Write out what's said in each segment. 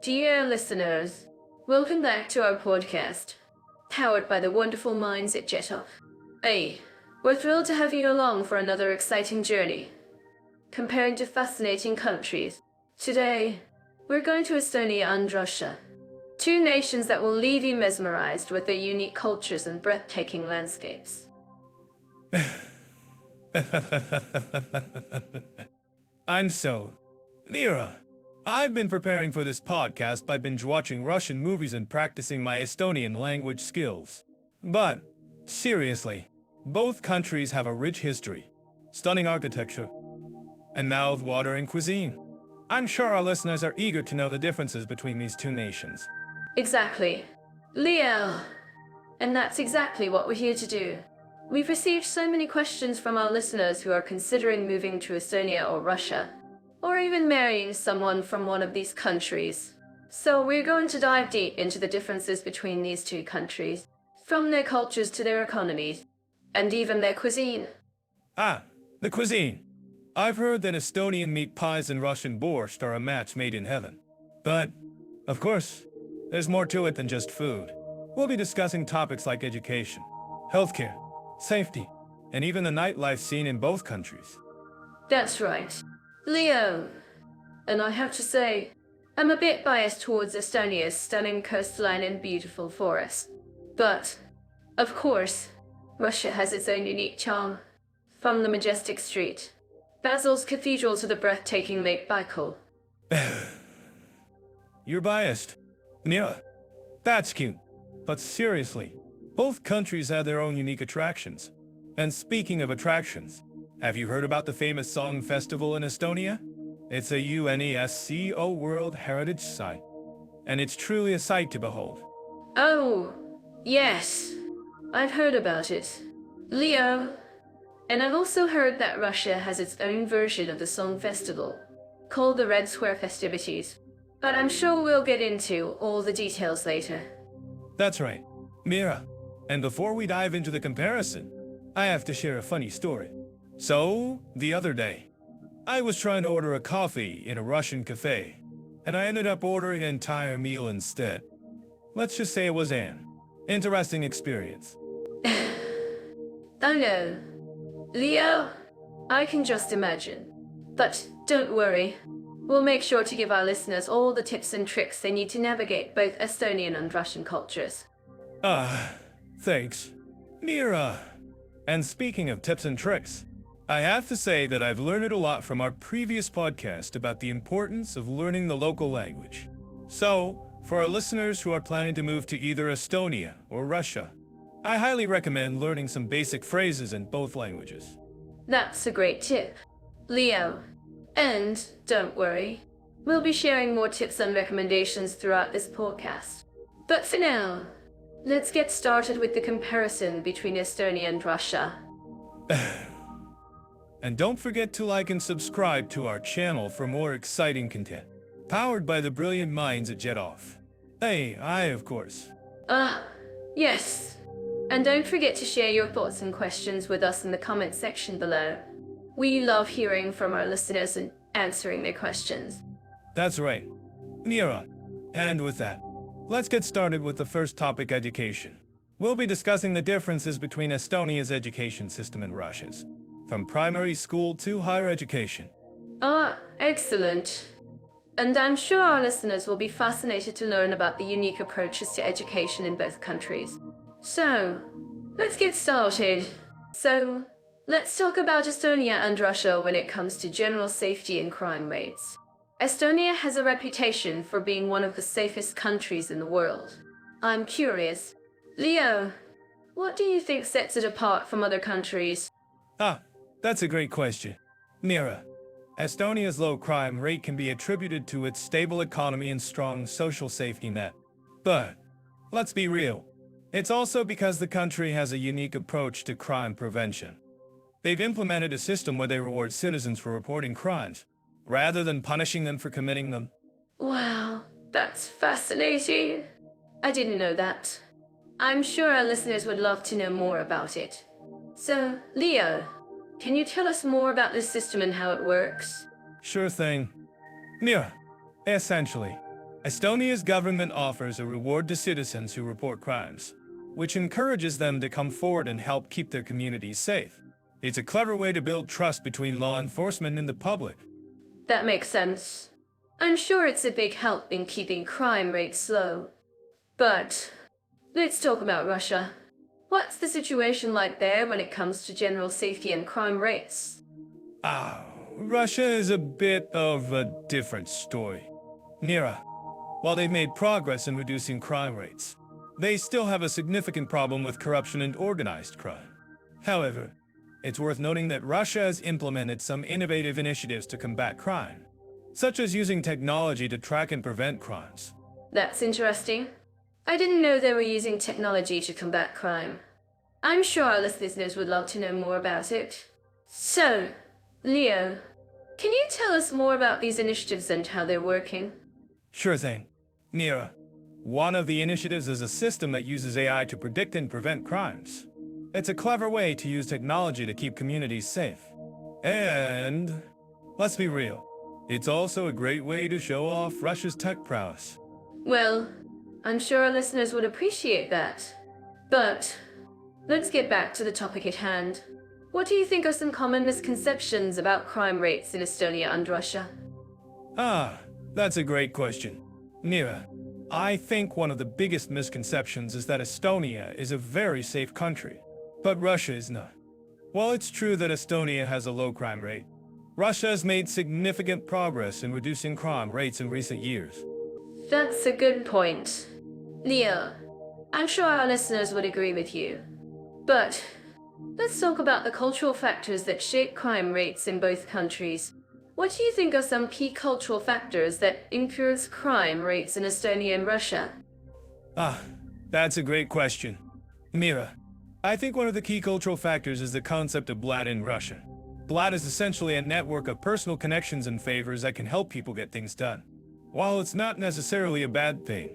Dear listeners, welcome back to our podcast, powered by the wonderful minds at Jetop. Hey, we're thrilled to have you along for another exciting journey, comparing to fascinating countries. Today, we're going to Estonia and Russia, two nations that will leave you mesmerized with their unique cultures and breathtaking landscapes. Mira, I've been preparing for this podcast by binge-watching Russian movies and practicing my Estonian language skills. But, seriously, both countries have a rich history, stunning architecture, and mouth-watering cuisine. I'm sure our listeners are eager to know the differences between these two nations. Exactly. Leo! And that's exactly what we're here to do. We've received so many questions from our listeners who are considering moving to Estonia or Russia, or even marrying someone from one of these countries. So we're going to dive deep into the differences between these two countries, from their cultures to their economies, and even their cuisine. The cuisine. I've heard that Estonian meat pies and Russian borscht are a match made in heaven. But, of course, there's more to it than just food. We'll be discussing topics like education, healthcare, safety, and even the nightlife scene in both countries. That's right. Leo. And I have to say, I'm a bit biased towards Estonia's stunning coastline and beautiful forests. But, of course, Russia has its own unique charm. From the majestic street, Basil's Cathedral to the breathtaking Lake Baikal. You're biased. Mira, that's cute. But seriously, both countries have their own unique attractions. And speaking of attractions, have you heard about the famous Song Festival in Estonia? It's a UNESCO World Heritage Site, and it's truly a sight to behold. Oh, yes. I've heard about it. Leo. And I've also heard that Russia has its own version of the Song Festival, called the Red Square Festivities. But I'm sure we'll get into all the details later. That's right, Mira. And before we dive into the comparison, I have to share a funny story. So, the other day, I was trying to order a coffee in a Russian cafe, and I ended up ordering an entire meal instead. Let's just say it was an interesting experience. Oh no. Leo, I can just imagine. But don't worry. We'll make sure to give our listeners all the tips and tricks they need to navigate both Estonian and Russian cultures. Thanks, Mira. And speaking of tips and tricks, I have to say that I've learned a lot from our previous podcast about the importance of learning the local language. So, for our listeners who are planning to move to either Estonia or Russia, I highly recommend learning some basic phrases in both languages. That's a great tip, Leo. And don't worry, we'll be sharing more tips and recommendations throughout this podcast. But for now, let's get started with the comparison between Estonia and Russia. And don't forget to like and subscribe to our channel for more exciting content, powered by the brilliant minds at Jetop. Of course. Yes. And don't forget to share your thoughts and questions with us in the comment section below. We love hearing from our listeners and answering their questions. That's right, Mira. And with that, let's get started with the first topic, education. We'll be discussing the differences between Estonia's education system and Russia's, from primary school to higher education. Excellent. And I'm sure our listeners will be fascinated to learn about the unique approaches to education in both countries. So, let's get started. Let's talk about Estonia and Russia when it comes to general safety and crime rates. Estonia has a reputation for being one of the safest countries in the world. I'm curious, Leo, what do you think sets it apart from other countries? That's a great question. Mira, Estonia's low crime rate can be attributed to its stable economy and strong social safety net. But, let's be real, it's also because the country has a unique approach to crime prevention. They've implemented a system where they reward citizens for reporting crimes, rather than punishing them for committing them. Wow, that's fascinating. I didn't know that. I'm sure our listeners would love to know more about it. So, Leo, can you tell us more about this system and how it works? Sure thing. Mira, essentially, Estonia's government offers a reward to citizens who report crimes, which encourages them to come forward and help keep their communities safe. It's a clever way to build trust between law enforcement and the public. That makes sense. I'm sure it's a big help in keeping crime rates low. But let's talk about Russia. What's the situation like there when it comes to general safety and crime rates? Russia is a bit of a different story. Mira, while they've made progress in reducing crime rates, they still have a significant problem with corruption and organized crime. However, it's worth noting that Russia has implemented some innovative initiatives to combat crime, such as using technology to track and prevent crimes. That's interesting. I didn't know they were using technology to combat crime. I'm sure our listeners would love to know more about it. So, Leo, can you tell us more about these initiatives and how they're working? Sure thing. Mira, one of the initiatives is a system that uses AI to predict and prevent crimes. It's a clever way to use technology to keep communities safe. And, let's be real, it's also a great way to show off Russia's tech prowess. Well, I'm sure our listeners would appreciate that. But let's get back to the topic at hand. What do you think are some common misconceptions about crime rates in Estonia and Russia? That's a great question. Mira, I think one of the biggest misconceptions is that Estonia is a very safe country, but Russia is not. While it's true that Estonia has a low crime rate, Russia has made significant progress in reducing crime rates in recent years. That's a good point. Leo, I'm sure our listeners would agree with you. But let's talk about the cultural factors that shape crime rates in both countries. What do you think are some key cultural factors that influence crime rates in Estonia and Russia? That's a great question. Mira, I think one of the key cultural factors is the concept of blat in Russia. Blat is essentially a network of personal connections and favors that can help people get things done. While it's not necessarily a bad thing,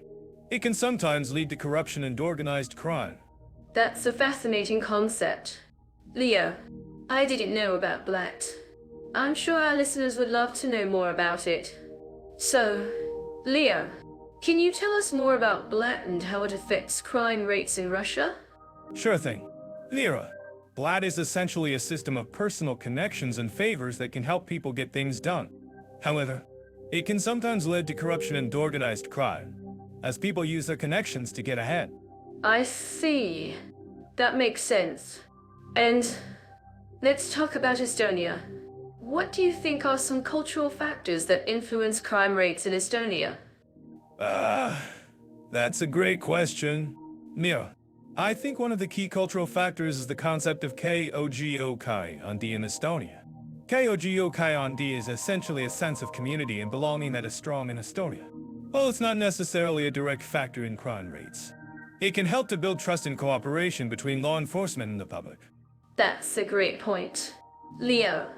it can sometimes lead to corruption and organized crime. That's a fascinating concept. Leo, I didn't know about blat. I'm sure our listeners would love to know more about it. So, Leo, can you tell us more about blat and how it affects crime rates in Russia? Sure thing. Mira, blat is essentially a system of personal connections and favors that can help people get things done. However, it can sometimes lead to corruption and organized crime, as people use their connections to get ahead. I see. That makes sense. And let's talk about Estonia. What do you think are some cultural factors that influence crime rates in Estonia? That's a great question. Mira, I think one of the key cultural factors is the concept of Kogokai in Estonia. Kogokai is essentially a sense of community and belonging that is strong in Estonia. While it's not necessarily a direct factor in crime rates, it can help to build trust and cooperation between law enforcement and the public. That's a great point. Leo,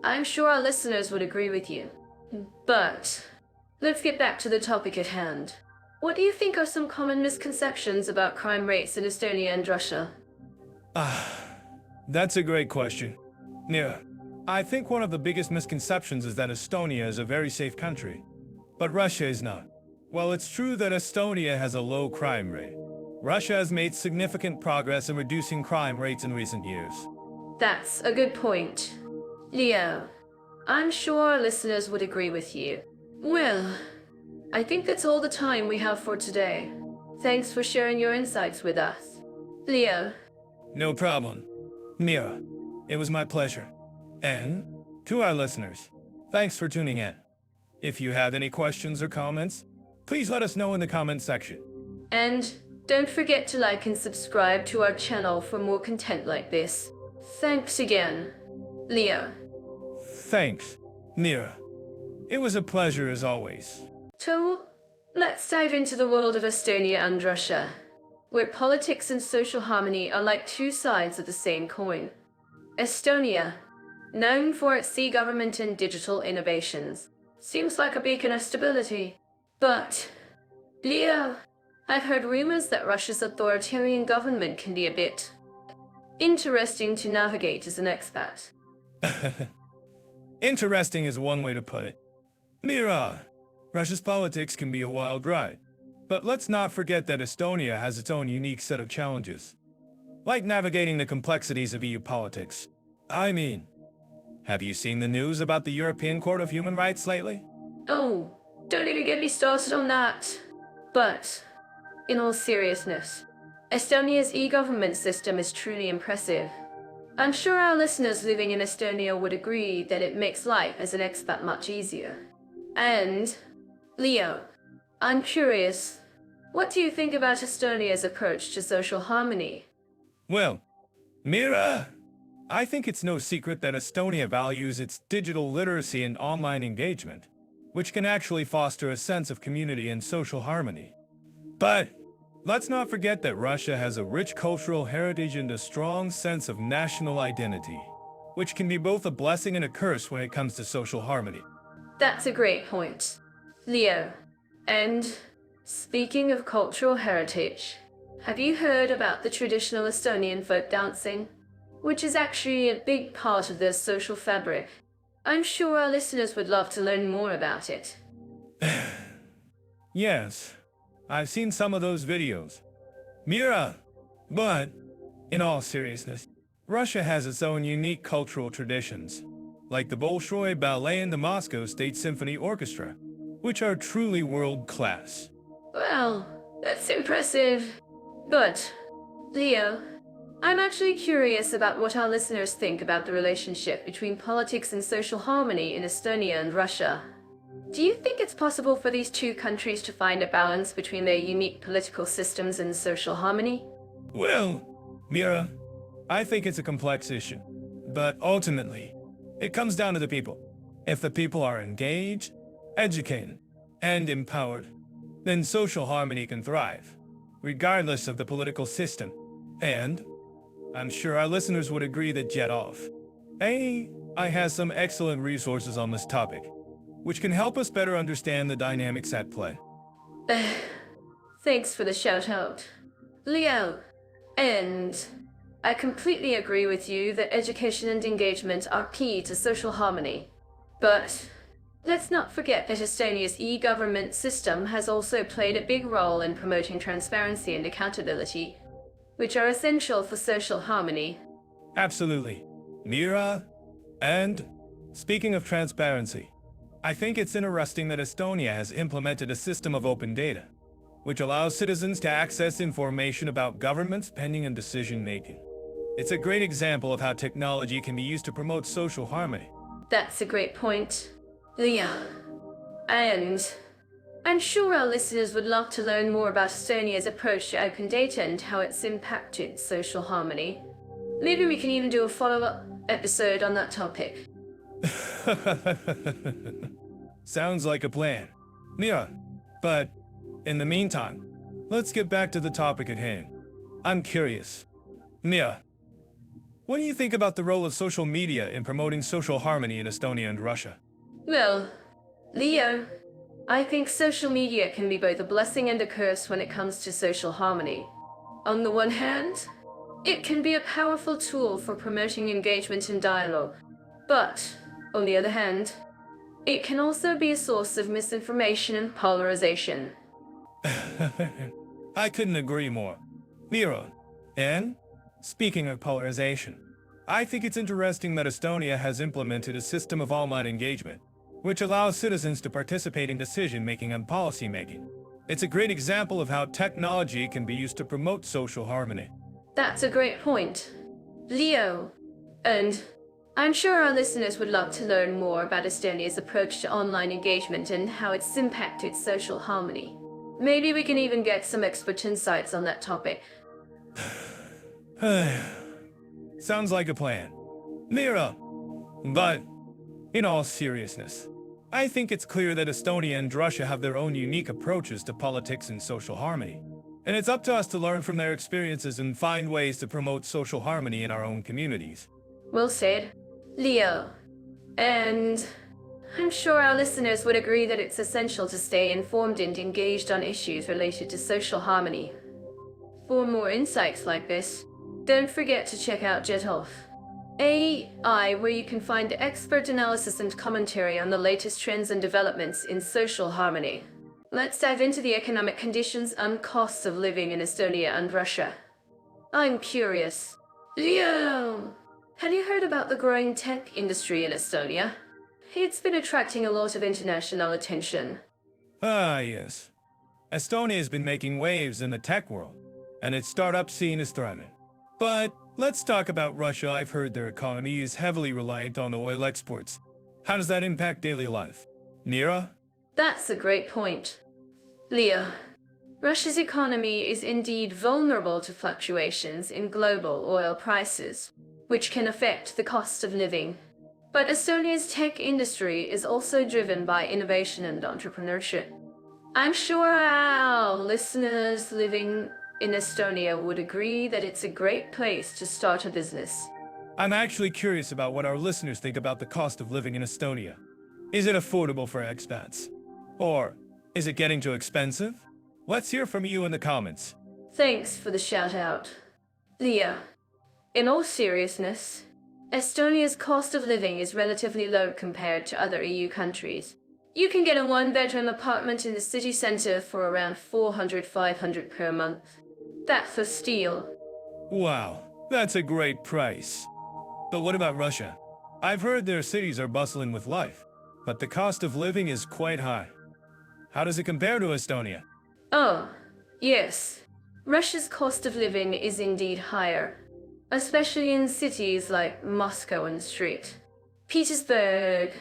I'm sure our listeners would agree with you. But let's get back to the topic at hand. What do you think are some common misconceptions about crime rates in Estonia and Russia? That's a great question. Mira, I think one of the biggest misconceptions is that Estonia is a very safe country, but Russia is not. While it's true that Estonia has a low crime rate, Russia has made significant progress in reducing crime rates in recent years. That's a good point. Leo, I'm sure our listeners would agree with you. Well, I think that's all the time we have for today. Thanks for sharing your insights with us. Leo. No problem. Mira, it was my pleasure. And to our listeners, thanks for tuning in. If you have any questions or comments, please let us know in the comment section. And don't forget to like and subscribe to our channel for more content like this. Thanks again, Leo. Thanks, Mira. It was a pleasure as always. So, let's dive into the world of Estonia and Russia, where politics and social harmony are like two sides of the same coin. Estonia, known for its e-government and digital innovations, seems like a beacon of stability. But, Leo, I've heard rumors that Russia's authoritarian government can be a bit interesting to navigate as an expat. Interesting is one way to put it. Mira, Russia's politics can be a wild ride. But let's not forget that Estonia has its own unique set of challenges, like navigating the complexities of EU politics. I mean, have you seen the news about the European Court of Human Rights lately? Oh, don't even get me started on that. But, in all seriousness, Estonia's e-government system is truly impressive. I'm sure our listeners living in Estonia would agree that it makes life as an expat much easier. And, Leo, I'm curious, what do you think about Estonia's approach to social harmony? Well, Mira, I think it's no secret that Estonia values its digital literacy and online engagement, which can actually foster a sense of community and social harmony. But let's not forget that Russia has a rich cultural heritage and a strong sense of national identity, which can be both a blessing and a curse when it comes to social harmony. That's a great point, Leo. And speaking of cultural heritage, have you heard about the traditional Estonian folk dancing? Which is actually a big part of their social fabric. I'm sure our listeners would love to learn more about it. Yes, I've seen some of those videos. Mira, but in all seriousness, Russia has its own unique cultural traditions, like the Bolshoi Ballet and the Moscow State Symphony Orchestra, which are truly world-class. Well, that's impressive. But, Leo, I'm actually curious about what our listeners think about the relationship between politics and social harmony in Estonia and Russia. Do you think it's possible for these two countries to find a balance between their unique political systems and social harmony? Well, Mira, I think it's a complex issue. But ultimately, it comes down to the people. If the people are engaged, educated, and empowered, then social harmony can thrive, regardless of the political system. And I'm sure our listeners would agree that AI has some excellent resources on this topic, which can help us better understand the dynamics at play. Thanks for the shout out, Leo. And I completely agree with you that education and engagement are key to social harmony. But let's not forget that Estonia's e-government system has also played a big role in promoting transparency and accountability, which are essential for social harmony. Absolutely. Mira, and speaking of transparency, I think it's interesting that Estonia has implemented a system of open data, which allows citizens to access information about government spending and decision-making. It's a great example of how technology can be used to promote social harmony. That's a great point, Leo. And I'm sure our listeners would love to learn more about Estonia's approach to open data and how it's impacted social harmony. Maybe we can even do a follow-up episode on that topic. Sounds like a plan. Mira, but in the meantime, let's get back to the topic at hand. I'm curious. Mira, what do you think about the role of social media in promoting social harmony in Estonia and Russia? Well, Leo, I think social media can be both a blessing and a curse when it comes to social harmony. On the one hand, it can be a powerful tool for promoting engagement and dialogue. But, on the other hand, it can also be a source of misinformation and polarization. I couldn't agree more. Mira, and speaking of polarization, I think it's interesting that Estonia has implemented a system of online engagement, which allows citizens to participate in decision-making and policy-making. It's a great example of how technology can be used to promote social harmony. That's a great point, Leo. And I'm sure our listeners would love to learn more about Estonia's approach to online engagement and how it's impacted social harmony. Maybe we can even get some expert insights on that topic. Sounds like a plan. Mira, but in all seriousness, I think it's clear that Estonia and Russia have their own unique approaches to politics and social harmony. And it's up to us to learn from their experiences and find ways to promote social harmony in our own communities. Well said, Leo. And I'm sure our listeners would agree that it's essential to stay informed and engaged on issues related to social harmony. For more insights like this, don't forget to check out Jet Off. AI, where you can find expert analysis and commentary on the latest trends and developments in social harmony. Let's dive into the economic conditions and costs of living in Estonia and Russia. I'm curious. Leo, have you heard about the growing tech industry in Estonia? It's been attracting a lot of international attention. Ah, yes. Estonia has been making waves in the tech world, and its startup scene is thriving. But let's talk about Russia. I've heard their economy is heavily reliant on oil exports. How does that impact daily life? Mira? That's a great point. Leo, Russia's economy is indeed vulnerable to fluctuations in global oil prices, which can affect the cost of living. But Estonia's tech industry is also driven by innovation and entrepreneurship. I'm sure our listeners living in Estonia would agree that it's a great place to start a business. I'm actually curious about what our listeners think about the cost of living in Estonia. Is it affordable for expats? Or is it getting too expensive? Let's hear from you in the comments. Thanks for the shout out. Leo, in all seriousness, Estonia's cost of living is relatively low compared to other EU countries. You can get a one-bedroom apartment in the city center for around 400-500 per month. That's for steal. Wow, that's a great price. But what about Russia? I've heard their cities are bustling with life, but the cost of living is quite high. How does it compare to Estonia? Oh, yes. Russia's cost of living is indeed higher, especially in cities like Moscow and St. Petersburg.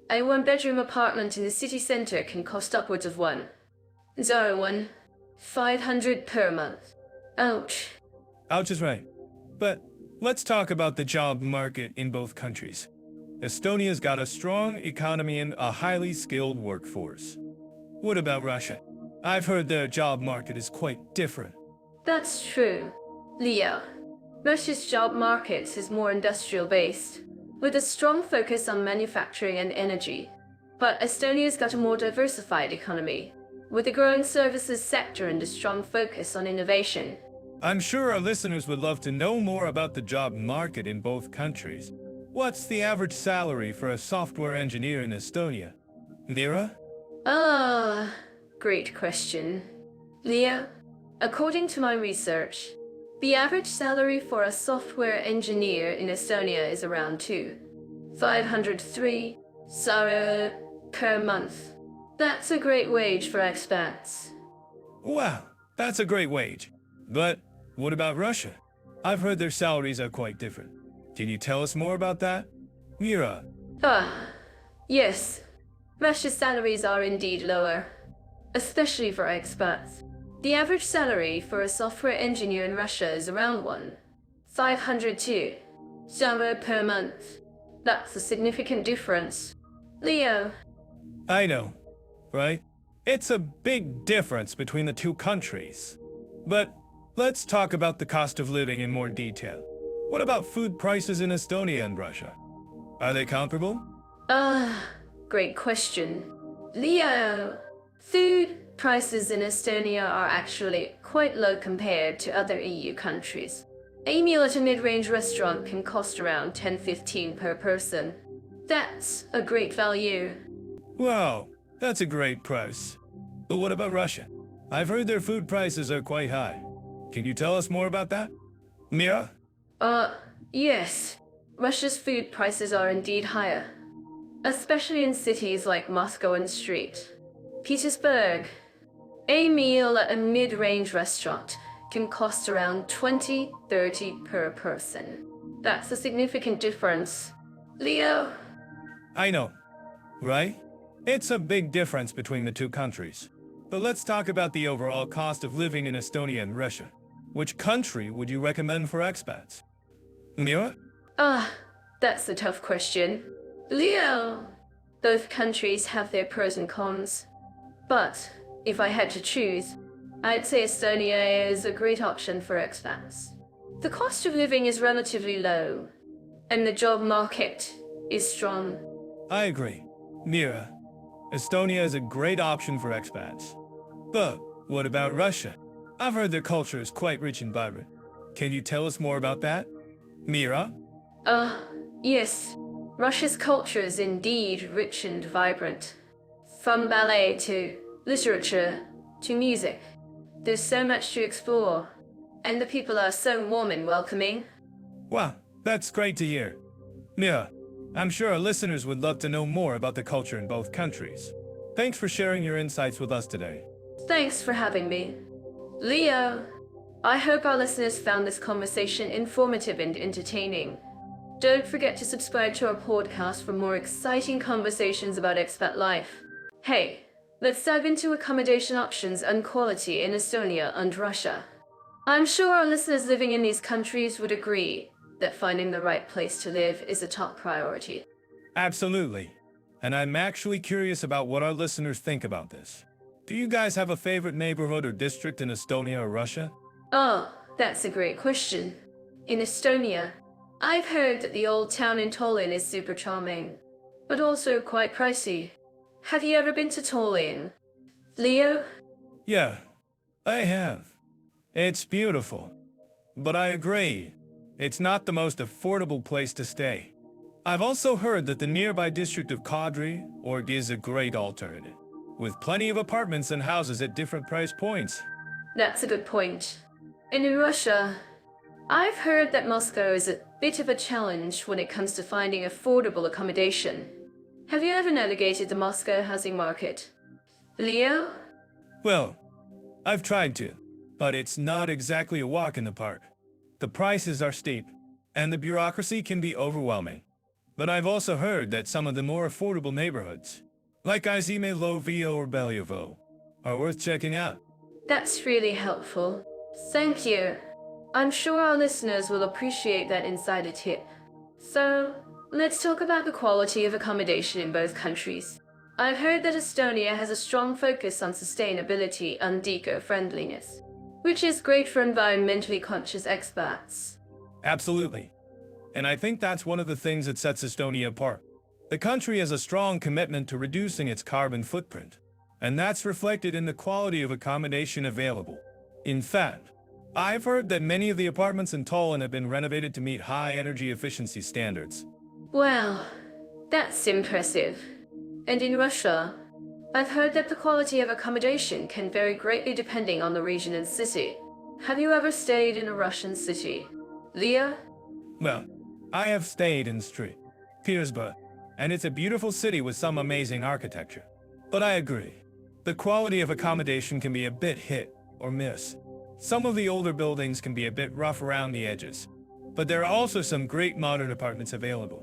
A one-bedroom apartment in the city center can cost upwards of 500 per month. Ouch. Ouch is right. But let's talk about the job market in both countries. Estonia's got a strong economy and a highly skilled workforce. What about Russia? I've heard their job market is quite different. That's true. Leo, Russia's job market is more industrial-based, with a strong focus on manufacturing and energy. But Estonia's got a more diversified economy, with a growing services sector and a strong focus on innovation. I'm sure our listeners would love to know more about the job market in both countries. What's the average salary for a software engineer in Estonia? Mira? Great question. Leo, according to my research, the average salary for a software engineer in Estonia is around 503 sara per month. That's a great wage for expats. Wow, that's a great wage. But what about Russia? I've heard their salaries are quite different. Can you tell us more about that? Mira? Yes. Russia's salaries are indeed lower, especially for expats. The average salary for a software engineer in Russia is around 502 sara per month. That's a significant difference. Leo. I know, right? It's a big difference between the two countries. But let's talk about the cost of living in more detail. What about food prices in Estonia and Russia? Are they comparable? Great question. Leo, food prices in Estonia are actually quite low compared to other EU countries. A meal at a mid-range restaurant can cost around 10-15 per person. That's a great value. Wow, that's a great price. But what about Russia? I've heard their food prices are quite high. Can you tell us more about that? Mira? Yes. Russia's food prices are indeed higher, especially in cities like Moscow and St. Petersburg. A meal at a mid-range restaurant can cost around 20-30 per person. That's a significant difference. Leo? I know, right? It's a big difference between the two countries. But let's talk about the overall cost of living in Estonia and Russia. Which country would you recommend for expats? Mira? That's a tough question. Leo! Both countries have their pros and cons. But if I had to choose, I'd say Estonia is a great option for expats. The cost of living is relatively low, and the job market is strong. I agree. Mira, Estonia is a great option for expats. But what about Russia? I've heard their culture is quite rich and vibrant. Can you tell us more about that? Mira? Uh, yes. Russia's culture is indeed rich and vibrant. From ballet to literature to music. There's so much to explore. And the people are so warm and welcoming. Wow, that's great to hear. Mira, I'm sure our listeners would love to know more about the culture in both countries. Thanks for sharing your insights with us today. Thanks for having me. Leo, I hope our listeners found this conversation informative and entertaining. Don't forget to subscribe to our podcast for more exciting conversations about expat life. Hey, let's dive into accommodation options and quality in Estonia and Russia. I'm sure our listeners living in these countries would agree that finding the right place to live is a top priority. Absolutely. And I'm actually curious about what our listeners think about this. Do you guys have a favorite neighborhood or district in Estonia or Russia? Oh, that's a great question. In Estonia, I've heard that the old town in Tallinn is super charming, but also quite pricey. Have you ever been to Tallinn? Leo? Yeah, I have. It's beautiful. But I agree, it's not the most affordable place to stay. I've also heard that the nearby district of Kadri is a great alternative, with plenty of apartments and houses at different price points. That's a good point. And in Russia, I've heard that Moscow is a bit of a challenge when it comes to finding affordable accommodation. Have you ever navigated the Moscow housing market? Leo? Well, I've tried to, but it's not exactly a walk in the park. The prices are steep, and the bureaucracy can be overwhelming. But I've also heard that some of the more affordable neighborhoods, like Izhemy or Belyovo, are worth checking out. That's really helpful. Thank you. I'm sure our listeners will appreciate that insider tip. So, let's talk about the quality of accommodation in both countries. I've heard that Estonia has a strong focus on sustainability and eco-friendliness, which is great for environmentally conscious expats. Absolutely. And I think that's one of the things that sets Estonia apart. The country has a strong commitment to reducing its carbon footprint, and that's reflected in the quality of accommodation available. In fact, I've heard that many of the apartments in Tallinn have been renovated to meet high energy efficiency standards. Well, that's impressive. And in Russia, I've heard that the quality of accommodation can vary greatly depending on the region and city. Have you ever stayed in a Russian city? Leah? Well, I have stayed in St. Petersburg, and it's a beautiful city with some amazing architecture. But I agree, the quality of accommodation can be a bit hit or miss. Some of the older buildings can be a bit rough around the edges, but there are also some great modern apartments available.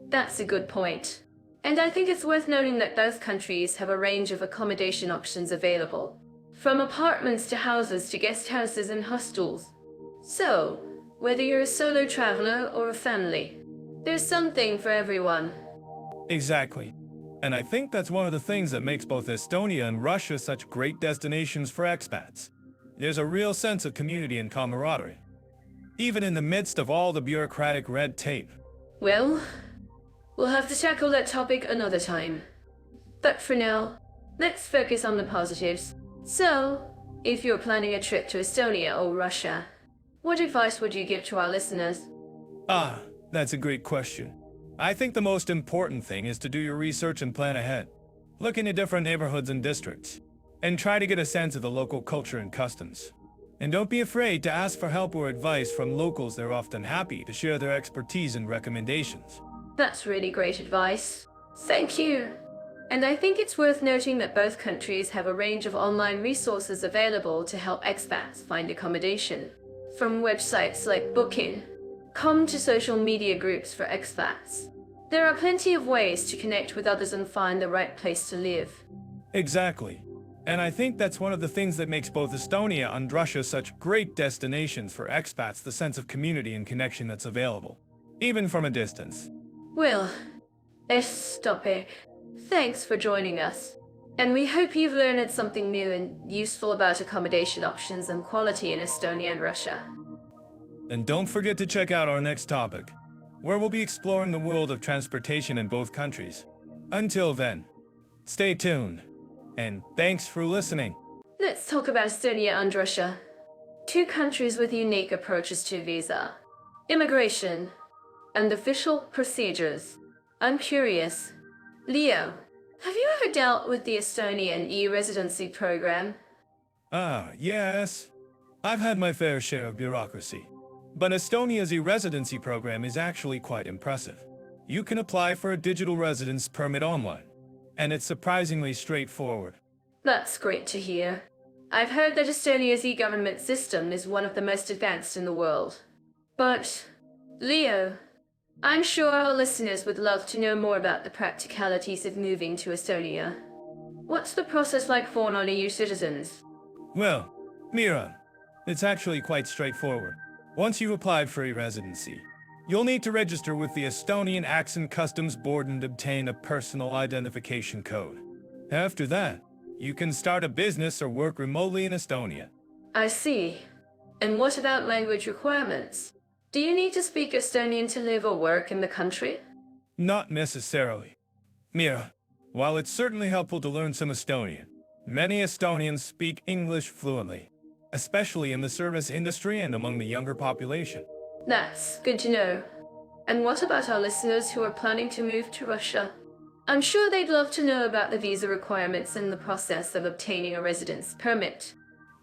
That's a good point. And I think it's worth noting that both countries have a range of accommodation options available, from apartments to houses to guest houses and hostels. So, whether you're a solo traveler or a family, there's something for everyone. Exactly. And I think that's one of the things that makes both Estonia and Russia such great destinations for expats. There's a real sense of community and camaraderie, even in the midst of all the bureaucratic red tape. Well, we'll have to tackle that topic another time. But for now, let's focus on the positives. So, if you're planning a trip to Estonia or Russia, what advice would you give to our listeners? That's a great question. I think the most important thing is to do your research and plan ahead. Look into different neighborhoods and districts, and try to get a sense of the local culture and customs. And don't be afraid to ask for help or advice from locals. They're often happy to share their expertise and recommendations. That's really great advice. Thank you. And I think it's worth noting that both countries have a range of online resources available to help expats find accommodation. From websites like Booking.com to social media groups for expats. There are plenty of ways to connect with others and find the right place to live. Exactly. And I think that's one of the things that makes both Estonia and Russia such great destinations for expats, the sense of community and connection that's available, even from a distance. Well, stop it. Thanks for joining us. And we hope you've learned something new and useful about accommodation options and quality in Estonia and Russia. And don't forget to check out our next topic, where we'll be exploring the world of transportation in both countries. Until then, stay tuned, and thanks for listening. Let's talk about Estonia and Russia. Two countries with unique approaches to visa, immigration, and official procedures. I'm curious. Leo, have you ever dealt with the Estonian e-Residency program? Ah, yes. I've had my fair share of bureaucracy. But Estonia's e-Residency program is actually quite impressive. You can apply for a digital residence permit online, and it's surprisingly straightforward. That's great to hear. I've heard that Estonia's e-government system is one of the most advanced in the world. But, Leo, I'm sure our listeners would love to know more about the practicalities of moving to Estonia. What's the process like for non-EU citizens? Well, Mira, it's actually quite straightforward. Once you've applied for e-residency, you'll need to register with the Estonian Acts and Customs Board and obtain a personal identification code. After that, you can start a business or work remotely in Estonia. I see. And what about language requirements? Do you need to speak Estonian to live or work in the country? Not necessarily. Mira, while it's certainly helpful to learn some Estonian, many Estonians speak English fluently, especially in the service industry and among the younger population. That's good to know. And what about our listeners who are planning to move to Russia? I'm sure they'd love to know about the visa requirements and the process of obtaining a residence permit.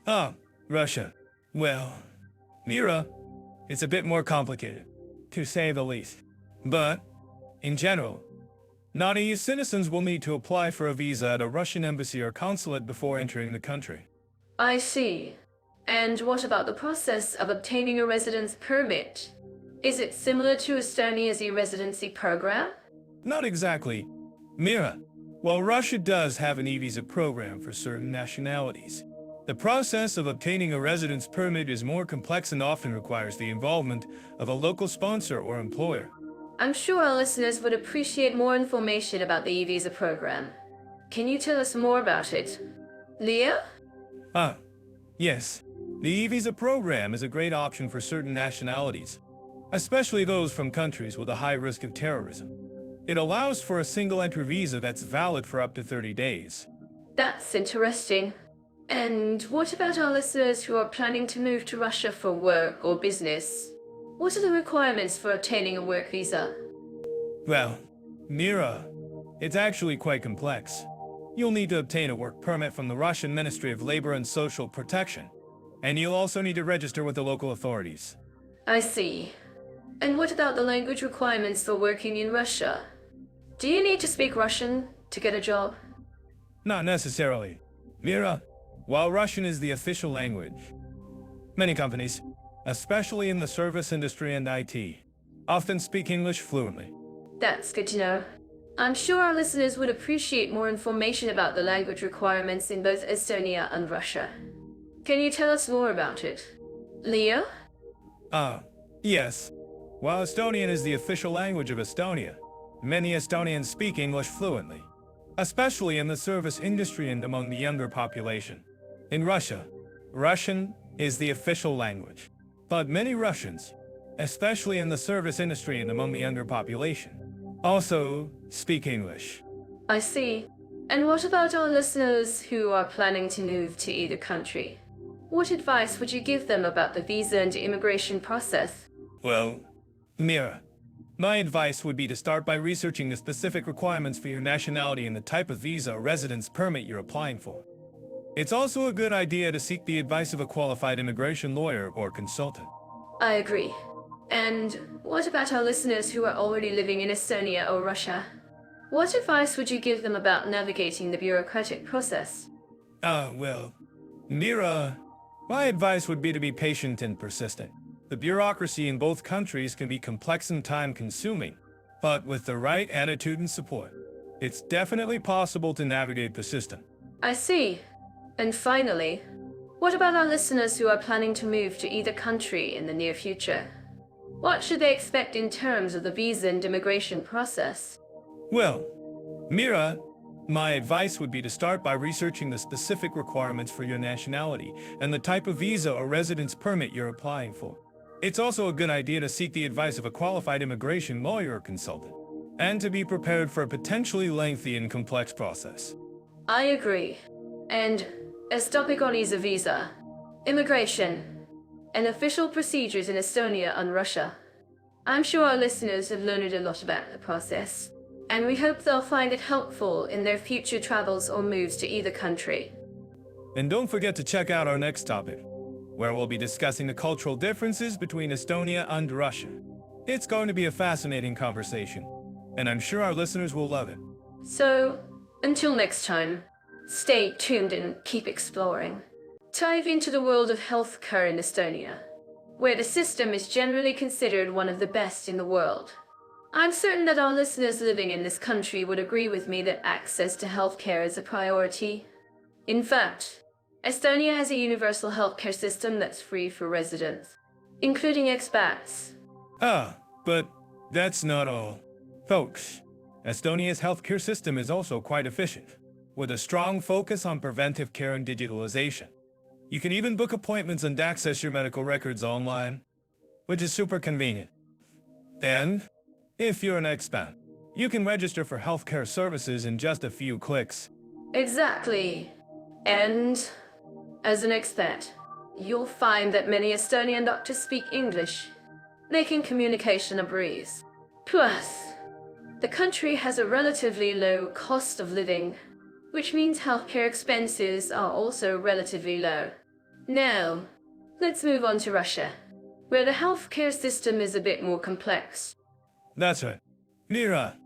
Ah, Russia. Well, Mira, it's a bit more complicated, to say the least. But, in general, non-EU citizens will need to apply for a visa at a Russian embassy or consulate before entering the country. I see. And what about the process of obtaining a residence permit? Is it similar to Estonia's e-residency program? Not exactly. Mira, while Russia does have an e-visa program for certain nationalities, the process of obtaining a residence permit is more complex and often requires the involvement of a local sponsor or employer. I'm sure our listeners would appreciate more information about the e-visa program. Can you tell us more about it? Leo? Ah, yes. The e-visa program is a great option for certain nationalities, especially those from countries with a high risk of terrorism. It allows for a single-entry visa that's valid for up to 30 days. That's interesting. And what about our listeners who are planning to move to Russia for work or business? What are the requirements for obtaining a work visa? Well, Mira, it's actually quite complex. You'll need to obtain a work permit from the Russian Ministry of Labor and Social Protection, and you'll also need to register with the local authorities. I see. And what about the language requirements for working in Russia? Do you need to speak Russian to get a job? Not necessarily. Mira, while Russian is the official language, many companies, especially in the service industry and IT, often speak English fluently. That's good to know. I'm sure our listeners would appreciate more information about the language requirements in both Estonia and Russia. Can you tell us more about it? Leo? Yes. While Estonian is the official language of Estonia, many Estonians speak English fluently, especially in the service industry and among the younger population. In Russia, Russian is the official language, but many Russians, especially in the service industry and among the younger population, also speak English. I see. And what about our listeners who are planning to move to either country? What advice would you give them about the visa and immigration process? Well, Mira, my advice would be to start by researching the specific requirements for your nationality and the type of visa or residence permit you're applying for. It's also a good idea to seek the advice of a qualified immigration lawyer or consultant. I agree. And what about our listeners who are already living in Estonia or Russia? What advice would you give them about navigating the bureaucratic process? Well, Mira, my advice would be to be patient and persistent. The bureaucracy in both countries can be complex and time-consuming, but with the right attitude and support, it's definitely possible to navigate the system. I see. And finally, what about our listeners who are planning to move to either country in the near future? What should they expect in terms of the visa and immigration process? Well, Mira, my advice would be to start by researching the specific requirements for your nationality and the type of visa or residence permit you're applying for. It's also a good idea to seek the advice of a qualified immigration lawyer or consultant, and to be prepared for a potentially lengthy and complex process. I agree. And as topic on is a visa, immigration, and official procedures in Estonia and Russia. I'm sure our listeners have learned a lot about the process, and we hope they'll find it helpful in their future travels or moves to either country. And don't forget to check out our next topic, where we'll be discussing the cultural differences between Estonia and Russia. It's going to be a fascinating conversation, and I'm sure our listeners will love it. So, until next time, stay tuned and keep exploring. Dive into the world of healthcare in Estonia, where the system is generally considered one of the best in the world. I'm certain that our listeners living in this country would agree with me that access to healthcare is a priority. In fact, Estonia has a universal healthcare system that's free for residents, including expats. But that's not all. Folks, Estonia's healthcare system is also quite efficient, with a strong focus on preventive care and digitalization. You can even book appointments and access your medical records online, which is super convenient. And, if you're an expat, you can register for healthcare services in just a few clicks. Exactly. And, as an expat, you'll find that many Estonian doctors speak English, making communication a breeze. Plus, the country has a relatively low cost of living, which means healthcare expenses are also relatively low. Now, let's move on to Russia, where the healthcare system is a bit more complex. That's right. Mira,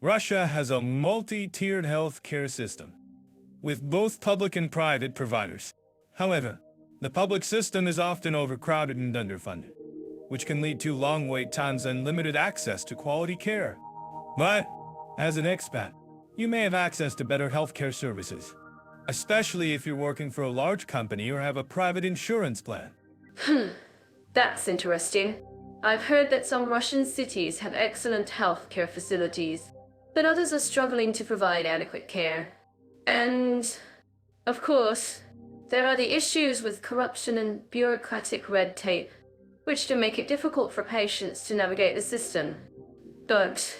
Russia has a multi-tiered healthcare system, with both public and private providers. However, the public system is often overcrowded and underfunded, which can lead to long wait times and limited access to quality care. But, as an expat, you may have access to better healthcare services, especially if you're working for a large company or have a private insurance plan. That's interesting. I've heard that some Russian cities have excellent healthcare facilities, but others are struggling to provide adequate care. And, of course, there are the issues with corruption and bureaucratic red tape, which do make it difficult for patients to navigate the system. But,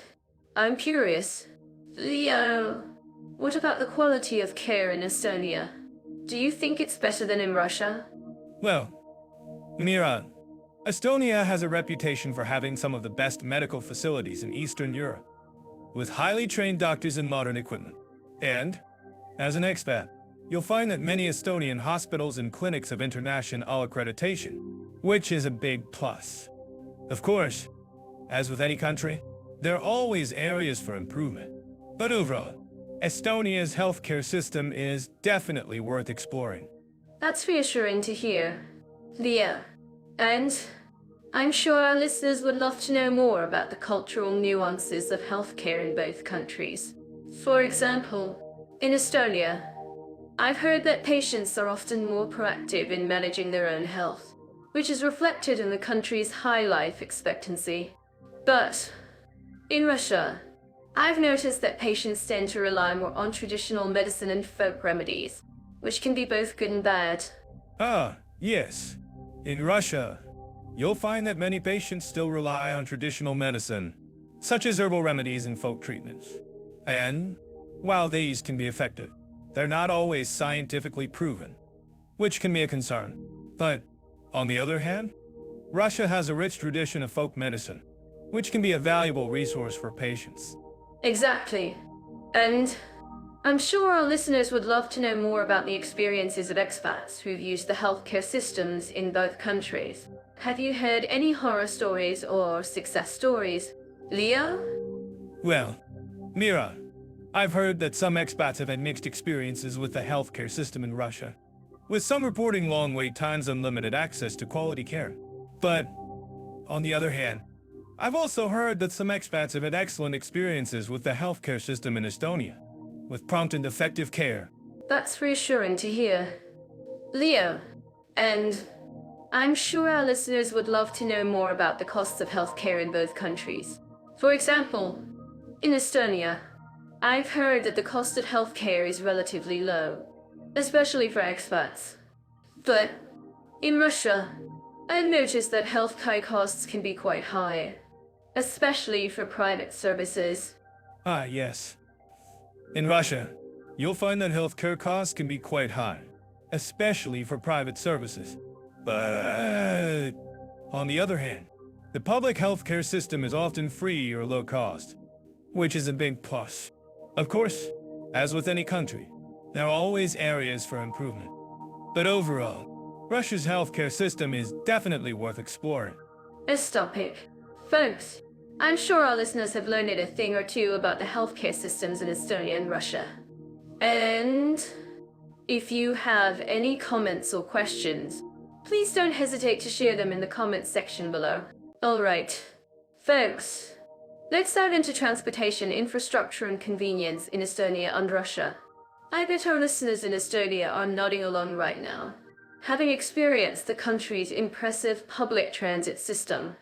I'm curious, Leo, what about the quality of care in Estonia? Do you think it's better than in Russia? Well, Mira, Estonia has a reputation for having some of the best medical facilities in Eastern Europe, with highly trained doctors and modern equipment. And, as an expat, you'll find that many Estonian hospitals and clinics have international accreditation, which is a big plus. Of course, as with any country, there are always areas for improvement. But overall, Estonia's healthcare system is definitely worth exploring. That's reassuring to hear, Leo. And I'm sure our listeners would love to know more about the cultural nuances of healthcare in both countries. For example, in Estonia, I've heard that patients are often more proactive in managing their own health, which is reflected in the country's high life expectancy. But in Russia, I've noticed that patients tend to rely more on traditional medicine and folk remedies, which can be both good and bad. Yes. In Russia, you'll find that many patients still rely on traditional medicine, such as herbal remedies and folk treatments. And, while these can be effective, they're not always scientifically proven, which can be a concern. But, on the other hand, Russia has a rich tradition of folk medicine, which can be a valuable resource for patients. Exactly. And I'm sure our listeners would love to know more about the experiences of expats who've used the healthcare systems in both countries. Have you heard any horror stories or success stories? Leo? Well, Mira, I've heard that some expats have had mixed experiences with the healthcare system in Russia, with some reporting long wait times and limited access to quality care. But, on the other hand, I've also heard that some expats have had excellent experiences with the healthcare system in Estonia, with prompt and effective care. That's reassuring to hear. Leo, and I'm sure our listeners would love to know more about the costs of healthcare in both countries. For example, in Estonia, I've heard that the cost of healthcare is relatively low, especially for expats. But in Russia, I've noticed that healthcare costs can be quite high, especially for private services. Yes. In Russia, you'll find that healthcare costs can be quite high, especially for private services. But, on the other hand, The public healthcare system is often free or low cost, which is a big plus. Of course, as with any country, there are always areas for improvement. But overall, Russia's healthcare system is definitely worth exploring. This topic. Folks, I'm sure our listeners have learned a thing or two about the healthcare systems in Estonia and Russia. And if you have any comments or questions, please don't hesitate to share them in the comments section below. Alright, folks, let's dive into transportation, infrastructure and convenience in Estonia and Russia. I bet our listeners in Estonia are nodding along right now, having experienced the country's impressive public transit system.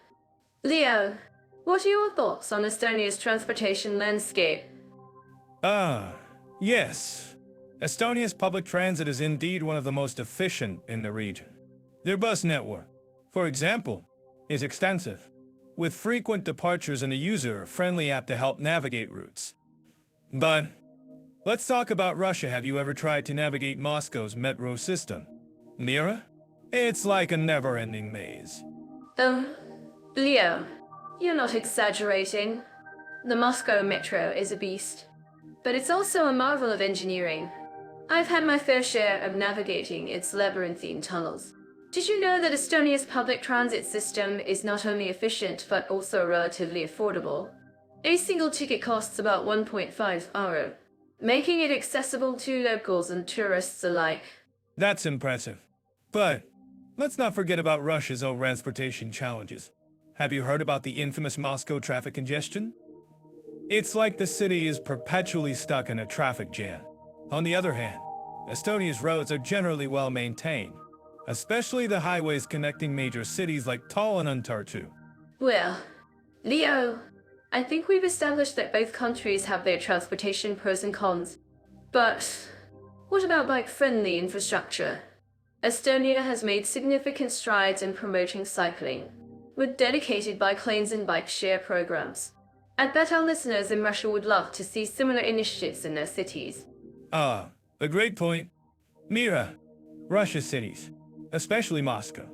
Leo, what are your thoughts on Estonia's transportation landscape? Yes. Estonia's public transit is indeed one of the most efficient in the region. Their bus network, for example, is extensive, with frequent departures and a user-friendly app to help navigate routes. But let's talk about Russia. Have you ever tried to navigate Moscow's metro system? Mira? It's like a never-ending maze. Leo, you're not exaggerating. The Moscow metro is a beast, but it's also a marvel of engineering. I've had my fair share of navigating its labyrinthine tunnels. Did you know that Estonia's public transit system is not only efficient but also relatively affordable? A single ticket costs about 1.5 euro, making it accessible to locals and tourists alike. That's impressive. But let's not forget about Russia's own transportation challenges. Have you heard about the infamous Moscow traffic congestion? It's like the city is perpetually stuck in a traffic jam. On the other hand, Estonia's roads are generally well maintained, especially the highways connecting major cities like Tallinn and Tartu. Well, Leo, I think we've established that both countries have their transportation pros and cons. But what about bike-friendly infrastructure? Estonia has made significant strides in promoting cycling, with dedicated bike lanes and bike share programs. I bet our listeners in Russia would love to see similar initiatives in their cities. A great point. Mira, Russia's cities, especially Moscow,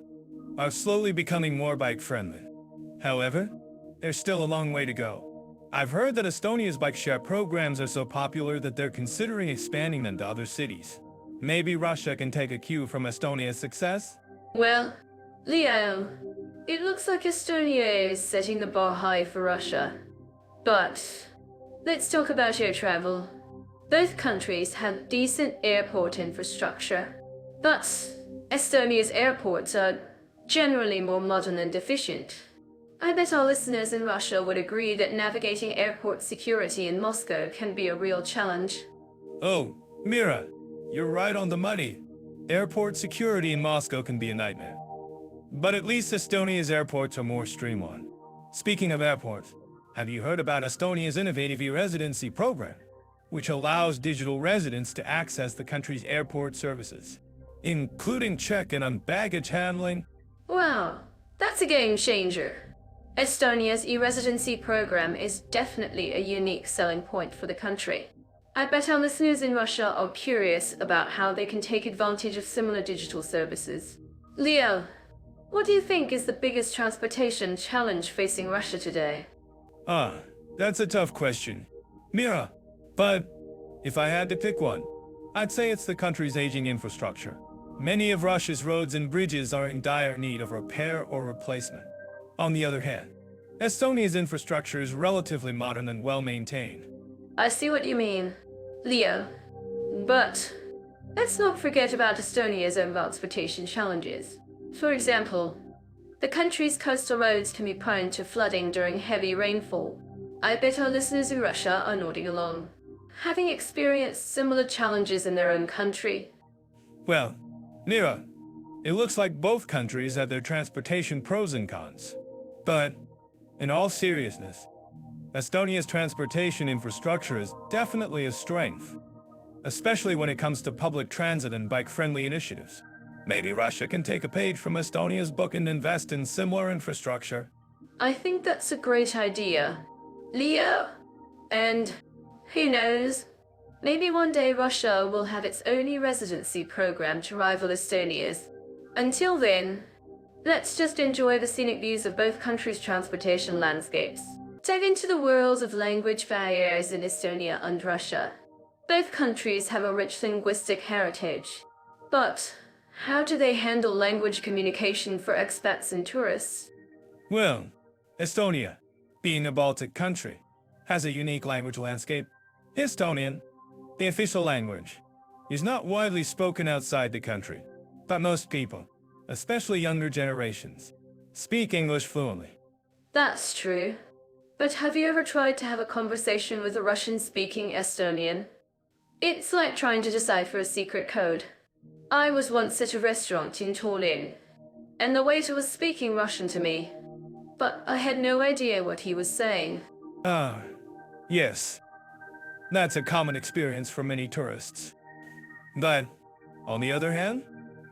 are slowly becoming more bike-friendly. However, there's still a long way to go. I've heard that Estonia's bike share programs are so popular that they're considering expanding them to other cities. Maybe Russia can take a cue from Estonia's success? Well, Leo, it looks like Estonia is setting the bar high for Russia. But let's talk about air travel. Both countries have decent airport infrastructure, but Estonia's airports are generally more modern and efficient. I bet our listeners in Russia would agree that navigating airport security in Moscow can be a real challenge. Oh, Mira, you're right on the money. Airport security in Moscow can be a nightmare. But at least Estonia's airports are more streamlined. Speaking of airports, have you heard about Estonia's innovative e-Residency program, which allows digital residents to access the country's airport services, including check-in and baggage handling? Wow, that's a game changer. Estonia's e-Residency program is definitely a unique selling point for the country. I bet our listeners in Russia are curious about how they can take advantage of similar digital services. Leo, what do you think is the biggest transportation challenge facing Russia today? That's a tough question, Mira. But if I had to pick one, I'd say it's the country's aging infrastructure. Many of Russia's roads and bridges are in dire need of repair or replacement. On the other hand, Estonia's infrastructure is relatively modern and well-maintained. I see what you mean, Leo. But let's not forget about Estonia's own transportation challenges. For example, the country's coastal roads can be prone to flooding during heavy rainfall. I bet our listeners in Russia are nodding along, having experienced similar challenges in their own country. Well, Mira, it looks like both countries have their transportation pros and cons. But in all seriousness, Estonia's transportation infrastructure is definitely a strength, especially when it comes to public transit and bike-friendly initiatives. Maybe Russia can take a page from Estonia's book and invest in similar infrastructure. I think that's a great idea, Leo. And who knows, maybe one day Russia will have its own e-Residency program to rival Estonia's. Until then, Let's just enjoy the scenic views of both countries' transportation landscapes. Dive into the world of language barriers in Estonia and Russia. Both countries have a rich linguistic heritage. But how do they handle language communication for expats and tourists? Well, Estonia, being a Baltic country, has a unique language landscape. Estonian, the official language, is not widely spoken outside the country, but most people, especially younger generations, speak English fluently. That's true. But have you ever tried to have a conversation with a Russian-speaking Estonian? It's like trying to decipher a secret code. I was once at a restaurant in Tallinn, and the waiter was speaking Russian to me, but I had no idea what he was saying. Yes, that's a common experience for many tourists. But, on the other hand,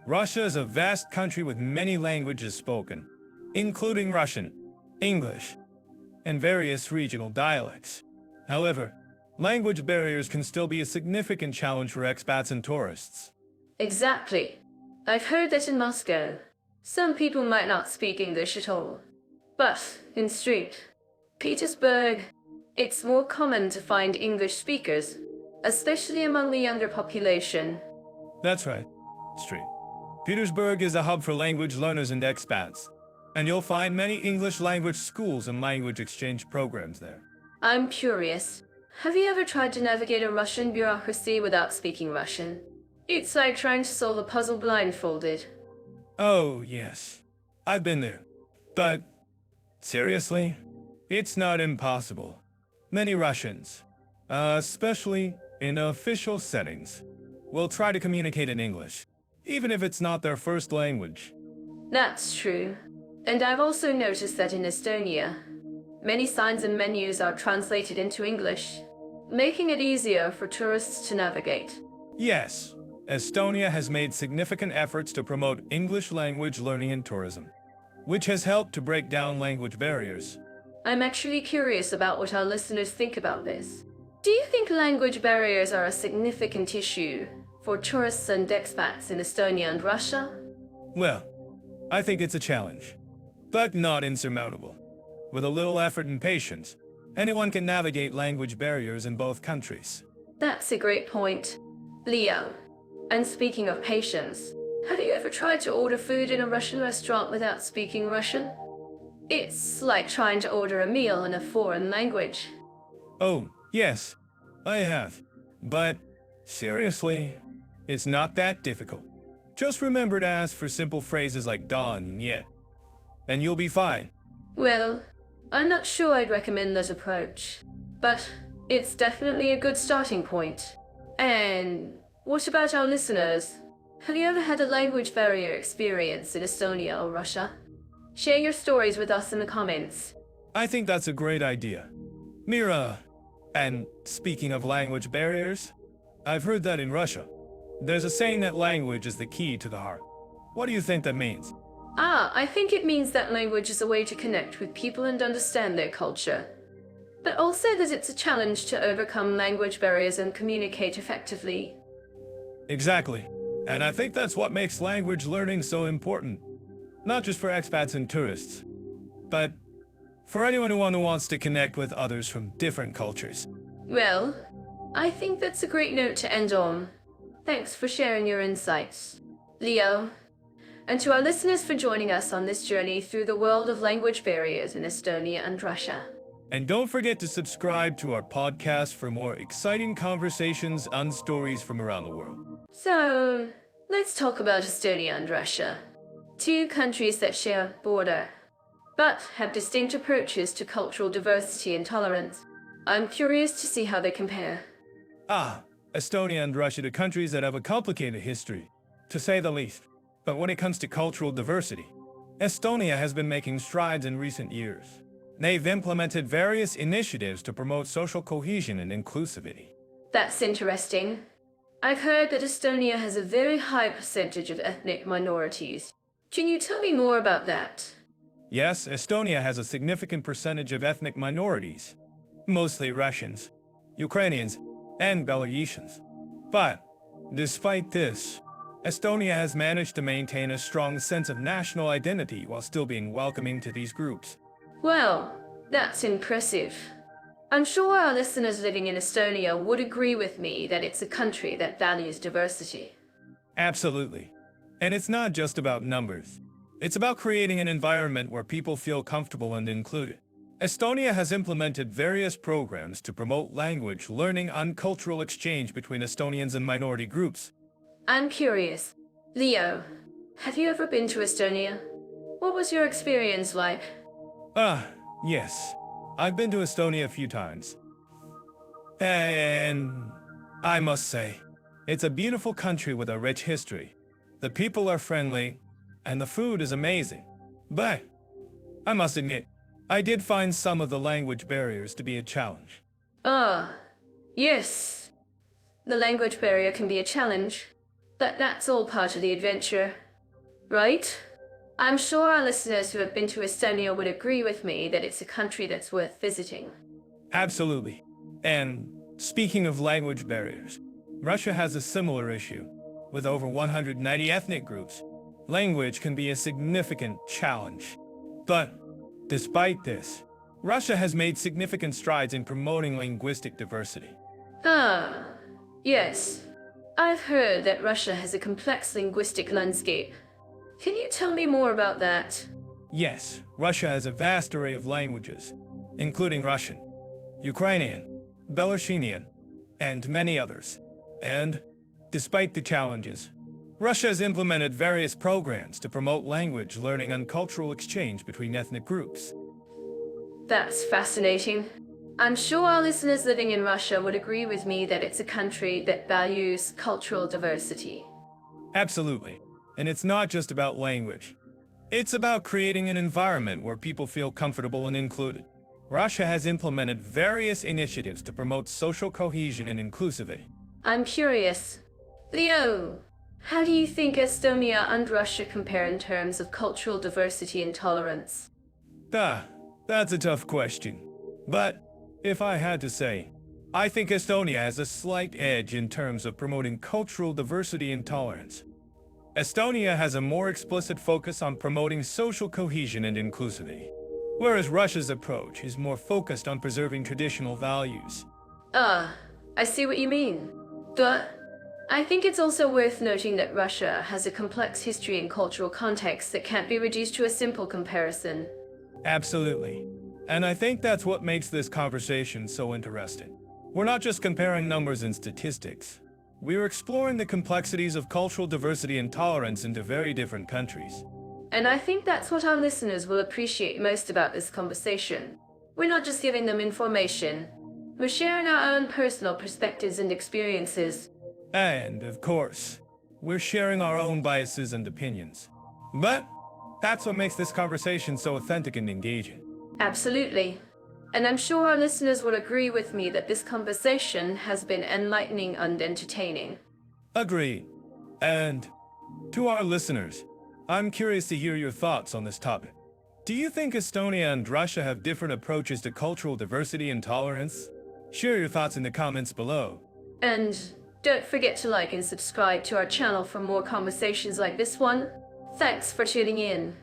Russia is a vast country with many languages spoken, including Russian, English, and various regional dialects. However, language barriers can still be a significant challenge for expats and tourists. Exactly. I've heard that in Moscow, some people might not speak English at all. But in St. Petersburg, it's more common to find English speakers, especially among the younger population. That's right, St. Petersburg is a hub for language learners and expats, and you'll find many English language schools and language exchange programs there. I'm curious. Have you ever tried to navigate a Russian bureaucracy without speaking Russian? It's like trying to solve a puzzle blindfolded. Oh, yes. I've been there. But, seriously, it's not impossible. Many Russians, especially in official settings, will try to communicate in English, even if it's not their first language. That's true. And I've also noticed that in Estonia, many signs and menus are translated into English, making it easier for tourists to navigate. Yes, Estonia has made significant efforts to promote English language learning and tourism, which has helped to break down language barriers. I'm actually curious about what our listeners think about this. Do you think language barriers are a significant issue for tourists and expats in Estonia and Russia? Well, I think it's a challenge, but not insurmountable. With a little effort and patience, anyone can navigate language barriers in both countries. That's a great point. Leo, and speaking of patience, have you ever tried to order food in a Russian restaurant without speaking Russian? It's like trying to order a meal in a foreign language. Oh, yes, I have. But, seriously, it's not that difficult. Just remember to ask for simple phrases like da and yet, and you'll be fine. Well, I'm not sure I'd recommend that approach, but it's definitely a good starting point. And what about our listeners? Have you ever had a language barrier experience in Estonia or Russia? Share your stories with us in the comments. I think that's a great idea. Mira, and speaking of language barriers, I've heard that in Russia, there's a saying that language is the key to the heart. What do you think that means? I think it means that language is a way to connect with people and understand their culture. But also that it's a challenge to overcome language barriers and communicate effectively. Exactly. And I think that's what makes language learning so important. Not just for expats and tourists, but for anyone who wants to connect with others from different cultures. Well, I think that's a great note to end on. Thanks for sharing your insights, Leo. And to our listeners for joining us on this journey through the world of language barriers in Estonia and Russia. And don't forget to subscribe to our podcast for more exciting conversations and stories from around the world. So, let's talk about Estonia and Russia. Two countries that share a border, but have distinct approaches to cultural diversity and tolerance. I'm curious to see how they compare. Estonia and Russia are countries that have a complicated history, to say the least. But when it comes to cultural diversity, Estonia has been making strides in recent years. They've implemented various initiatives to promote social cohesion and inclusivity. That's interesting. I've heard that Estonia has a very high percentage of ethnic minorities. Can you tell me more about that? Yes, Estonia has a significant percentage of ethnic minorities, mostly Russians, Ukrainians, and Belarusians. But, despite this, Estonia has managed to maintain a strong sense of national identity while still being welcoming to these groups. Well, that's impressive. I'm sure our listeners living in Estonia would agree with me that it's a country that values diversity. Absolutely. And it's not just about numbers. It's about creating an environment where people feel comfortable and included. Estonia has implemented various programs to promote language learning and cultural exchange between Estonians and minority groups. I'm curious. Leo, have you ever been to Estonia? What was your experience like? Yes. I've been to Estonia a few times. And I must say, it's a beautiful country with a rich history. The people are friendly, and the food is amazing. But I must admit, I did find some of the language barriers to be a challenge. Yes. The language barrier can be a challenge, but that's all part of the adventure, right? I'm sure our listeners who have been to Estonia would agree with me that it's a country that's worth visiting. Absolutely. And speaking of language barriers, Russia has a similar issue. With over 190 ethnic groups, language can be a significant challenge. But despite this, Russia has made significant strides in promoting linguistic diversity. Yes. I've heard that Russia has a complex linguistic landscape. Can you tell me more about that? Yes, Russia has a vast array of languages, including Russian, Ukrainian, Belarusian, and many others. And, despite the challenges, Russia has implemented various programs to promote language learning and cultural exchange between ethnic groups. That's fascinating. I'm sure our listeners living in Russia would agree with me that it's a country that values cultural diversity. Absolutely. And it's not just about language. It's about creating an environment where people feel comfortable and included. Russia has implemented various initiatives to promote social cohesion and inclusivity. I'm curious. Leo, how do you think Estonia and Russia compare in terms of cultural diversity and tolerance? That's a tough question. But if I had to say, I think Estonia has a slight edge in terms of promoting cultural diversity and tolerance. Estonia has a more explicit focus on promoting social cohesion and inclusivity, whereas Russia's approach is more focused on preserving traditional values. I see what you mean. But I think it's also worth noting that Russia has a complex history and cultural context that can't be reduced to a simple comparison. Absolutely. And I think that's what makes this conversation so interesting. We're not just comparing numbers and statistics. We're exploring the complexities of cultural diversity and tolerance into very different countries. And I think that's what our listeners will appreciate most about this conversation. We're not just giving them information. We're sharing our own personal perspectives and experiences. And, of course, we're sharing our own biases and opinions. But that's what makes this conversation so authentic and engaging. Absolutely. And I'm sure our listeners will agree with me that this conversation has been enlightening and entertaining. Agreed. And to our listeners, I'm curious to hear your thoughts on this topic. Do you think Estonia and Russia have different approaches to cultural diversity and tolerance? Share your thoughts in the comments below. And don't forget to like and subscribe to our channel for more conversations like this one. Thanks for tuning in.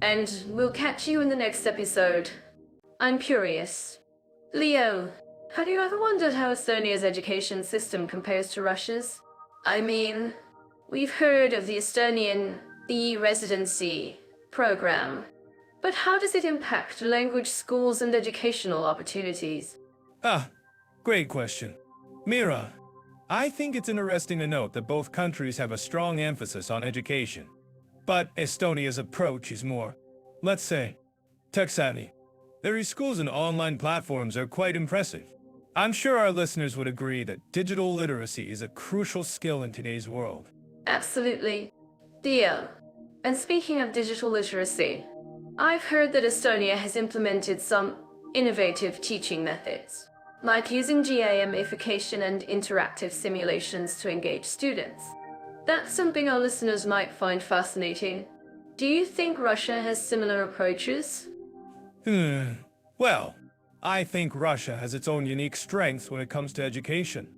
And we'll catch you in the next episode. I'm curious. Leo, have you ever wondered how Estonia's education system compares to Russia's? I mean, we've heard of the Estonian e-Residency program, but how does it impact language schools and educational opportunities? Great question. Mira, I think it's interesting to note that both countries have a strong emphasis on education. But Estonia's approach is more, let's say, tech-savvy. Their e-schools and online platforms are quite impressive. I'm sure our listeners would agree that digital literacy is a crucial skill in today's world. Absolutely. Leo, and speaking of digital literacy, I've heard that Estonia has implemented some innovative teaching methods, like using gamification and interactive simulations to engage students. That's something our listeners might find fascinating. Do you think Russia has similar approaches? Well, I think Russia has its own unique strengths when it comes to education.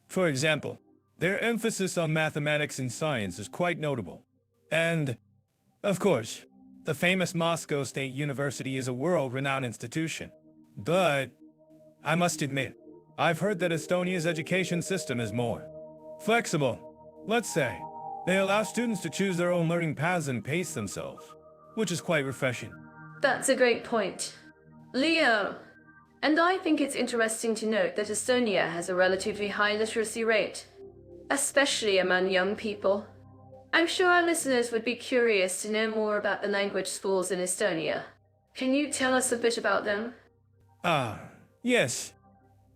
For example, Their emphasis on mathematics and science is quite notable. And, of course, the famous Moscow State University is a world-renowned institution. But, I must admit, I've heard that Estonia's education system is more flexible. Let's say, they allow students to choose their own learning paths and pace themselves, which is quite refreshing. That's a great point. Leo, and I think it's interesting to note that Estonia has a relatively high literacy rate, especially among young people. I'm sure our listeners would be curious to know more about the language schools in Estonia. Can you tell us a bit about them? Yes.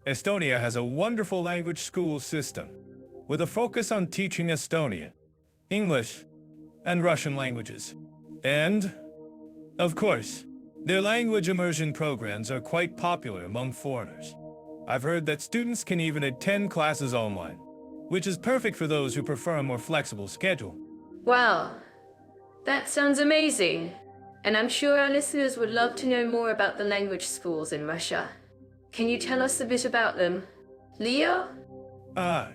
Estonia has a wonderful language school system, with a focus on teaching Estonian, English, and Russian languages. And, of course, their language immersion programs are quite popular among foreigners. I've heard that students can even attend classes online, which is perfect for those who prefer a more flexible schedule. Wow, that sounds amazing. And I'm sure our listeners would love to know more about the language schools in Russia. Can you tell us a bit about them? Leo?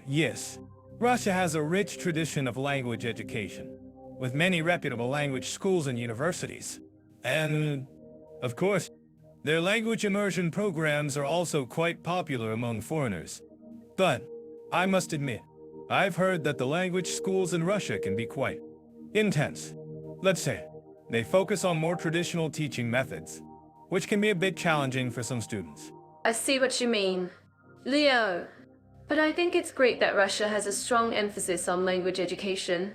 Yes. Russia has a rich tradition of language education, with many reputable language schools and universities. And, of course, their language immersion programs are also quite popular among foreigners. But, I must admit, I've heard that the language schools in Russia can be quite intense. Let's say, they focus on more traditional teaching methods, which can be a bit challenging for some students. I see what you mean. Leo, but I think it's great that Russia has a strong emphasis on language education.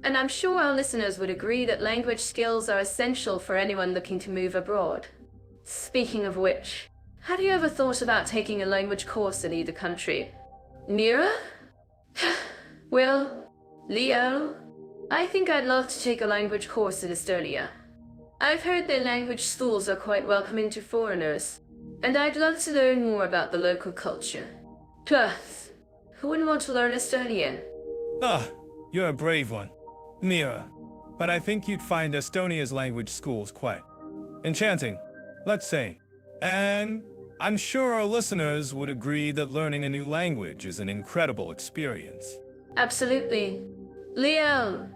And I'm sure our listeners would agree that language skills are essential for anyone looking to move abroad. Speaking of which, have you ever thought about taking a language course in either country? Mira? Well, Leo, I think I'd love to take a language course in Estonia. I've heard their language schools are quite welcoming to foreigners, and I'd love to learn more about the local culture. Plus, who wouldn't want to learn Estonian? You're a brave one, Mira. But I think you'd find Estonia's language schools quite enchanting, let's say. And I'm sure our listeners would agree that learning a new language is an incredible experience. Absolutely. Leo,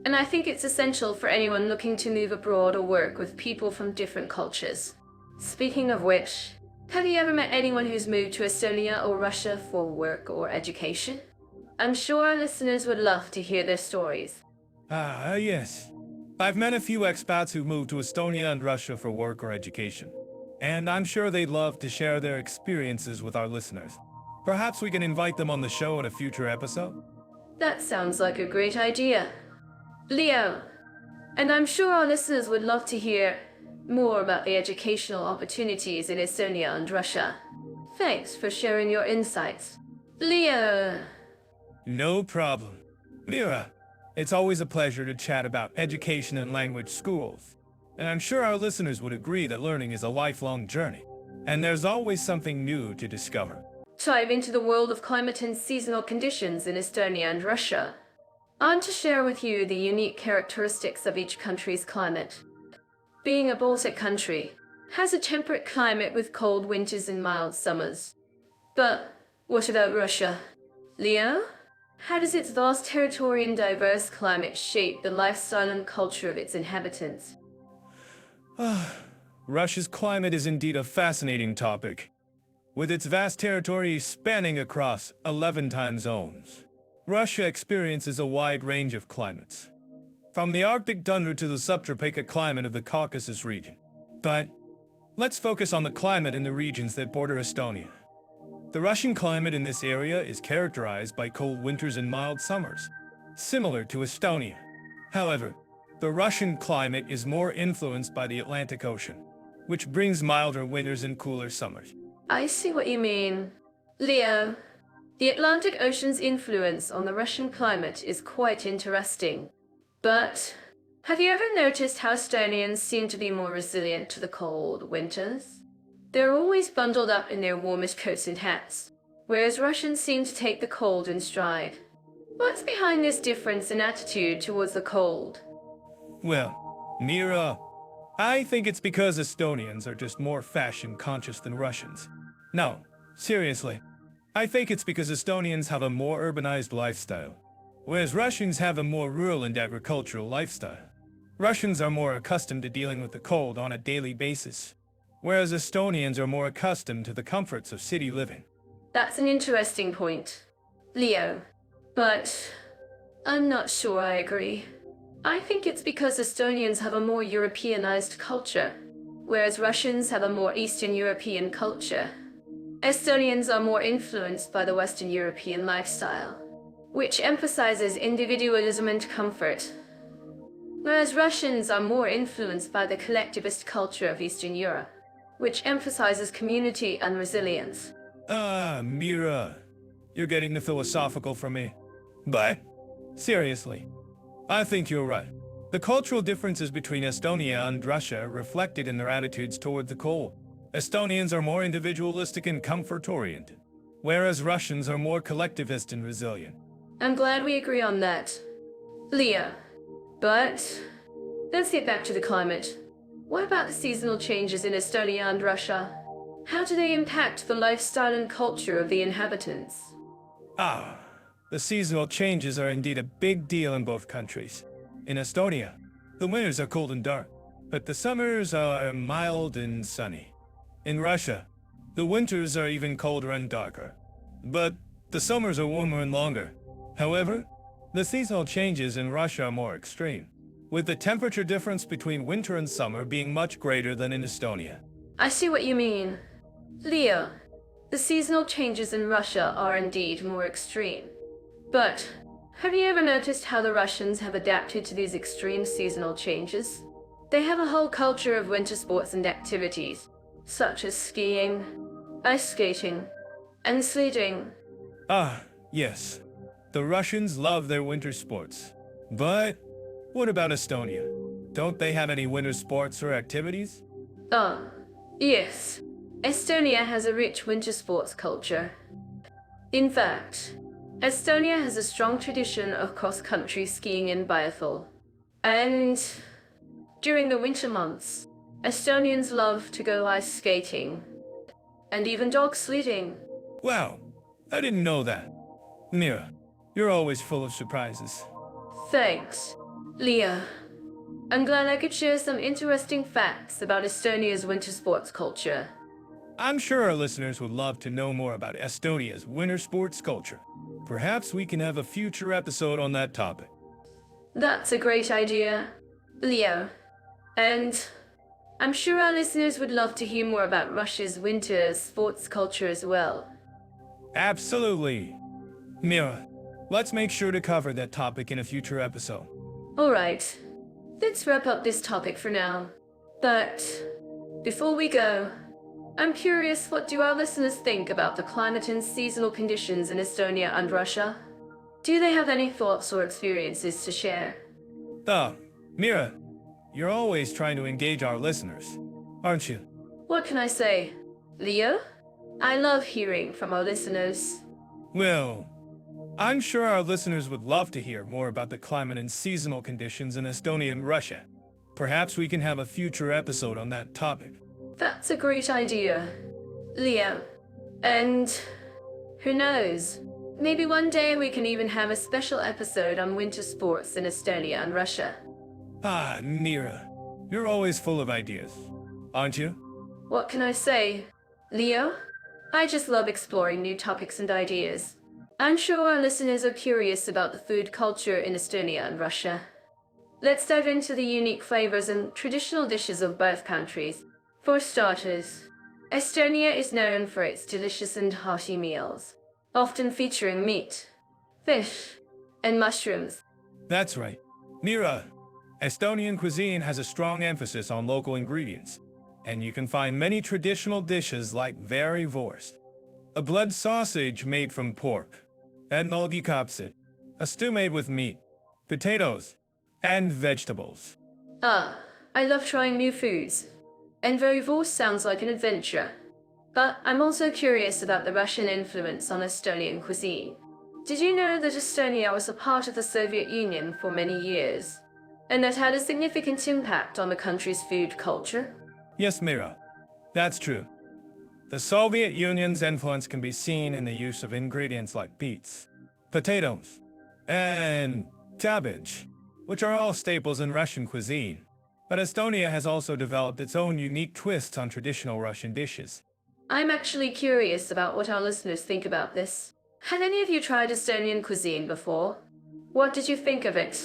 and I think it's essential for anyone looking to move abroad or work with people from different cultures. Speaking of which, have you ever met anyone who's moved to Estonia or Russia for work or education? I'm sure our listeners would love to hear their stories. Yes. I've met a few expats who moved to Estonia and Russia for work or education, and I'm sure they'd love to share their experiences with our listeners. Perhaps we can invite them on the show in a future episode? That sounds like a great idea. Leo, and I'm sure our listeners would love to hear more about the educational opportunities in Estonia and Russia. Thanks for sharing your insights. Leo. No problem. Mira, it's always a pleasure to chat about education and language schools. And I'm sure our listeners would agree that learning is a lifelong journey, and there's always something new to discover. Dive into the world of climate and seasonal conditions in Estonia and Russia. I'm to share with you the unique characteristics of each country's climate. Being a Baltic country, has a temperate climate with cold winters and mild summers. But what about Russia? Leo? How does its vast territory and diverse climate shape the lifestyle and culture of its inhabitants? Russia's climate is indeed a fascinating topic, with its vast territory spanning across 11 time zones. Russia experiences a wide range of climates, from the Arctic tundra to the subtropical climate of the Caucasus region. But let's focus on the climate in the regions that border Estonia. The Russian climate in this area is characterized by cold winters and mild summers, similar to Estonia. However, the Russian climate is more influenced by the Atlantic Ocean, which brings milder winters and cooler summers. I see what you mean. Leo, the Atlantic Ocean's influence on the Russian climate is quite interesting. But have you ever noticed how Estonians seem to be more resilient to the cold winters? They're always bundled up in their warmest coats and hats, whereas Russians seem to take the cold in stride. What's behind this difference in attitude towards the cold? Well, Mira, I think it's because Estonians are just more fashion conscious than Russians. No, seriously. I think it's because Estonians have a more urbanized lifestyle, whereas Russians have a more rural and agricultural lifestyle. Russians are more accustomed to dealing with the cold on a daily basis, whereas Estonians are more accustomed to the comforts of city living. That's an interesting point, Leo. But I'm not sure I agree. I think it's because Estonians have a more Europeanized culture, whereas Russians have a more Eastern European culture. Estonians are more influenced by the Western European lifestyle, which emphasizes individualism and comfort, whereas Russians are more influenced by the collectivist culture of Eastern Europe, which emphasizes community and resilience. Mira, you're getting the philosophical from me. But, seriously, I think you're right. The cultural differences between Estonia and Russia are reflected in their attitudes toward the cold. Estonians are more individualistic and comfort-oriented, whereas Russians are more collectivist and resilient. I'm glad we agree on that, Leo. But let's get back to the climate. What about the seasonal changes in Estonia and Russia? How do they impact the lifestyle and culture of the inhabitants? The seasonal changes are indeed a big deal in both countries. In Estonia, the winters are cold and dark, but the summers are mild and sunny. In Russia, the winters are even colder and darker, but the summers are warmer and longer. However, the seasonal changes in Russia are more extreme, with the temperature difference between winter and summer being much greater than in Estonia. I see what you mean. Leo, the seasonal changes in Russia are indeed more extreme. But have you ever noticed how the Russians have adapted to these extreme seasonal changes? They have a whole culture of winter sports and activities, such as skiing, ice skating, and sledding. Yes. The Russians love their winter sports. But what about Estonia? Don't they have any winter sports or activities? Yes. Estonia has a rich winter sports culture. In fact, Estonia has a strong tradition of cross-country skiing and biathlon. And during the winter months, Estonians love to go ice skating and even dog sledding. Wow, I didn't know that. Mira, you're always full of surprises. Thanks, Leah. I'm glad I could share some interesting facts about Estonia's winter sports culture. I'm sure our listeners would love to know more about Estonia's winter sports culture. Perhaps we can have a future episode on that topic. That's a great idea, Leo. And I'm sure our listeners would love to hear more about Russia's winter sports culture as well. Absolutely. Mira, let's make sure to cover that topic in a future episode. All right, let's wrap up this topic for now. But before we go, I'm curious, what do our listeners think about the climate and seasonal conditions in Estonia and Russia? Do they have any thoughts or experiences to share? Mira, you're always trying to engage our listeners, aren't you? What can I say, Leo? I love hearing from our listeners. Well, I'm sure our listeners would love to hear more about the climate and seasonal conditions in Estonia and Russia. Perhaps we can have a future episode on that topic. That's a great idea, Leo. And who knows, maybe one day we can even have a special episode on winter sports in Estonia and Russia. Mira, you're always full of ideas, aren't you? What can I say, Leo? I just love exploring new topics and ideas. I'm sure our listeners are curious about the food culture in Estonia and Russia. Let's dive into the unique flavors and traditional dishes of both countries. For starters, Estonia is known for its delicious and hearty meals, often featuring meat, fish, and mushrooms. That's right. Mira, Estonian cuisine has a strong emphasis on local ingredients, and you can find many traditional dishes like varivorst, a blood sausage made from pork, and nolgikapsid, a stew made with meat, potatoes, and vegetables. I love trying new foods, and varivorst sounds like an adventure. But I'm also curious about the Russian influence on Estonian cuisine. Did you know that Estonia was a part of the Soviet Union for many years, and that had a significant impact on the country's food culture? Yes, Mira, that's true. The Soviet Union's influence can be seen in the use of ingredients like beets, potatoes, and cabbage, which are all staples in Russian cuisine. But Estonia has also developed its own unique twists on traditional Russian dishes. I'm actually curious about what our listeners think about this. Had any of you tried Estonian cuisine before? What did you think of it?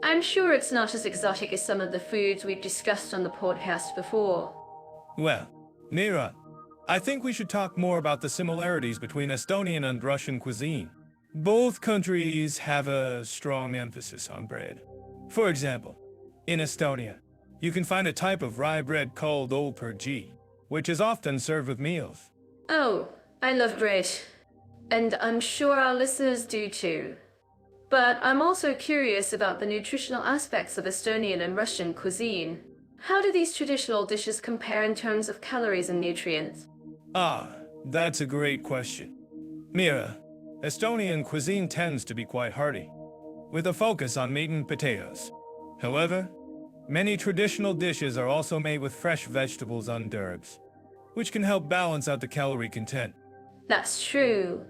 I'm sure it's not as exotic as some of the foods we've discussed on the podcast before. Well, Mira, I think we should talk more about the similarities between Estonian and Russian cuisine. Both countries have a strong emphasis on bread. For example, in Estonia, you can find a type of rye bread called olpergi, which is often served with meals. Oh, I love bread. And I'm sure our listeners do too. But I'm also curious about the nutritional aspects of Estonian and Russian cuisine. How do these traditional dishes compare in terms of calories and nutrients? Ah, that's a great question. Mira, Estonian cuisine tends to be quite hearty, with a focus on meat and potatoes. However, many traditional dishes are also made with fresh vegetables and herbs, which can help balance out the calorie content. That's true.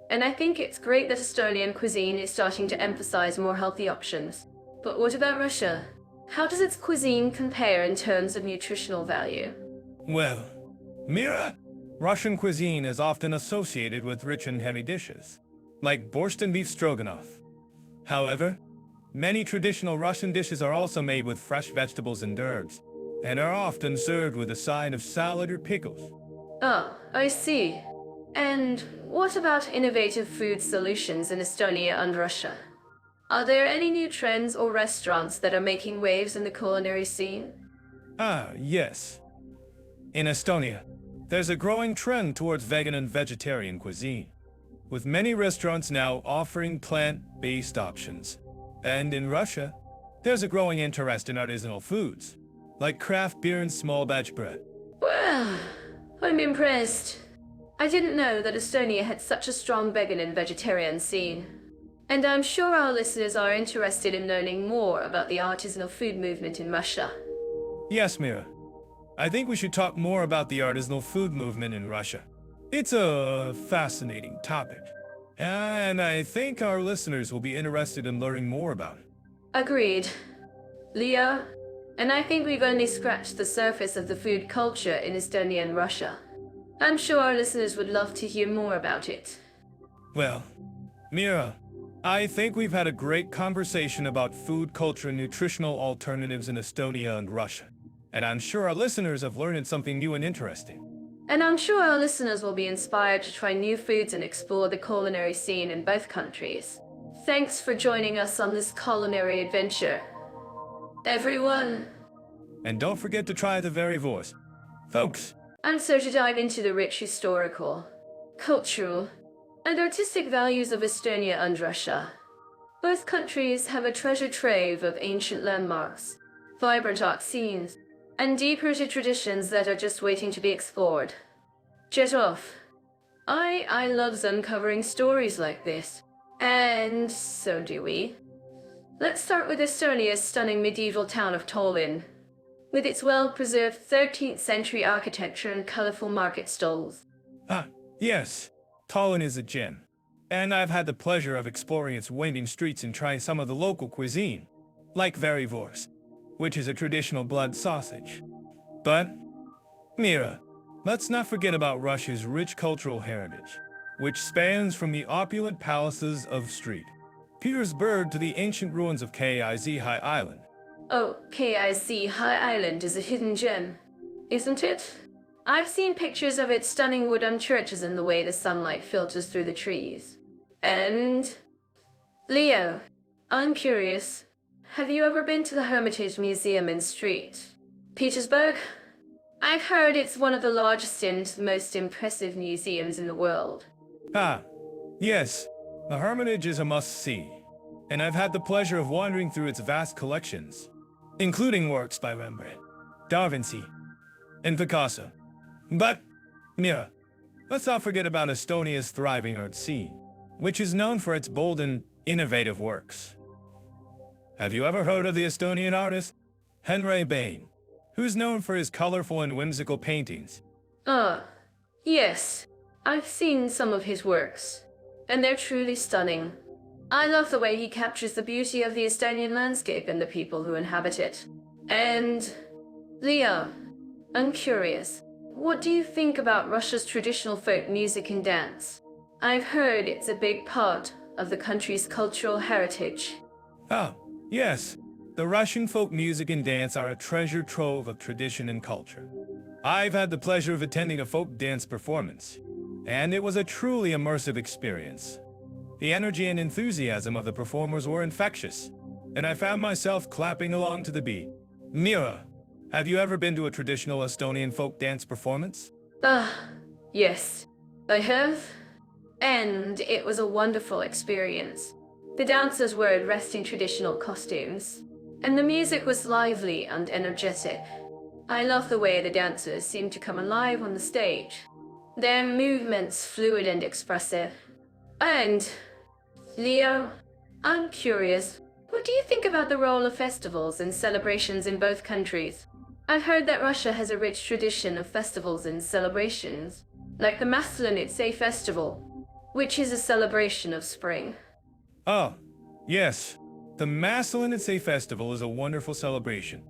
And I think it's great that Estonian cuisine is starting to emphasize more healthy options. But what about Russia? How does its cuisine compare in terms of nutritional value? Well, Mira, Russian cuisine is often associated with rich and heavy dishes, like borscht and beef stroganoff. However, many traditional Russian dishes are also made with fresh vegetables and herbs, and are often served with a side of salad or pickles. Oh, I see. And what about innovative food solutions in Estonia and Russia? Are there any new trends or restaurants that are making waves in the culinary scene? Ah, yes. In Estonia, there's a growing trend towards vegan and vegetarian cuisine, with many restaurants now offering plant-based options. And in Russia, there's a growing interest in artisanal foods, like craft beer and small batch bread. Well, I'm impressed. I didn't know that Estonia had such a strong vegan and vegetarian scene. And I'm sure our listeners are interested in learning more about the artisanal food movement in Russia. Yes, Mira. I think we should talk more about the artisanal food movement in Russia. It's a fascinating topic, and I think our listeners will be interested in learning more about it. Agreed. Leo, and I think we've only scratched the surface of the food culture in Estonia and Russia. I'm sure our listeners would love to hear more about it. Well, Mira, I think we've had a great conversation about food culture and nutritional alternatives in Estonia and Russia. And I'm sure our listeners have learned something new and interesting. And I'm sure our listeners will be inspired to try new foods and explore the culinary scene in both countries. Thanks for joining us on this culinary adventure, everyone. And don't forget to try the very voice. Folks. And so to dive into the rich historical, cultural, and artistic values of Estonia and Russia. Both countries have a treasure trove of ancient landmarks, vibrant art scenes, and deep-rooted traditions that are just waiting to be explored. Jet off. I love uncovering stories like this. And so do we. Let's start with Estonia's stunning medieval town of Tallinn, with its well-preserved 13th century architecture and colorful market stalls. Ah, yes. Tallinn is a gem, and I've had the pleasure of exploring its winding streets and trying some of the local cuisine, like verivors, which is a traditional blood sausage. But, Mira, let's not forget about Russia's rich cultural heritage, which spans from the opulent palaces of St. Petersburg to the ancient ruins of Kiz High Island. Oh, Kiz High Island is a hidden gem, isn't it? I've seen pictures of its stunning wooden churches and the way the sunlight filters through the trees. And... Leo, I'm curious. Have you ever been to the Hermitage Museum in St. Petersburg? I've heard it's one of the largest and most impressive museums in the world. Ah, yes. The Hermitage is a must-see, and I've had the pleasure of wandering through its vast collections, including works by Rembrandt, Da Vinci, and Picasso. But, Mira, let's not forget about Estonia's thriving art scene, which is known for its bold and innovative works. Have you ever heard of the Estonian artist, Henry Bain, who's known for his colorful and whimsical paintings? Oh, Yes, I've seen some of his works, and they're truly stunning. I love the way he captures the beauty of the Estonian landscape and the people who inhabit it. And, Leo, I'm curious, what do you think about Russia's traditional folk music and dance? I've heard it's a big part of the country's cultural heritage. Ah, yes. The Russian folk music and dance are a treasure trove of tradition and culture. I've had the pleasure of attending a folk dance performance, and it was a truly immersive experience. The energy and enthusiasm of the performers were infectious, and I found myself clapping along to the beat. Mira, have you ever been to a traditional Estonian folk dance performance? Ah, yes, I have, and it was a wonderful experience. The dancers were dressed in traditional costumes, and the music was lively and energetic. I love the way the dancers seemed to come alive on the stage. Their movements fluid and expressive. And, Leo, I'm curious, what do you think about the role of festivals and celebrations in both countries? I've heard that Russia has a rich tradition of festivals and celebrations, like the Maslenitsa festival, which is a celebration of spring. Oh, yes. The Maslenitsa festival is a wonderful celebration,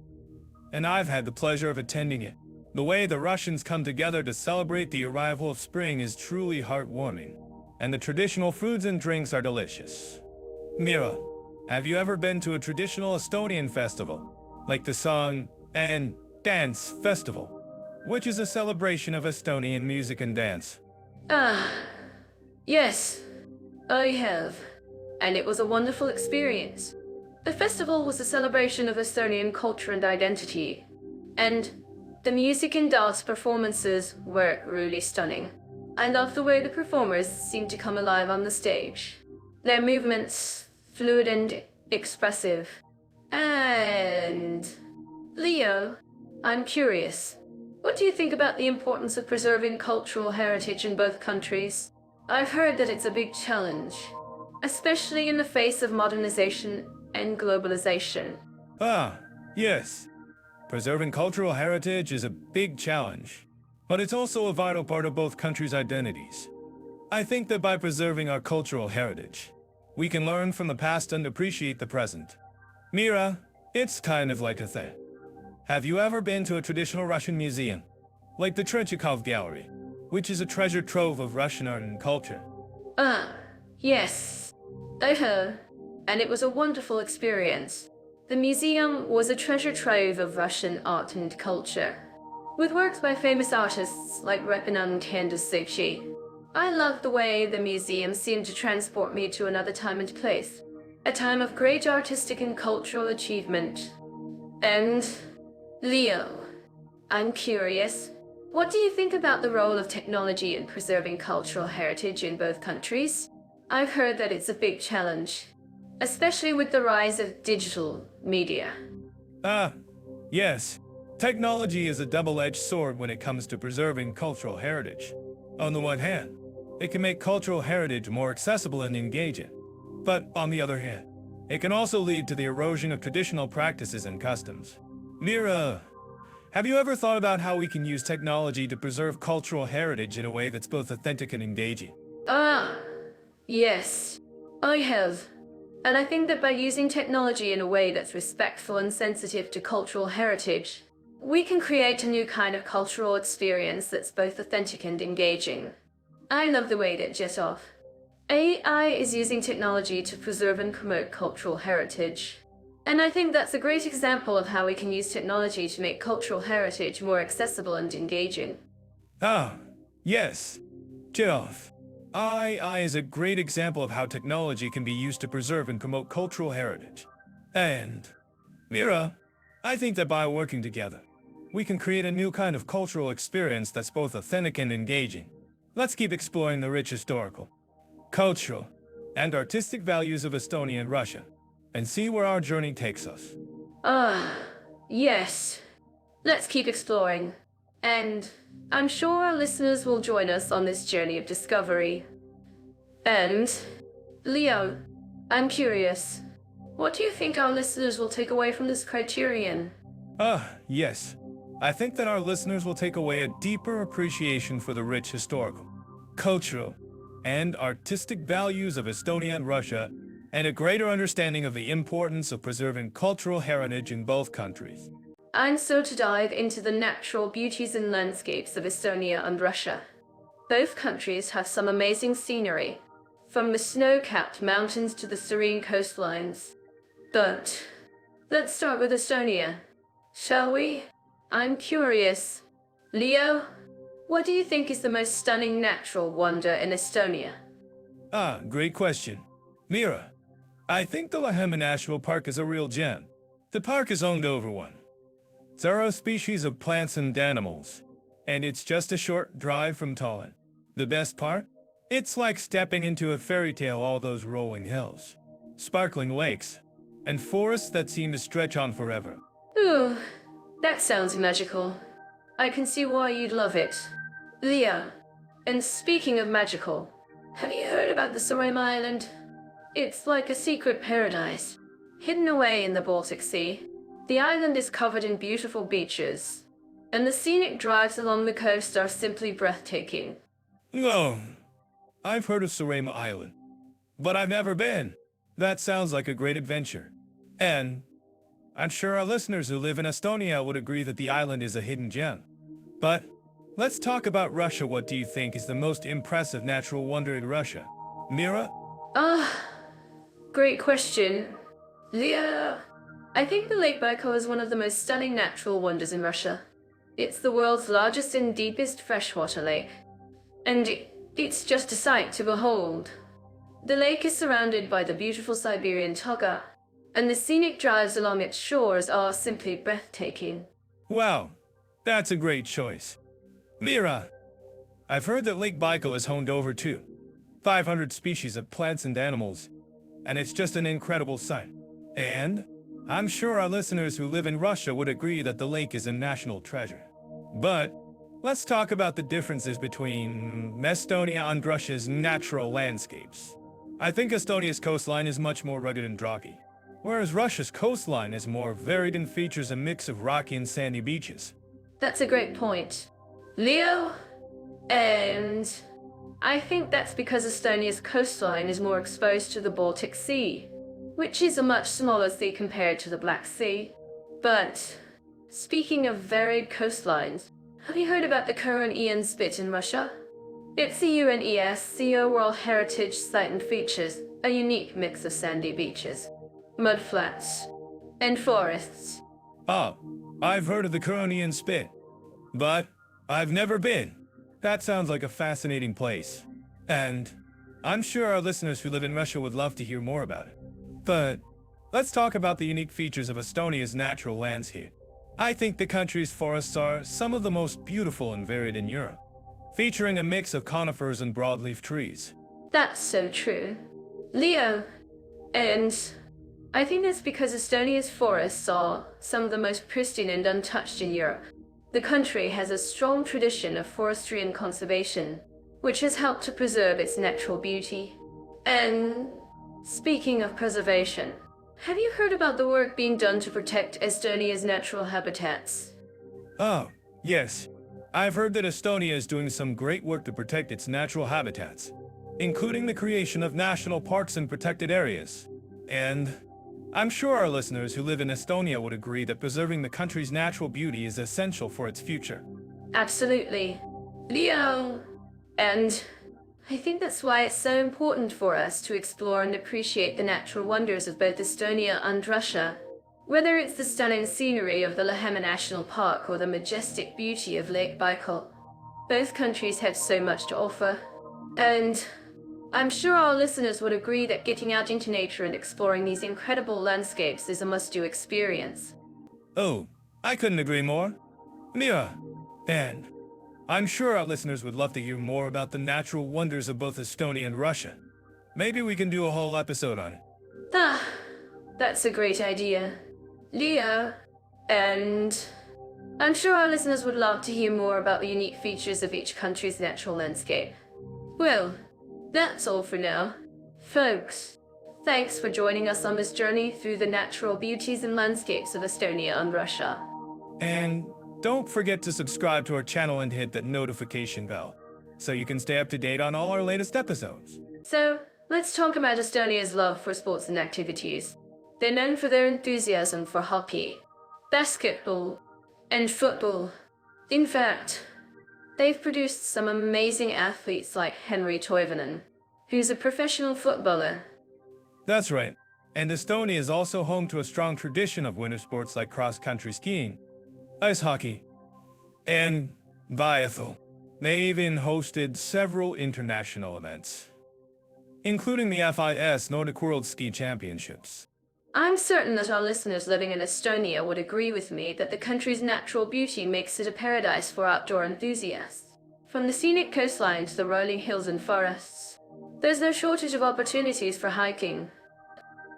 and I've had the pleasure of attending it. The way the Russians come together to celebrate the arrival of spring is truly heartwarming, and the traditional foods and drinks are delicious. Mira, have you ever been to a traditional Estonian festival, like the Song and Dance Festival, which is a celebration of Estonian music and dance? Ah, yes, I have, and it was a wonderful experience. The festival was a celebration of Estonian culture and identity, and the music and dance performances were really stunning. I love the way the performers seemed to come alive on the stage. Their movements, fluid and expressive. And, Leo, I'm curious, what do you think about the importance of preserving cultural heritage in both countries? I've heard that it's a big challenge, especially in the face of modernization and globalization. Ah, yes. Preserving cultural heritage is a big challenge, but it's also a vital part of both countries' identities. I think that by preserving our cultural heritage, we can learn from the past and appreciate the present. Mira, it's kind of like a thing. Have you ever been to a traditional Russian museum, like the Tretyakov Gallery, which is a treasure trove of Russian art and culture? Ah, yes, I have, and it was a wonderful experience. The museum was a treasure trove of Russian art and culture, with works by famous artists like Repin and Taxation. I loved the way the museum seemed to transport me to another time and place, a time of great artistic and cultural achievement. And, Leo, I'm curious, what do you think about the role of technology in preserving cultural heritage in both countries? I've heard that it's a big challenge, especially with the rise of digital media. Ah, yes. Technology is a double-edged sword when it comes to preserving cultural heritage. On the one hand, it can make cultural heritage more accessible and engaging. But on the other hand, it can also lead to the erosion of traditional practices and customs. Mira, have you ever thought about how we can use technology to preserve cultural heritage in a way that's both authentic and engaging? Ah, yes, I have. And I think that by using technology in a way that's respectful and sensitive to cultural heritage, we can create a new kind of cultural experience that's both authentic and engaging. I love the way that Jetov, AI is using technology to preserve and promote cultural heritage. And I think that's a great example of how we can use technology to make cultural heritage more accessible and engaging. Ah, yes. Chilov. AI is a great example of how technology can be used to preserve and promote cultural heritage. And, Mira, I think that by working together, we can create a new kind of cultural experience that's both authentic and engaging. Let's keep exploring the rich historical, cultural, and artistic values of Estonia and Russia, and see where our journey takes us. Ah, yes. Let's keep exploring. And I'm sure our listeners will join us on this journey of discovery. And, Leo, I'm curious. What do you think our listeners will take away from this criterion? Ah, yes. I think that our listeners will take away a deeper appreciation for the rich historical, cultural, and artistic values of Estonia and Russia, and a greater understanding of the importance of preserving cultural heritage in both countries. I'm so to dive into the natural beauties and landscapes of Estonia and Russia. Both countries have some amazing scenery, from the snow-capped mountains to the serene coastlines. But let's start with Estonia, shall we? I'm curious. Leo, what do you think is the most stunning natural wonder in Estonia? Great question. Mira, I think the Lahema National Park is a real gem. The park is owned over one. There are species of plants and animals, and it's just a short drive from Tallinn. The best part? It's like stepping into a fairy tale, all those rolling hills, sparkling lakes, and forests that seem to stretch on forever. Ooh, that sounds magical. I can see why you'd love it. Leo, and speaking of magical, have you heard about the Saaremaa Island? It's like a secret paradise, hidden away in the Baltic Sea. The island is covered in beautiful beaches, and the scenic drives along the coast are simply breathtaking. Oh, I've heard of Saaremaa Island, but I've never been. That sounds like a great adventure. And I'm sure our listeners who live in Estonia would agree that the island is a hidden gem. But let's talk about Russia. What do you think is the most impressive natural wonder in Russia? Mira? Great question. Leo, I think the Lake Baikal is one of the most stunning natural wonders in Russia. It's the world's largest and deepest freshwater lake, and it's just a sight to behold. The lake is surrounded by the beautiful Siberian tundra, and the scenic drives along its shores are simply breathtaking. Wow, that's a great choice. Mira, I've heard that Lake Baikal is home to over 500 species of plants and animals, and it's just an incredible sight. And I'm sure our listeners who live in Russia would agree that the lake is a national treasure. But let's talk about the differences between Estonia and Russia's natural landscapes. I think Estonia's coastline is much more rugged and rocky, whereas Russia's coastline is more varied and features a mix of rocky and sandy beaches. That's a great point, Leo. And I think that's because Estonia's coastline is more exposed to the Baltic Sea, which is a much smaller sea compared to the Black Sea. But speaking of varied coastlines, have you heard about the Karanean Spit in Russia? It's the UNESCO World Heritage Site and features a unique mix of sandy beaches, mudflats, and forests. I've heard of the Karanean Spit, but I've never been. That sounds like a fascinating place, and I'm sure our listeners who live in Russia would love to hear more about it. But let's talk about the unique features of Estonia's natural landscape. I think the country's forests are some of the most beautiful and varied in Europe, featuring a mix of conifers and broadleaf trees. That's so true, Leo. And I think that's because Estonia's forests are some of the most pristine and untouched in Europe. The country has a strong tradition of forestry and conservation, which has helped to preserve its natural beauty. And speaking of preservation, have you heard about the work being done to protect Estonia's natural habitats? Oh, yes. I've heard that Estonia is doing some great work to protect its natural habitats, including the creation of national parks and protected areas. And I'm sure our listeners who live in Estonia would agree that preserving the country's natural beauty is essential for its future. Absolutely, Leo. And I think that's why it's so important for us to explore and appreciate the natural wonders of both Estonia and Russia. Whether it's the stunning scenery of the Lahema National Park or the majestic beauty of Lake Baikal, both countries have so much to offer. And I'm sure our listeners would agree that getting out into nature and exploring these incredible landscapes is a must-do experience. Oh, I couldn't agree more. Mira, and I'm sure our listeners would love to hear more about the natural wonders of both Estonia and Russia. Maybe we can do a whole episode on it. That's a great idea, Leo. And I'm sure our listeners would love to hear more about the unique features of each country's natural landscape. Well, that's all for now. Folks, thanks for joining us on this journey through the natural beauties and landscapes of Estonia and Russia. And don't forget to subscribe to our channel and hit that notification bell so you can stay up to date on all our latest episodes. So, let's talk about Estonia's love for sports and activities. They're known for their enthusiasm for hockey, basketball, and football. In fact, they've produced some amazing athletes like Henri Toivonen, who's a professional footballer. That's right. And Estonia is also home to a strong tradition of winter sports like cross-country skiing, ice hockey, and biathlon. They even hosted several international events, including the FIS Nordic World Ski Championships. I'm certain that our listeners living in Estonia would agree with me that the country's natural beauty makes it a paradise for outdoor enthusiasts. From the scenic coastline to the rolling hills and forests, there's no shortage of opportunities for hiking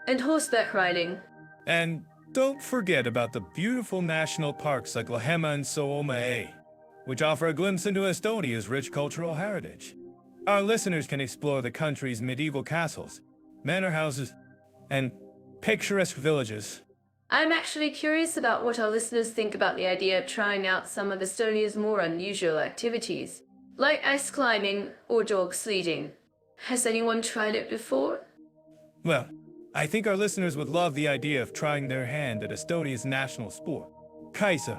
and horseback riding. And don't forget about the beautiful national parks like Lahema and Suomea, which offer a glimpse into Estonia's rich cultural heritage. Our listeners can explore the country's medieval castles, manor houses, and picturesque villages. I'm actually curious about what our listeners think about the idea of trying out some of Estonia's more unusual activities, like ice climbing or dog sledding. Has anyone tried it before? Well, I think our listeners would love the idea of trying their hand at Estonia's national sport, kaisa,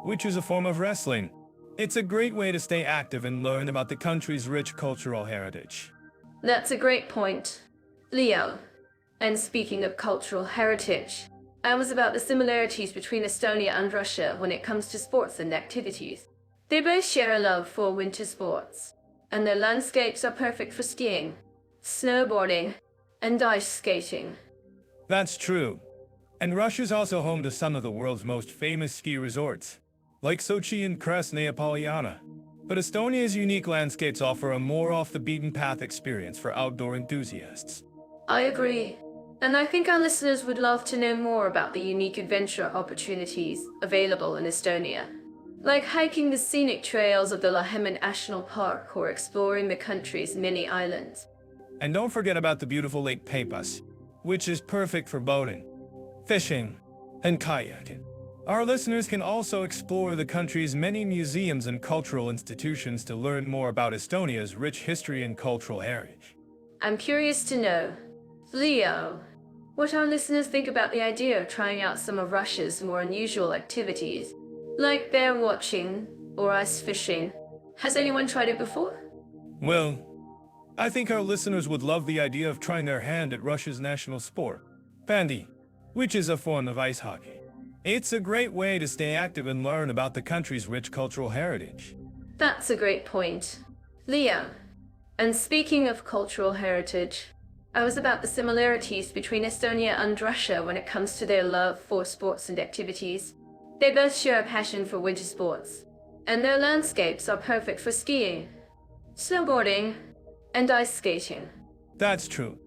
which is a form of wrestling. It's a great way to stay active and learn about the country's rich cultural heritage. That's a great point, Leo. And speaking of cultural heritage, I was about the similarities between Estonia and Russia when it comes to sports and activities. They both share a love for winter sports, and their landscapes are perfect for skiing, snowboarding, and ice skating. That's true. And Russia's also home to some of the world's most famous ski resorts, like Sochi and Krasnaya Polyana. But Estonia's unique landscapes offer a more off-the-beaten-path experience for outdoor enthusiasts. I agree. And I think our listeners would love to know more about the unique adventure opportunities available in Estonia, like hiking the scenic trails of the Lahema National Park or exploring the country's many islands. And don't forget about the beautiful Lake Peipus, which is perfect for boating, fishing, and kayaking. Our listeners can also explore the country's many museums and cultural institutions to learn more about Estonia's rich history and cultural heritage. I'm curious to know, Leo, what our listeners think about the idea of trying out some of Russia's more unusual activities, like bear watching or ice fishing. Has anyone tried it before? Well, I think our listeners would love the idea of trying their hand at Russia's national sport, bandy, which is a form of ice hockey. It's a great way to stay active and learn about the country's rich cultural heritage. That's a great point, Leo. And speaking of cultural heritage, I was about the similarities between Estonia and Russia when it comes to their love for sports and activities. They both share a passion for winter sports, and their landscapes are perfect for skiing, snowboarding, and ice skating. That's true.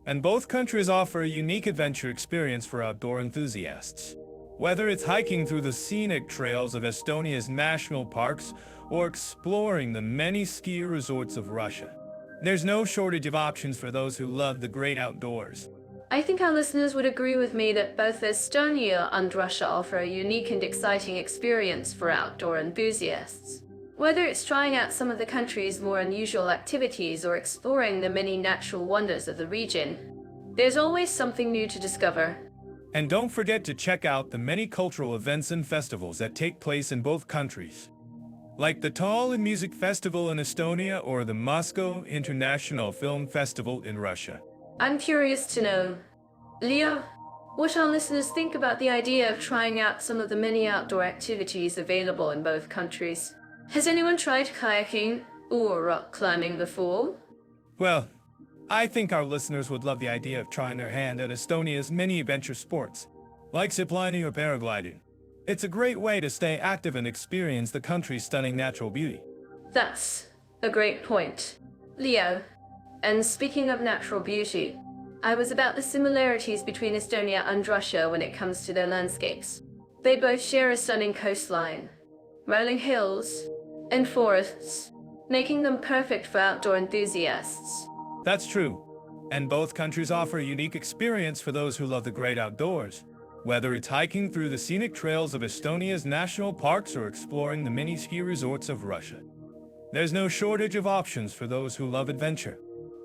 And both countries offer a unique adventure experience for outdoor enthusiasts. Whether it's hiking through the scenic trails of Estonia's national parks or exploring the many ski resorts of Russia, there's no shortage of options for those who love the great outdoors. I think our listeners would agree with me that both Estonia and Russia offer a unique and exciting experience for outdoor enthusiasts. Whether it's trying out some of the country's more unusual activities or exploring the many natural wonders of the region, there's always something new to discover. And don't forget to check out the many cultural events and festivals that take place in both countries, like the Tallinn Music Festival in Estonia or the Moscow International Film Festival in Russia. I'm curious to know, Leo, what our listeners think about the idea of trying out some of the many outdoor activities available in both countries. Has anyone tried kayaking or rock climbing before? Well, I think our listeners would love the idea of trying their hand at Estonia's many adventure sports, like ziplining or paragliding. It's a great way to stay active and experience the country's stunning natural beauty. That's a great point, Leo. And speaking of natural beauty, I was about the similarities between Estonia and Russia when it comes to their landscapes. They both share a stunning coastline, rolling hills, and forests, making them perfect for outdoor enthusiasts. That's true. And both countries offer a unique experience for those who love the great outdoors. Whether it's hiking through the scenic trails of Estonia's national parks or exploring the many ski resorts of Russia, there's no shortage of options for those who love adventure.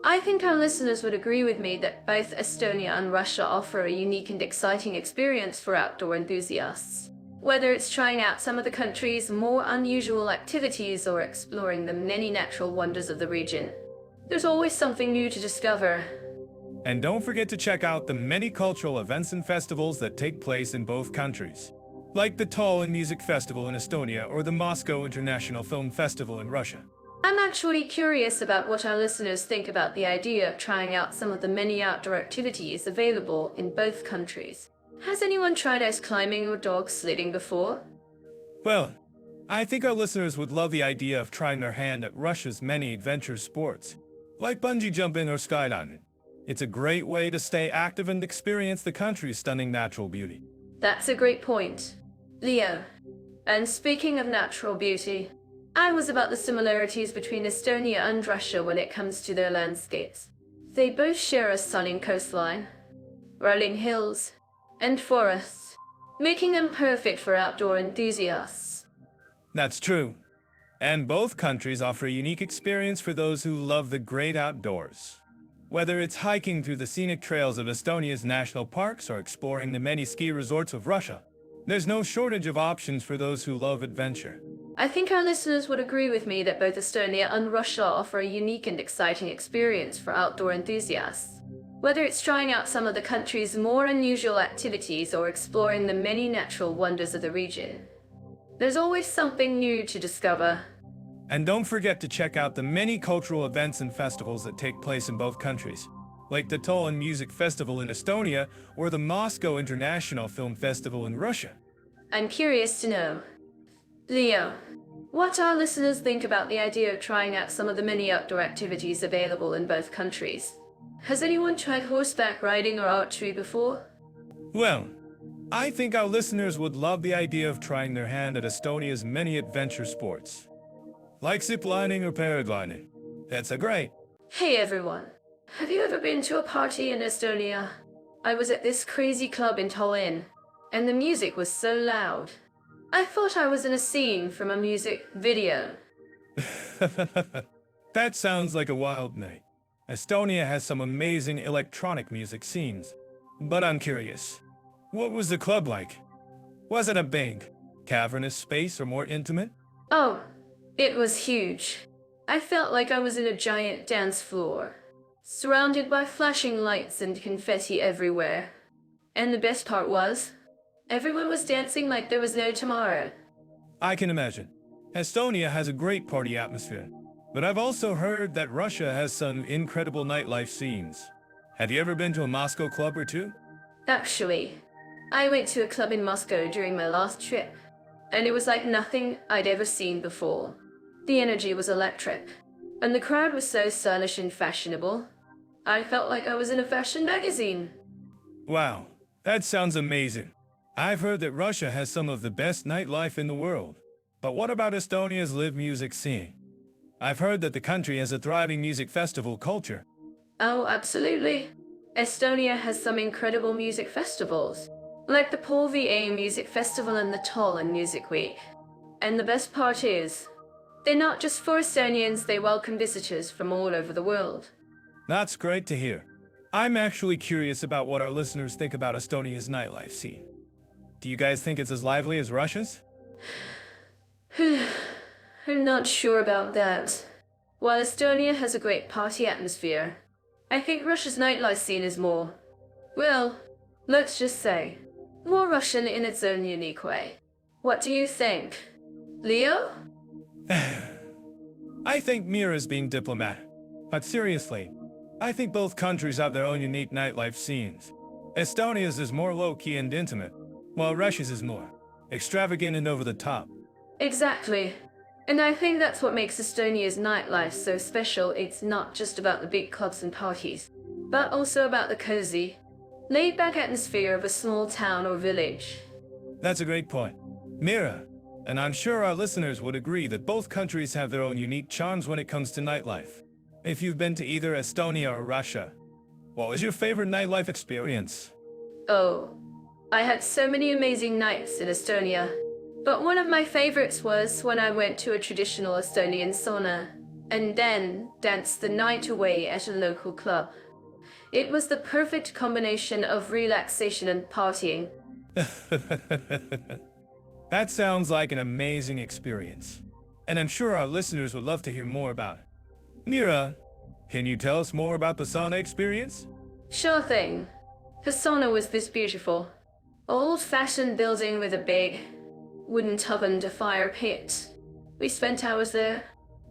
I think our listeners would agree with me that both Estonia and Russia offer a unique and exciting experience for outdoor enthusiasts. Whether it's trying out some of the country's more unusual activities or exploring the many natural wonders of the region, there's always something new to discover. And don't forget to check out the many cultural events and festivals that take place in both countries, like the Tallinn Music Festival in Estonia or the Moscow International Film Festival in Russia. I'm actually curious about what our listeners think about the idea of trying out some of the many outdoor activities available in both countries. Has anyone tried ice climbing or dog sledding before? Well, I think our listeners would love the idea of trying their hand at Russia's many adventure sports, like bungee jumping or skydiving. It's a great way to stay active and experience the country's stunning natural beauty. That's a great point, Leo. And speaking of natural beauty, I was about the similarities between Estonia and Russia when it comes to their landscapes. They both share a stunning coastline, rolling hills, and forests, making them perfect for outdoor enthusiasts. That's true. And both countries offer a unique experience for those who love the great outdoors. Whether it's hiking through the scenic trails of Estonia's national parks or exploring the many ski resorts of Russia, there's no shortage of options for those who love adventure. I think our listeners would agree with me that both Estonia and Russia offer a unique and exciting experience for outdoor enthusiasts. Whether it's trying out some of the country's more unusual activities or exploring the many natural wonders of the region, there's always something new to discover. And don't forget to check out the many cultural events and festivals that take place in both countries, like the Tallinn Music Festival in Estonia or the Moscow International Film Festival in Russia. I'm curious to know, Leo, what our listeners think about the idea of trying out some of the many outdoor activities available in both countries. Has anyone tried horseback riding or archery before? Well, I think our listeners would love the idea of trying their hand at Estonia's many adventure sports, like ziplining or paragliding. That's a great. Hey everyone, have you ever been to a party in Estonia? I was at this crazy club in Tallinn, and the music was so loud. I thought I was in a scene from a music video. That sounds like a wild night. Estonia has some amazing electronic music scenes. But I'm curious, what was the club like? Was it a big, cavernous space or more intimate? Oh, it was huge. I felt like I was in a giant dance floor, surrounded by flashing lights and confetti everywhere. And the best part was, everyone was dancing like there was no tomorrow. I can imagine. Estonia has a great party atmosphere, but I've also heard that Russia has some incredible nightlife scenes. Have you ever been to a Moscow club or two? Actually, I went to a club in Moscow during my last trip, and it was like nothing I'd ever seen before. The energy was electric, and the crowd was so stylish and fashionable. I felt like I was in a fashion magazine. Wow, that sounds amazing. I've heard that Russia has some of the best nightlife in the world. But what about Estonia's live music scene? I've heard that the country has a thriving music festival culture. Oh, absolutely. Estonia has some incredible music festivals, like the Valga Music Festival and the Tallinn Music Week. And the best part is, they're not just for Estonians, they welcome visitors from all over the world. That's great to hear. I'm actually curious about what our listeners think about Estonia's nightlife scene. Do you guys think it's as lively as Russia's? I'm not sure about that. While Estonia has a great party atmosphere, I think Russia's nightlife scene is more, well, let's just say, more Russian in its own unique way. What do you think? Leo? I think Mira's being diplomatic. But seriously, I think both countries have their own unique nightlife scenes. Estonia's is more low-key and intimate, while Russia's is more extravagant and over the top. Exactly. And I think that's what makes Estonia's nightlife so special. It's not just about the big clubs and parties, but also about the cozy, laid-back atmosphere of a small town or village. That's a great point, Mira. And I'm sure our listeners would agree that both countries have their own unique charms when it comes to nightlife. If you've been to either Estonia or Russia, what was your favorite nightlife experience? Oh, I had so many amazing nights in Estonia. But one of my favorites was when I went to a traditional Estonian sauna and then danced the night away at a local club. It was the perfect combination of relaxation and partying. That sounds like an amazing experience. And I'm sure our listeners would love to hear more about it. Mira, can you tell us more about the sauna experience? Sure thing. The sauna was this beautiful, old-fashioned building with a big wooden tub and a fire pit. We spent hours there,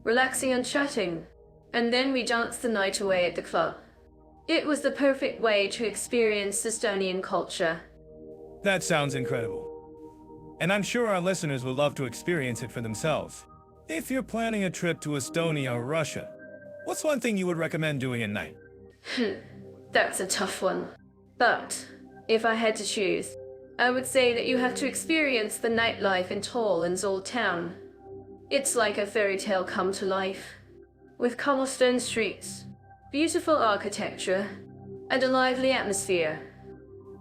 relaxing and chatting, and then we danced the night away at the club. It was the perfect way to experience Estonian culture. That sounds incredible. And I'm sure our listeners would love to experience it for themselves. If you're planning a trip to Estonia or Russia, what's one thing you would recommend doing at night? That's a tough one. But if I had to choose, I would say that you have to experience the nightlife in Tallinn's old town. It's like a fairy tale come to life, with cobblestone streets, beautiful architecture, and a lively atmosphere.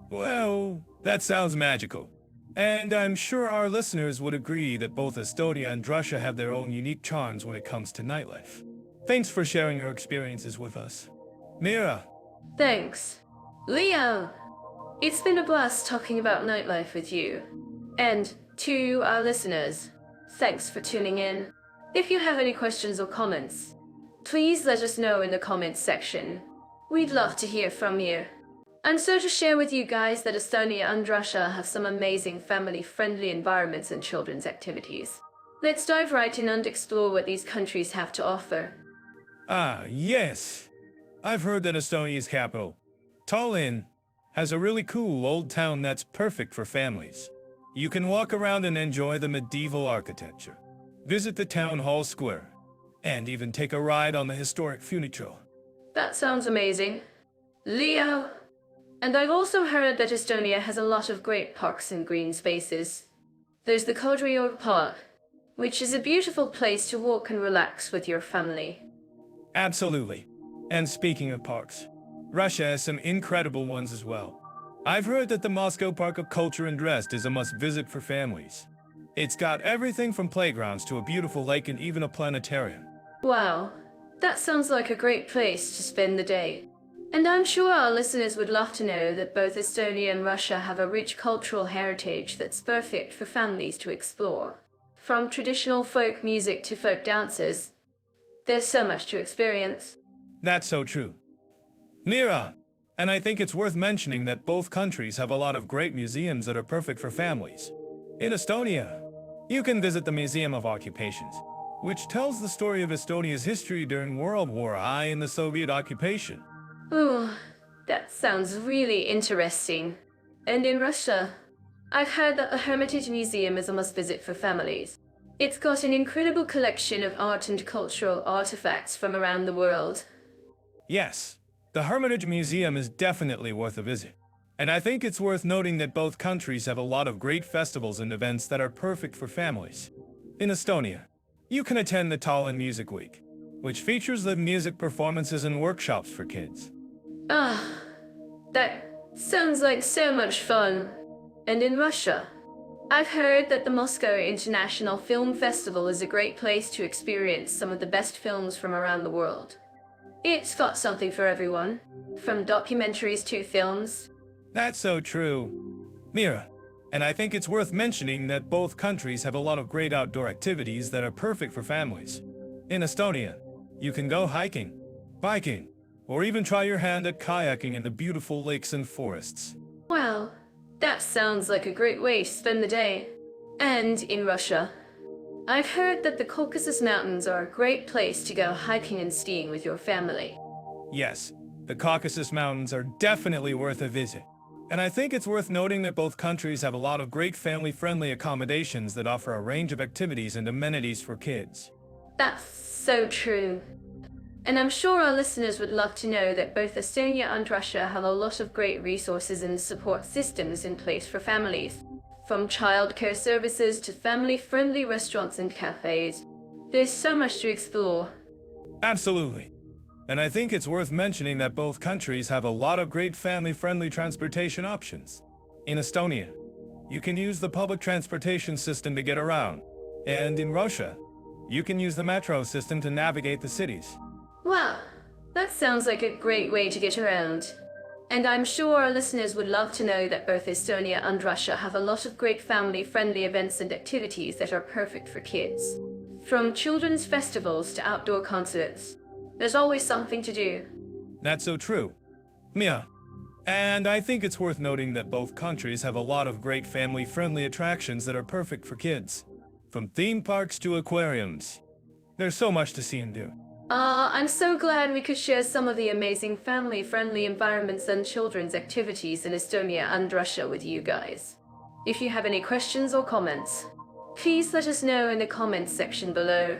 Well, that sounds magical. And I'm sure our listeners would agree that both Estonia and Russia have their own unique charms when it comes to nightlife. Thanks for sharing your experiences with us. Mira. Thanks. Leo, it's been a blast talking about nightlife with you. And to our listeners, thanks for tuning in. If you have any questions or comments, please let us know in the comments section. We'd love to hear from you. And so to share with you guys that Estonia and Russia have some amazing family-friendly environments and children's activities. Let's dive right in and explore what these countries have to offer. Yes. I've heard that Estonia's capital, Tallinn, has a really cool old town that's perfect for families. You can walk around and enjoy the medieval architecture, visit the town hall square, and even take a ride on the historic funiculae. That sounds amazing. Leo. And I've also heard that Estonia has a lot of great parks and green spaces. There's the Kodriorg Park, which is a beautiful place to walk and relax with your family. Absolutely. And speaking of parks, Russia has some incredible ones as well. I've heard that the Moscow Park of Culture and Rest is a must-visit for families. It's got everything from playgrounds to a beautiful lake and even a planetarium. Wow, that sounds like a great place to spend the day. And I'm sure our listeners would love to know that both Estonia and Russia have a rich cultural heritage that's perfect for families to explore. From traditional folk music to folk dances, there's so much to experience. That's so true. Mira, and I think it's worth mentioning that both countries have a lot of great museums that are perfect for families. In Estonia, you can visit the Museum of Occupations, which tells the story of Estonia's history during World War I and the Soviet occupation. Ooh, that sounds really interesting. And in Russia, I've heard that the Hermitage Museum is a must-visit for families. It's got an incredible collection of art and cultural artifacts from around the world. Yes, the Hermitage Museum is definitely worth a visit. And I think it's worth noting that both countries have a lot of great festivals and events that are perfect for families. In Estonia, you can attend the Tallinn Music Week, which features live music performances and workshops for kids. That sounds like so much fun. And in Russia, I've heard that the Moscow International Film Festival is a great place to experience some of the best films from around the world. It's got something for everyone, from documentaries to films. That's so true. Mira, and I think it's worth mentioning that both countries have a lot of great outdoor activities that are perfect for families. In Estonia, you can go hiking, biking, or even try your hand at kayaking in the beautiful lakes and forests. Well, that sounds like a great way to spend the day. And in Russia, I've heard that the Caucasus Mountains are a great place to go hiking and skiing with your family. Yes, the Caucasus Mountains are definitely worth a visit. And I think it's worth noting that both countries have a lot of great family-friendly accommodations that offer a range of activities and amenities for kids. That's so true. And I'm sure our listeners would love to know that both Estonia and Russia have a lot of great resources and support systems in place for families. From childcare services to family-friendly restaurants and cafes. There's so much to explore. Absolutely. And I think it's worth mentioning that both countries have a lot of great family-friendly transportation options. In Estonia, you can use the public transportation system to get around. And in Russia, you can use the metro system to navigate the cities. Wow, that sounds like a great way to get around. And I'm sure our listeners would love to know that both Estonia and Russia have a lot of great family-friendly events and activities that are perfect for kids. From children's festivals to outdoor concerts, there's always something to do. That's so true. Mia. And I think it's worth noting that both countries have a lot of great family-friendly attractions that are perfect for kids. From theme parks to aquariums. There's so much to see and do. I'm so glad we could share some of the amazing family-friendly environments and children's activities in Estonia and Russia with you guys. If you have any questions or comments, please let us know in the comments section below.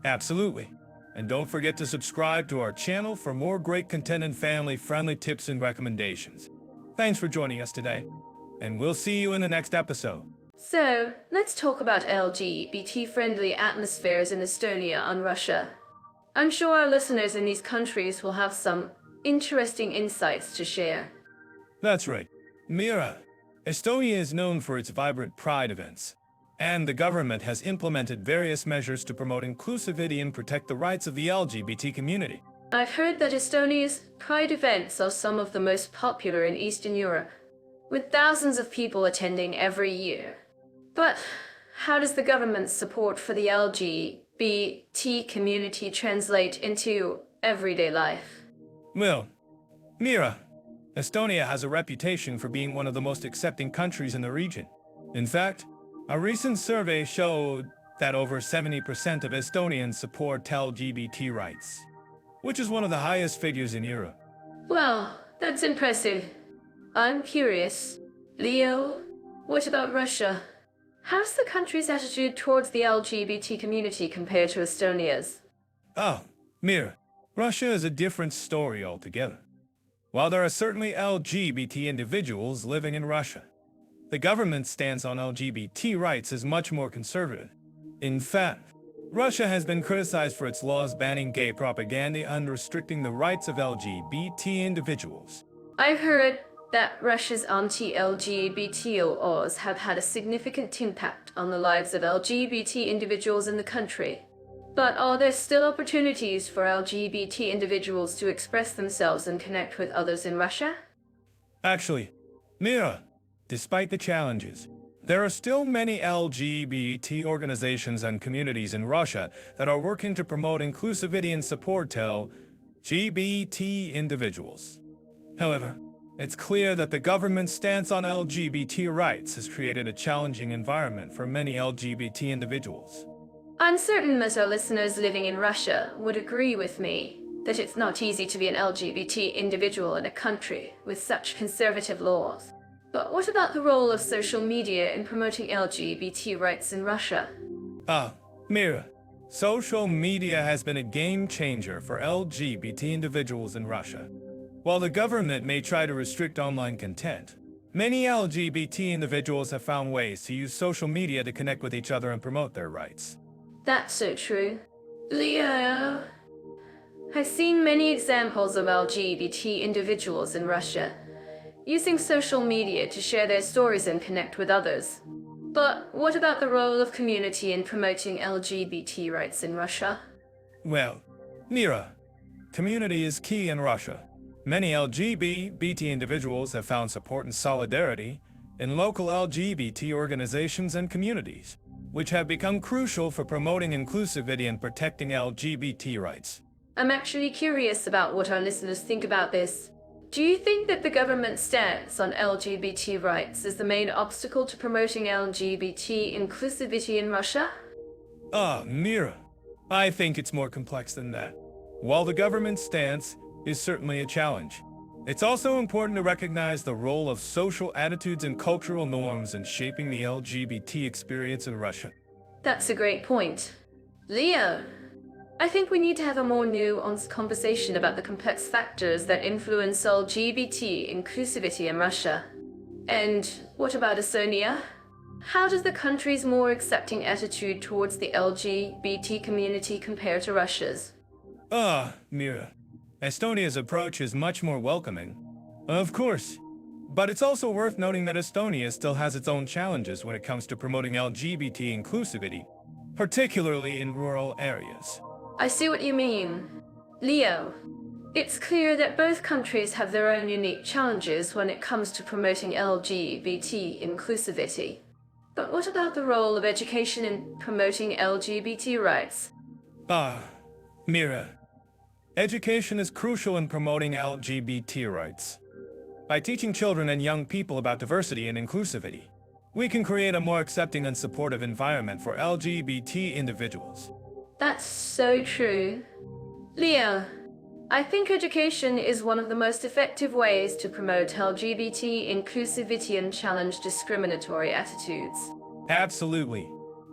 Absolutely. And don't forget to subscribe to our channel for more great content and family-friendly tips and recommendations. Thanks for joining us today, and we'll see you in the next episode. So, let's talk about LGBT-friendly atmospheres in Estonia and Russia. I'm sure our listeners in these countries will have some interesting insights to share. That's right. Mira, Estonia is known for its vibrant pride events, and the government has implemented various measures to promote inclusivity and protect the rights of the LGBT community. I've heard that Estonia's pride events are some of the most popular in Eastern Europe, with thousands of people attending every year. But how does the government's support for the LGBT community translate into everyday life? Well, Mira, Estonia has a reputation for being one of the most accepting countries in the region. In fact, a recent survey showed that over 70% of Estonians support LGBT rights, which is one of the highest figures in Europe. Well, that's impressive. I'm curious. Leo, what about Russia? How's the country's attitude towards the LGBT community compared to Estonia's? Oh, Mira, Russia is a different story altogether. While there are certainly LGBT individuals living in Russia, the government's stance on LGBT rights is much more conservative. In fact, Russia has been criticized for its laws banning gay propaganda and restricting the rights of LGBT individuals. I've heard that Russia's anti-LGBT laws have had a significant impact on the lives of LGBT individuals in the country. But are there still opportunities for LGBT individuals to express themselves and connect with others in Russia? Actually, Mira, despite the challenges, there are still many LGBT organizations and communities in Russia that are working to promote inclusivity and support LGBT individuals. However, it's clear that the government's stance on LGBT rights has created a challenging environment for many LGBT individuals. I'm certain that our listeners living in Russia would agree with me that it's not easy to be an LGBT individual in a country with such conservative laws. But what about the role of social media in promoting LGBT rights in Russia? Mira, social media has been a game changer for LGBT individuals in Russia. While the government may try to restrict online content, many LGBT individuals have found ways to use social media to connect with each other and promote their rights. That's so true. Leo, I've seen many examples of LGBT individuals in Russia using social media to share their stories and connect with others. But what about the role of community in promoting LGBT rights in Russia? Well, Mira, community is key in Russia. Many LGBT individuals have found support and solidarity in local LGBT organizations and communities, which have become crucial for promoting inclusivity and protecting LGBT rights. I'm actually curious about what our listeners think about this. Do you think that the government's stance on LGBT rights is the main obstacle to promoting LGBT inclusivity in Russia? Mira, I think it's more complex than that. While the government's stance is certainly a challenge, it's also important to recognize the role of social attitudes and cultural norms in shaping the LGBT experience in Russia. That's a great point. Leo, I think we need to have a more nuanced conversation about the complex factors that influence LGBT inclusivity in Russia. And what about Estonia? How does the country's more accepting attitude towards the LGBT community compare to Russia's? Mira, Estonia's approach is much more welcoming. Of course, But it's also worth noting that Estonia still has its own challenges when it comes to promoting LGBT inclusivity, particularly in rural areas. I see what you mean. Leo, it's clear that both countries have their own unique challenges when it comes to promoting LGBT inclusivity. But what about the role of education in promoting LGBT rights? Mira, education is crucial in promoting LGBT rights. By teaching children and young people about diversity and inclusivity, we can create a more accepting and supportive environment for LGBT individuals. That's so true. Leo, I think education is one of the most effective ways to promote LGBT inclusivity and challenge discriminatory attitudes. Absolutely,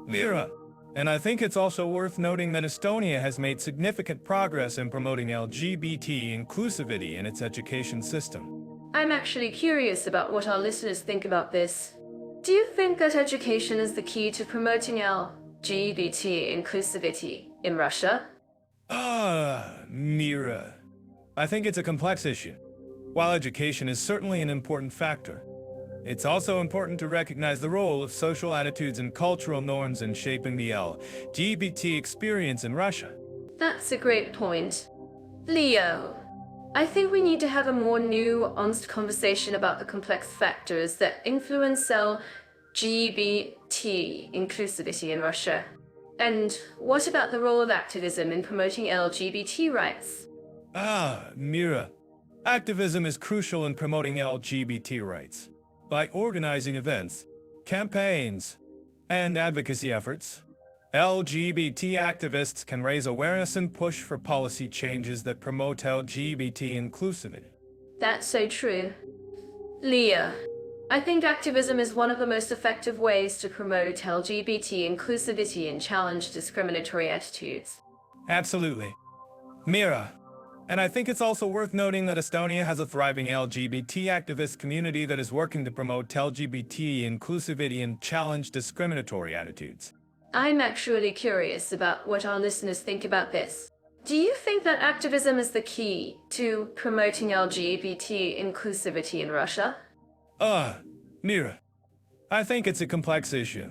Mira. And I think it's also worth noting that Estonia has made significant progress in promoting LGBT inclusivity in its education system. I'm actually curious about what our listeners think about this. Do you think that education is the key to promoting LGBT inclusivity in Russia? Mira. I think it's a complex issue. While education is certainly an important factor, it's also important to recognize the role of social attitudes and cultural norms in shaping the LGBT experience in Russia. That's a great point. Leo, I think we need to have a more nuanced conversation about the complex factors that influence LGBT inclusivity in Russia. And what about the role of activism in promoting LGBT rights? Mira. Activism is crucial in promoting LGBT rights. By organizing events, campaigns, and advocacy efforts, LGBT activists can raise awareness and push for policy changes that promote LGBT inclusivity. That's so true. Leah, I think activism is one of the most effective ways to promote LGBT inclusivity and challenge discriminatory attitudes. Absolutely. Mira. And I think it's also worth noting that Estonia has a thriving LGBT activist community that is working to promote LGBT inclusivity and challenge discriminatory attitudes. I'm actually curious about what our listeners think about this. Do you think that activism is the key to promoting LGBT inclusivity in Russia? Mira. I think it's a complex issue.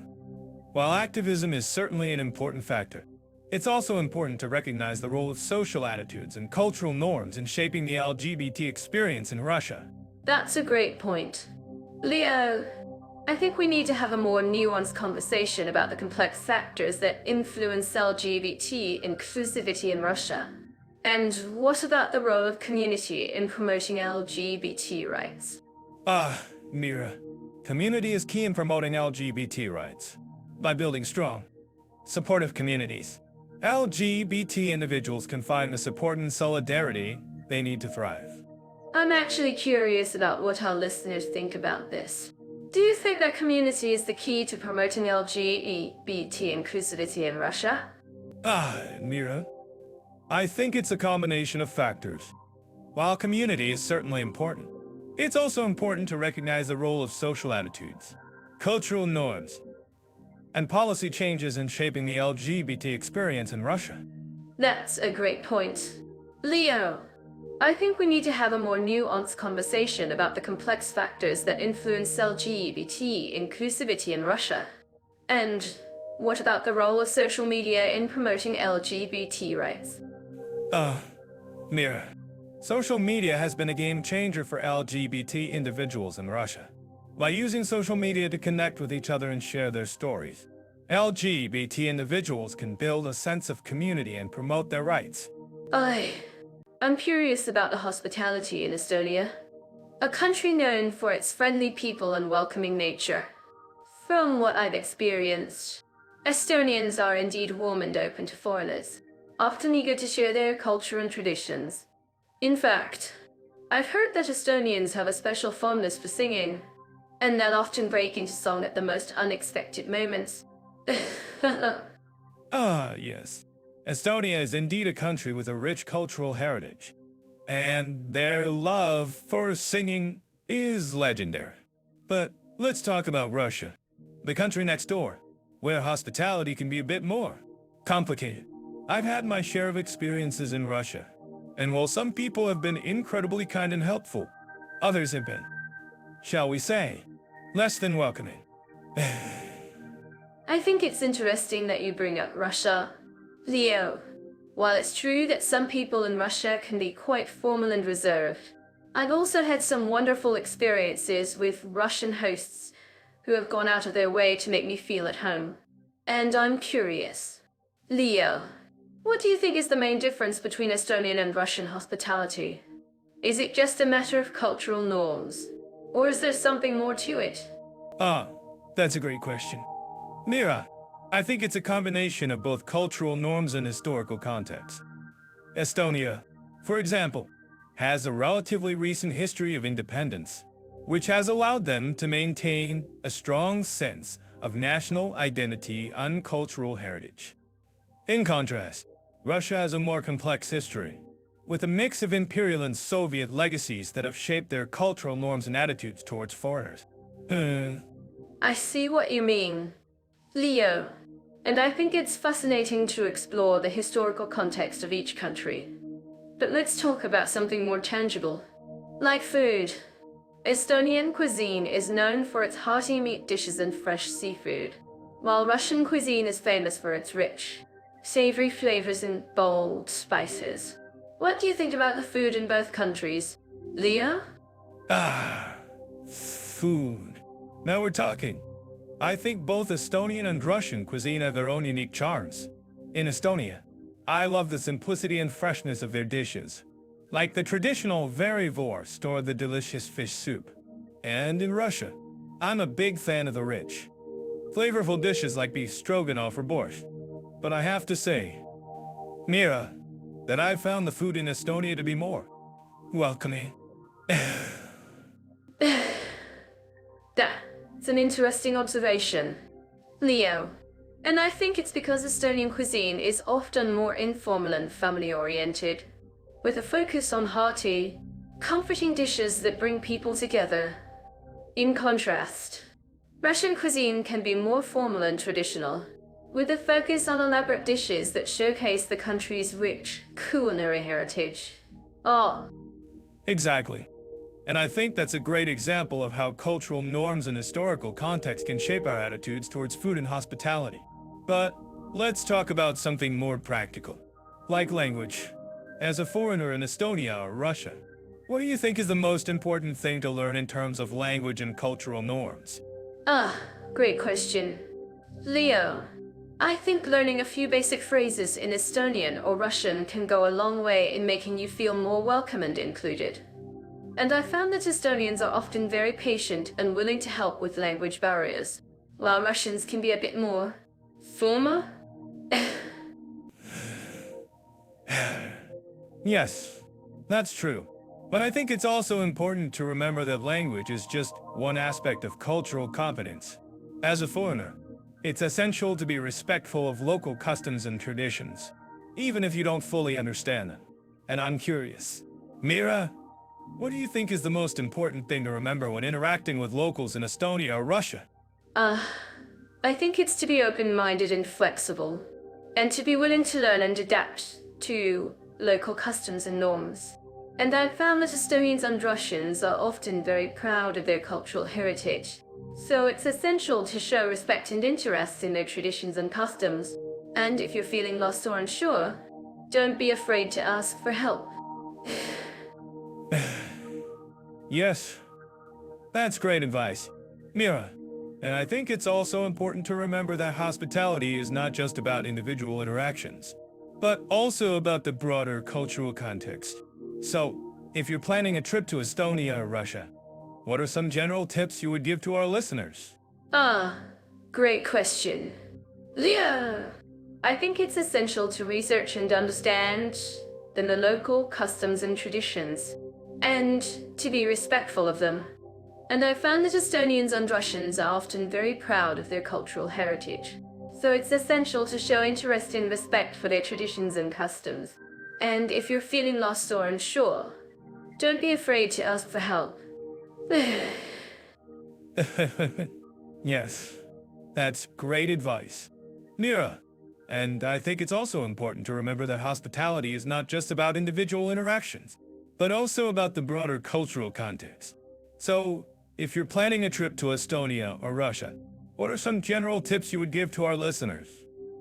While activism is certainly an important factor, it's also important to recognize the role of social attitudes and cultural norms in shaping the LGBT experience in Russia. That's a great point. Leo, I think we need to have a more nuanced conversation about the complex factors that influence LGBT inclusivity in Russia. And what about the role of community in promoting LGBT rights? Mira. Community is key in promoting LGBT rights. By building strong, supportive communities, LGBT individuals can find the support and solidarity they need to thrive. I'm actually curious about what our listeners think about this. Do you think that community is the key to promoting LGBT inclusivity in Russia? Mira. I think it's a combination of factors. While community is certainly important, it's also important to recognize the role of social attitudes, cultural norms, and policy changes in shaping the LGBT experience in Russia. That's a great point. Leo, I think we need to have a more nuanced conversation about the complex factors that influence LGBT inclusivity in Russia. And what about the role of social media in promoting LGBT rights? Mira. Social media has been a game changer for LGBT individuals in Russia. By using social media to connect with each other and share their stories, LGBT individuals can build a sense of community and promote their rights. I'm curious about the hospitality in Estonia, a country known for its friendly people and welcoming nature. From what I've experienced, Estonians are indeed warm and open to foreigners, often eager to share their culture and traditions. In fact, I've heard that Estonians have a special fondness for singing, and they'll often break into song at the most unexpected moments. Yes. Estonia is indeed a country with a rich cultural heritage, and their love for singing is legendary. But let's talk about Russia, the country next door, where hospitality can be a bit more complicated. I've had my share of experiences in Russia, and while some people have been incredibly kind and helpful, others have been shall we say, less than welcoming. I think it's interesting that you bring up Russia. Leo, while it's true that some people in Russia can be quite formal and reserved, I've also had some wonderful experiences with Russian hosts who have gone out of their way to make me feel at home. And I'm curious. Leo, what do you think is the main difference between Estonian and Russian hospitality? Is it just a matter of cultural norms? Or is there something more to it? Ah, that's a great question. Mira, I think it's a combination of both cultural norms and historical context. Estonia, for example, has a relatively recent history of independence, which has allowed them to maintain a strong sense of national identity and cultural heritage. In contrast, Russia has a more complex history, with a mix of imperial and Soviet legacies that have shaped their cultural norms and attitudes towards foreigners. I see what you mean, Leo, and I think it's fascinating to explore the historical context of each country. But let's talk about something more tangible, like food. Estonian cuisine is known for its hearty meat dishes and fresh seafood, while Russian cuisine is famous for its rich, savory flavors and bold spices. What do you think about the food in both countries, Leo? Food. Now we're talking. I think both Estonian and Russian cuisine have their own unique charms. In Estonia, I love the simplicity and freshness of their dishes, like the traditional varivorst or the delicious fish soup. And in Russia, I'm a big fan of the rich, flavorful dishes like beef stroganoff or borscht. But I have to say, Mira, that I've found the food in Estonia to be more welcoming. That's an interesting observation, Leo. And I think it's because Estonian cuisine is often more informal and family-oriented, with a focus on hearty, comforting dishes that bring people together. In contrast, Russian cuisine can be more formal and traditional, with a focus on elaborate dishes that showcase the country's rich culinary heritage. Oh, Exactly. And I think that's a great example of how cultural norms and historical context can shape our attitudes towards food and hospitality. But let's talk about something more practical, like language. As a foreigner in Estonia or Russia, what do you think is the most important thing to learn in terms of language and cultural norms? great question. Leo, I think learning a few basic phrases in Estonian or Russian can go a long way in making you feel more welcome and included. And I found that Estonians are often very patient and willing to help with language barriers, while Russians can be a bit more formal. Yes, that's true. But I think it's also important to remember that language is just one aspect of cultural competence. As a foreigner, it's essential to be respectful of local customs and traditions, even if you don't fully understand them. And I'm curious, Mira, what do you think is the most important thing to remember when interacting with locals in Estonia or Russia? I think it's to be open-minded and flexible, and to be willing to learn and adapt to local customs and norms. And I've found that Estonians and Russians are often very proud of their cultural heritage. So it's essential to show respect and interest in their traditions and customs. And if you're feeling lost or unsure, don't be afraid to ask for help. Yes, that's great advice, Mira. And I think it's also important to remember that hospitality is not just about individual interactions, but also about the broader cultural context. So, if you're planning a trip to Estonia or Russia, what are some general tips you would give to our listeners? Great question. Leo, I think it's essential to research and understand the local customs and traditions, and to be respectful of them. And I've found that Estonians and Russians are often very proud of their cultural heritage. So it's essential to show interest and respect for their traditions and customs. And if you're feeling lost or unsure, don't be afraid to ask for help. Yes, that's great advice, Mira. And I think it's also important to remember that hospitality is not just about individual interactions, but also about the broader cultural context. So, If you're planning a trip to Estonia or Russia, what are some general tips you would give to our listeners?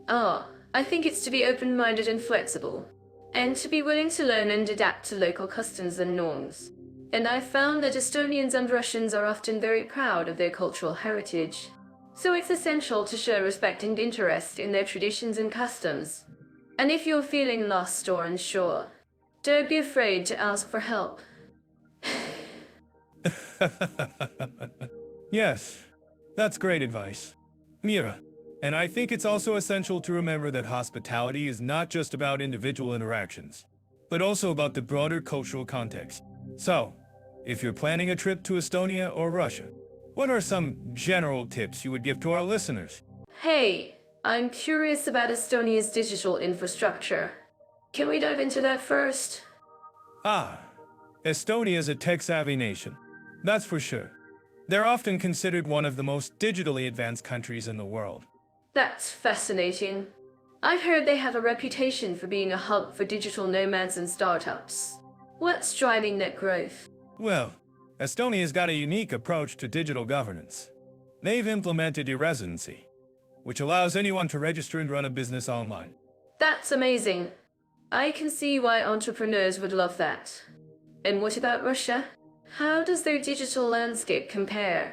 Oh, I think it's to be open-minded and flexible, and to be willing to learn and adapt to local customs and norms. And I've found that Estonians and Russians are often very proud of their cultural heritage. So it's essential to show respect and interest in their traditions and customs. And if you're feeling lost or unsure, don't be afraid to ask for help. Yes, that's great advice, Mira. And I think it's also essential to remember that hospitality is not just about individual interactions, but also about the broader cultural context. So, if you're planning a trip to Estonia or Russia, what are some general tips you would give to our listeners? Hey, I'm curious about Estonia's digital infrastructure. Can we dive into that first? Ah, Estonia is a tech-savvy nation, that's for sure. They're often considered one of the most digitally advanced countries in the world. That's fascinating. I've heard they have a reputation for being a hub for digital nomads and startups. What's driving that growth? Well, Estonia's got a unique approach to digital governance. They've implemented e-Residency, which allows anyone to register and run a business online. That's amazing. I can see why entrepreneurs would love that. And what about Russia? How does their digital landscape compare?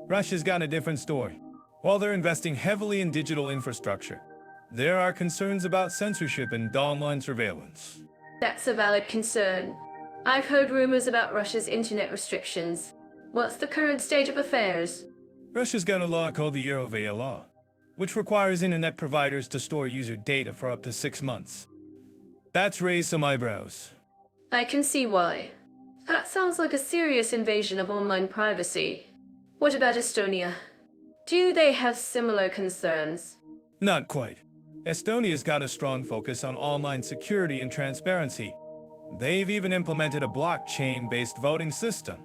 Russia's got a different story. While they're investing heavily in digital infrastructure, there are concerns about censorship and online surveillance. That's a valid concern. I've heard rumors about Russia's internet restrictions. What's the current state of affairs? Russia's got a law called the Railway law, which requires internet providers to store user data for up to 6 months. That's raised some eyebrows. I can see why. That sounds like a serious invasion of online privacy. What about Estonia? Do they have similar concerns? Not quite. Estonia's got a strong focus on online security and transparency. They've even implemented a blockchain-based voting system.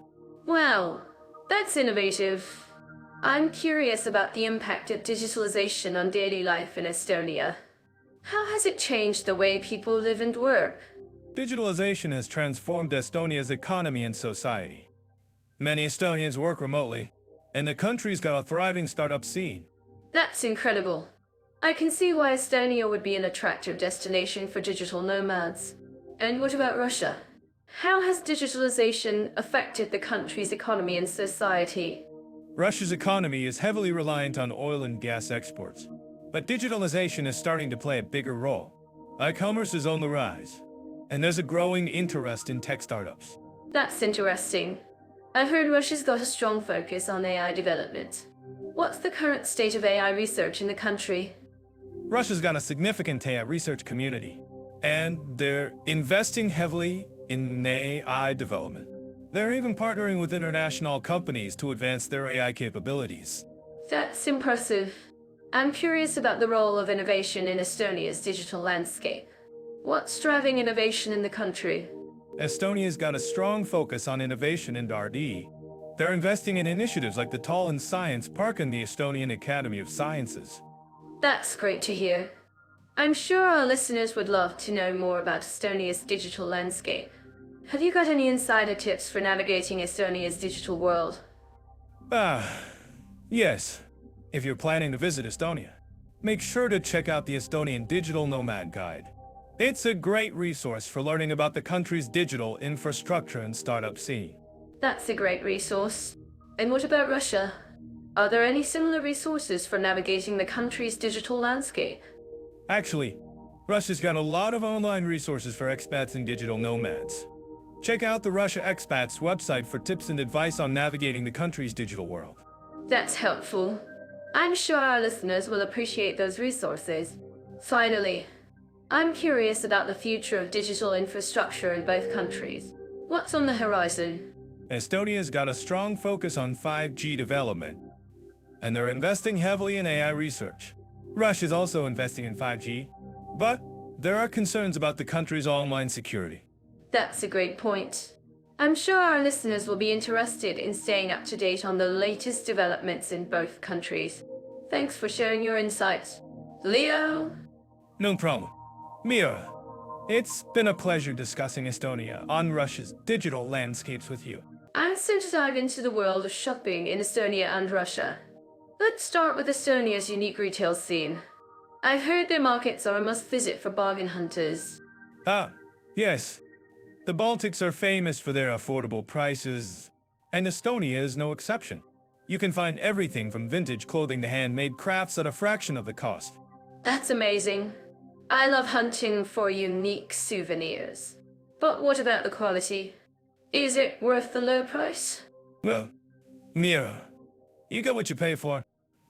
Wow, that's innovative. I'm curious about the impact of digitalization on daily life in Estonia. How has it changed the way people live and work? Digitalization has transformed Estonia's economy and society. Many Estonians work remotely, and the country's got a thriving startup scene. That's incredible. I can see why Estonia would be an attractive destination for digital nomads. And what about Russia? How has digitalization affected the country's economy and society? Russia's economy is heavily reliant on oil and gas exports, but digitalization is starting to play a bigger role. E-commerce is on the rise, and there's a growing interest in tech startups. That's interesting. I've heard Russia's got a strong focus on AI development. What's the current state of AI research in the country? Russia's got a significant AI research community, and they're investing heavily in AI development. They're even partnering with international companies to advance their AI capabilities. That's impressive. I'm curious about the role of innovation in Estonia's digital landscape. What's driving innovation in the country? Estonia's got a strong focus on innovation and R&D. They're investing in initiatives like the Tallinn Science Park and the Estonian Academy of Sciences. That's great to hear. I'm sure our listeners would love to know more about Estonia's digital landscape. Have you got any insider tips for navigating Estonia's digital world? Yes. If you're planning to visit Estonia, make sure to check out the Estonian Digital Nomad Guide. It's a great resource for learning about the country's digital infrastructure and startup scene. That's a great resource. And what about Russia? Are there any similar resources for navigating the country's digital landscape? Actually, Russia's got a lot of online resources for expats and digital nomads. Check out the Russia Expats website for tips and advice on navigating the country's digital world. That's helpful. I'm sure our listeners will appreciate those resources. Finally, I'm curious about the future of digital infrastructure in both countries. What's on the horizon? Estonia's got a strong focus on 5G development, and they're investing heavily in AI research. Russia's also investing in 5G, but there are concerns about the country's online security. That's a great point. I'm sure our listeners will be interested in staying up to date on the latest developments in both countries. Thanks for sharing your insights. Leo? No problem. Mira, it's been a pleasure discussing Estonia on Russia's digital landscapes with you. I'm set to dive into the world of shopping in Estonia and Russia. Let's start with Estonia's unique retail scene. I've heard their markets are a must-visit for bargain hunters. Ah, yes. The Baltics are famous for their affordable prices, and Estonia is no exception. You can find everything from vintage clothing to handmade crafts at a fraction of the cost. That's amazing. I love hunting for unique souvenirs. But what about the quality? Is it worth the low price? Well, Mira, you get what you pay for,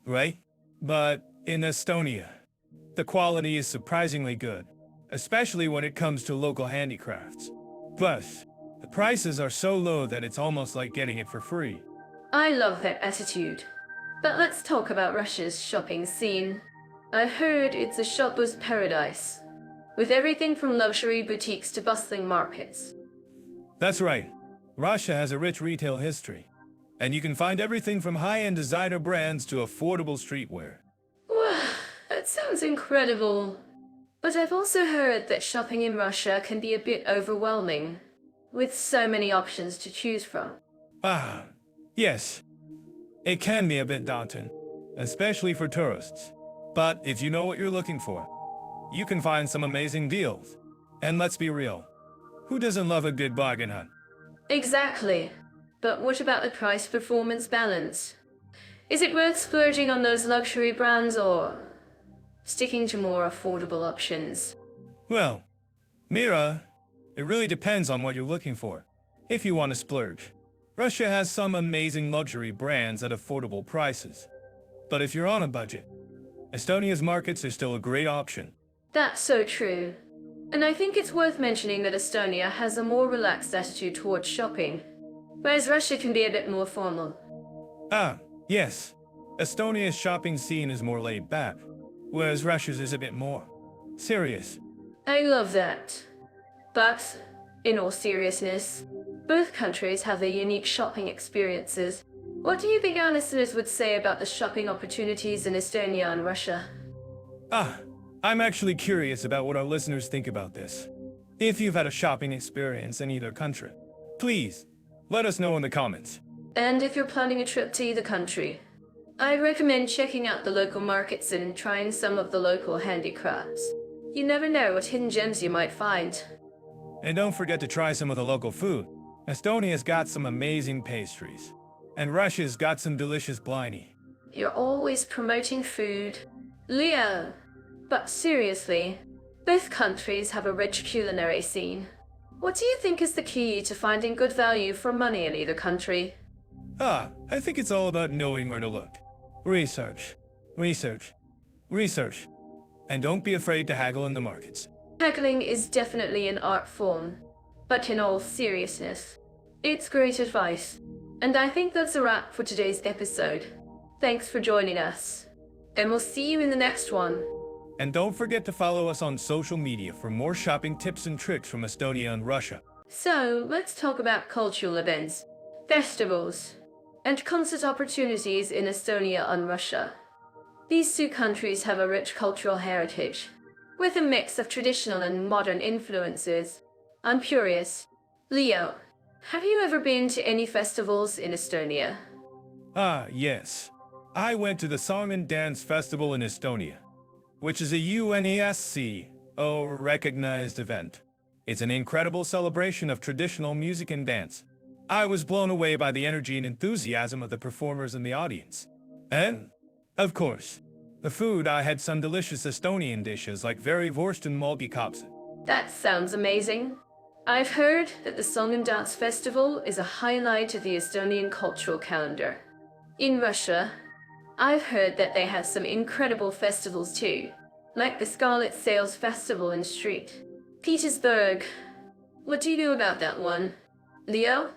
right? But in Estonia, the quality is surprisingly good, especially when it comes to local handicrafts. Plus, the prices are so low that it's almost like getting it for free. I love that attitude. But let's talk about Russia's shopping scene. I heard it's a shopper's paradise, with everything from luxury boutiques to bustling markets. That's right. Russia has a rich retail history, and you can find everything from high-end designer brands to affordable streetwear. Wow, that sounds incredible. But I've also heard that shopping in Russia can be a bit overwhelming, with so many options to choose from. Ah, yes. It can be a bit daunting, especially for tourists. But if you know what you're looking for, you can find some amazing deals. And let's be real, who doesn't love a good bargain hunt? Exactly. But what about the price-performance balance? Is it worth splurging on those luxury brands or sticking to more affordable options? Well, Mira, it really depends on what you're looking for. If you want to splurge, Russia has some amazing luxury brands at affordable prices. But if you're on a budget, Estonia's markets are still a great option. That's so true. And I think it's worth mentioning that Estonia has a more relaxed attitude towards shopping, whereas Russia can be a bit more formal. Ah, yes. Estonia's shopping scene is more laid back, whereas Russia's is a bit more serious. I love that. But, in all seriousness, both countries have their unique shopping experiences. What do you think our listeners would say about the shopping opportunities in Estonia and Russia? Ah, I'm actually curious about what our listeners think about this. If you've had a shopping experience in either country, please let us know in the comments. And if you're planning a trip to either country, I recommend checking out the local markets and trying some of the local handicrafts. You never know what hidden gems you might find. And don't forget to try some of the local food. Estonia's got some amazing pastries, and Russia's got some delicious blini. You're always promoting food. Leo! But seriously, both countries have a rich culinary scene. What do you think is the key to finding good value for money in either country? Ah, I think it's all about knowing where to look. Research, research, research. And don't be afraid to haggle in the markets. Haggling is definitely an art form, but in all seriousness, it's great advice. And I think that's a wrap for today's episode. Thanks for joining us, and we'll see you in the next one. And don't forget to follow us on social media for more shopping tips and tricks from Estonia and Russia. So, let's talk about cultural events, festivals, and concert opportunities in Estonia and Russia. These two countries have a rich cultural heritage, with a mix of traditional and modern influences. I'm curious, Leo, have you ever been to any festivals in Estonia? Ah, yes. I went to the Song and Dance Festival in Estonia, which is a UNESCO recognized event. It's an incredible celebration of traditional music and dance. I was blown away by the energy and enthusiasm of the performers and the audience. And, of course, the food. I had some delicious Estonian dishes like Vorst and Malbikapsa. That sounds amazing. I've heard that the Song and Dance Festival is a highlight of the Estonian cultural calendar. In Russia, I've heard that they have some incredible festivals too, like the Scarlet Sails Festival in St. Petersburg. What do you know about that one, Leo?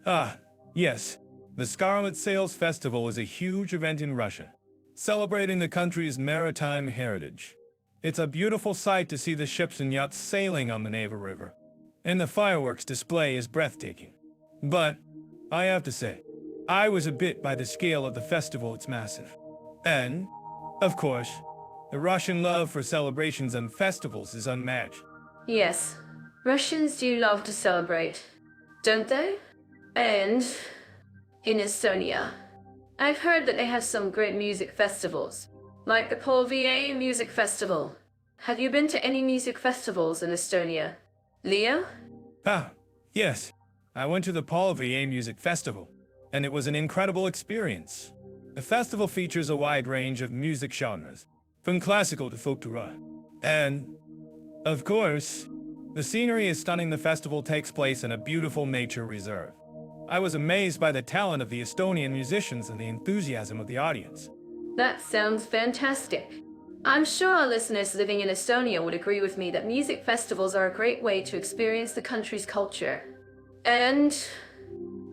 Ah, yes. The Scarlet Sails Festival is a huge event in Russia, celebrating the country's maritime heritage. It's a beautiful sight to see the ships and yachts sailing on the Neva River, and the fireworks display is breathtaking. But, I have to say, I was a bit by the scale of the festival. It's massive. And, of course, the Russian love for celebrations and festivals is unmatched. Yes, Russians do love to celebrate, don't they? And in Estonia, I've heard that they have some great music festivals, like the Polvia Music Festival. Have you been to any music festivals in Estonia? Leo? Ah, yes. I went to the Polvia Music Festival, and it was an incredible experience. The festival features a wide range of music genres, from classical to folklore. And, of course, the scenery is stunning. The festival takes place in a beautiful nature reserve. I was amazed by the talent of the Estonian musicians and the enthusiasm of the audience. That sounds fantastic. I'm sure our listeners living in Estonia would agree with me that music festivals are a great way to experience the country's culture. And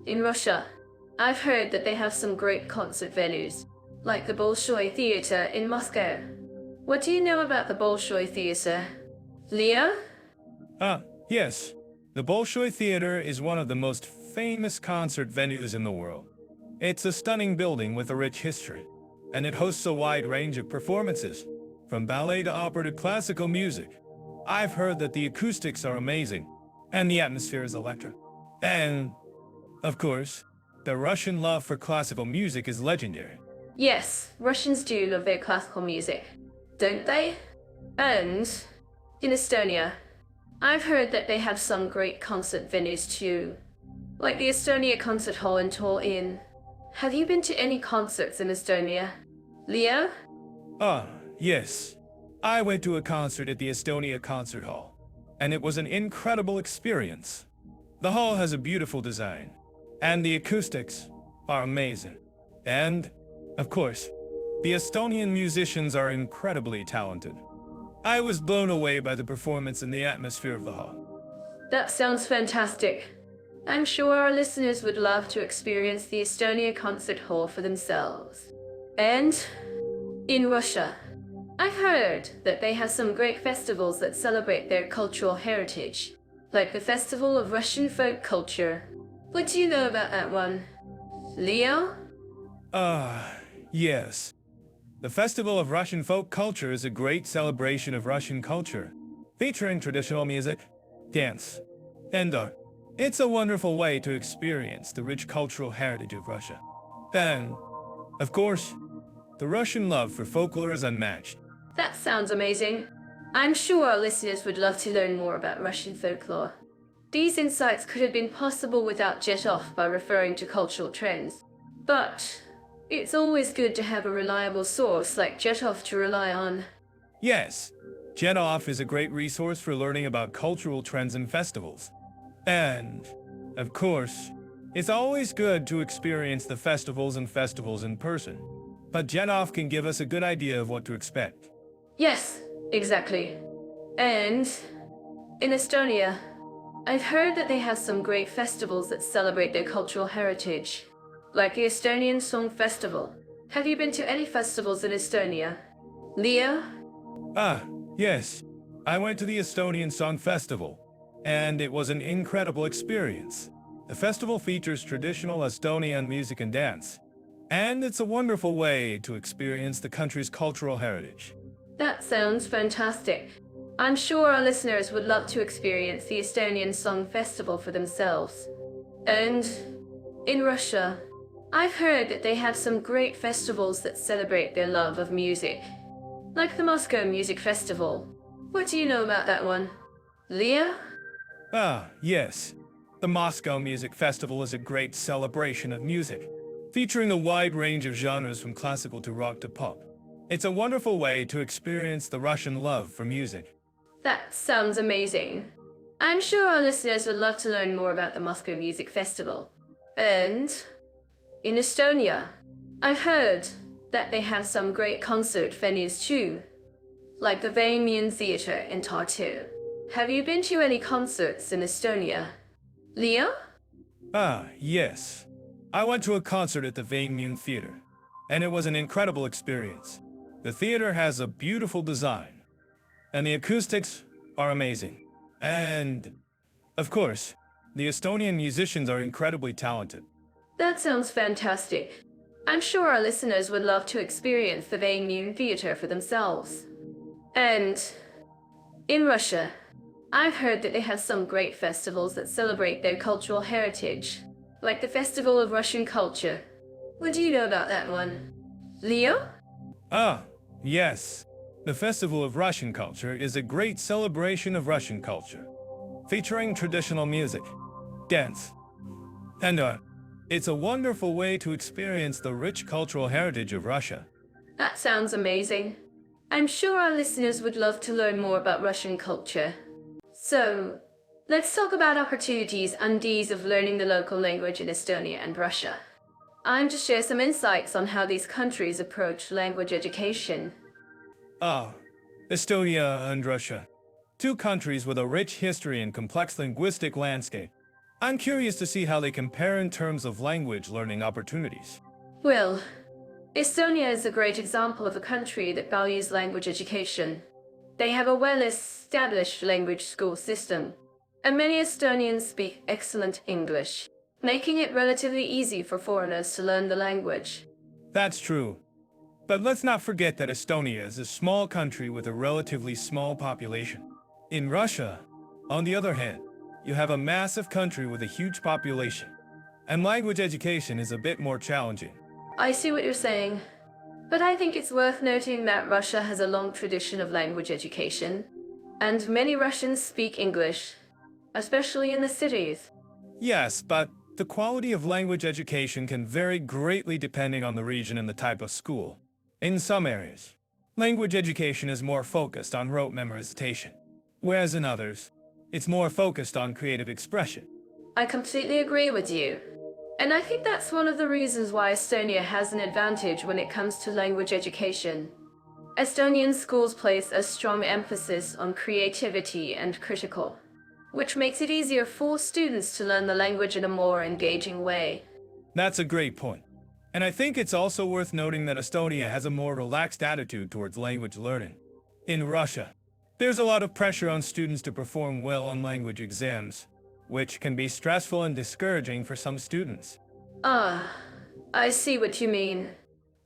in Russia, I've heard that they have some great concert venues, like the Bolshoi Theater in Moscow. What do you know about the Bolshoi Theater? Leo? Ah, yes. The Bolshoi Theater is one of the most famous concert venues in the world. It's a stunning building with a rich history, and it hosts a wide range of performances, from ballet to opera to classical music. I've heard that the acoustics are amazing, and the atmosphere is electric. And, of course, the Russian love for classical music is legendary. Yes, Russians do love their classical music, don't they? And in Estonia, I've heard that they have some great concert venues too, like the Estonia Concert Hall in Tallinn. Have you been to any concerts in Estonia? Leo? Ah, yes. I went to a concert at the Estonia Concert Hall, and it was an incredible experience. The hall has a beautiful design, and the acoustics are amazing. And, of course, the Estonian musicians are incredibly talented. I was blown away by the performance and the atmosphere of the hall. That sounds fantastic. I'm sure our listeners would love to experience the Estonia Concert Hall for themselves. And in Russia, I've heard that they have some great festivals that celebrate their cultural heritage, like the Festival of Russian Folk Culture. What do you know about that one? Leo? Yes. The Festival of Russian Folk Culture is a great celebration of Russian culture, featuring traditional music, dance, and art. It's a wonderful way to experience the rich cultural heritage of Russia. And, of course, the Russian love for folklore is unmatched. That sounds amazing. I'm sure our listeners would love to learn more about Russian folklore. These insights could have been possible without Jet-Off by referring to cultural trends. But it's always good to have a reliable source like Jet-Off to rely on. Yes, Jet-Off is a great resource for learning about cultural trends and festivals. And, of course, it's always good to experience the festivals in person. But Jet-Off can give us a good idea of what to expect. Yes, exactly. And in Estonia, I've heard that they have some great festivals that celebrate their cultural heritage, like the Estonian Song Festival. Have you been to any festivals in Estonia? Leo? Ah, yes. I went to the Estonian Song Festival, and it was an incredible experience. The festival features traditional Estonian music and dance, and it's a wonderful way to experience the country's cultural heritage. That sounds fantastic. I'm sure our listeners would love to experience the Estonian Song Festival for themselves. And in Russia, I've heard that they have some great festivals that celebrate their love of music, like the Moscow Music Festival. What do you know about that one? Leo? Ah, yes. The Moscow Music Festival is a great celebration of music, featuring a wide range of genres from classical to rock to pop. It's a wonderful way to experience the Russian love for music. That sounds amazing. I'm sure our listeners would love to learn more about the Moscow Music Festival. And in Estonia, I've heard that they have some great concert venues too, like the Vamian Theatre in Tartu. Have you been to any concerts in Estonia? Leo? Ah, yes. I went to a concert at the Vamian Theatre, and it was an incredible experience. The theater has a beautiful design, and the acoustics are amazing. And, of course, the Estonian musicians are incredibly talented. That sounds fantastic. I'm sure our listeners would love to experience the Vamian Theatre for themselves. And in Russia, I've heard that they have some great festivals that celebrate their cultural heritage, like the Festival of Russian Culture. What do you know about that one? Leo? Ah, yes. The Festival of Russian Culture is a great celebration of Russian culture, featuring traditional music, dance, and art. It's a wonderful way to experience the rich cultural heritage of Russia. That sounds amazing. I'm sure our listeners would love to learn more about Russian culture. So, let's talk about opportunities and ease of learning the local language in Estonia and Russia. I'm to share some insights on how these countries approach language education. Ah, Estonia and Russia. Two countries with a rich history and complex linguistic landscape. I'm curious to see how they compare in terms of language learning opportunities. Well, Estonia is a great example of a country that values language education. They have a well-established language school system, and many Estonians speak excellent English, making it relatively easy for foreigners to learn the language. That's true. But let's not forget that Estonia is a small country with a relatively small population. In Russia, on the other hand, you have a massive country with a huge population, and language education is a bit more challenging. I see what you're saying, but I think it's worth noting that Russia has a long tradition of language education, and many Russians speak English, especially in the cities. Yes, but the quality of language education can vary greatly depending on the region and the type of school. In some areas, language education is more focused on rote memorization, whereas in others, it's more focused on creative expression. I completely agree with you. And I think that's one of the reasons why Estonia has an advantage when it comes to language education. Estonian schools place a strong emphasis on creativity and critical, which makes it easier for students to learn the language in a more engaging way. That's a great point. And I think it's also worth noting that Estonia has a more relaxed attitude towards language learning. In Russia, there's a lot of pressure on students to perform well on language exams, which can be stressful and discouraging for some students. Ah, I see what you mean.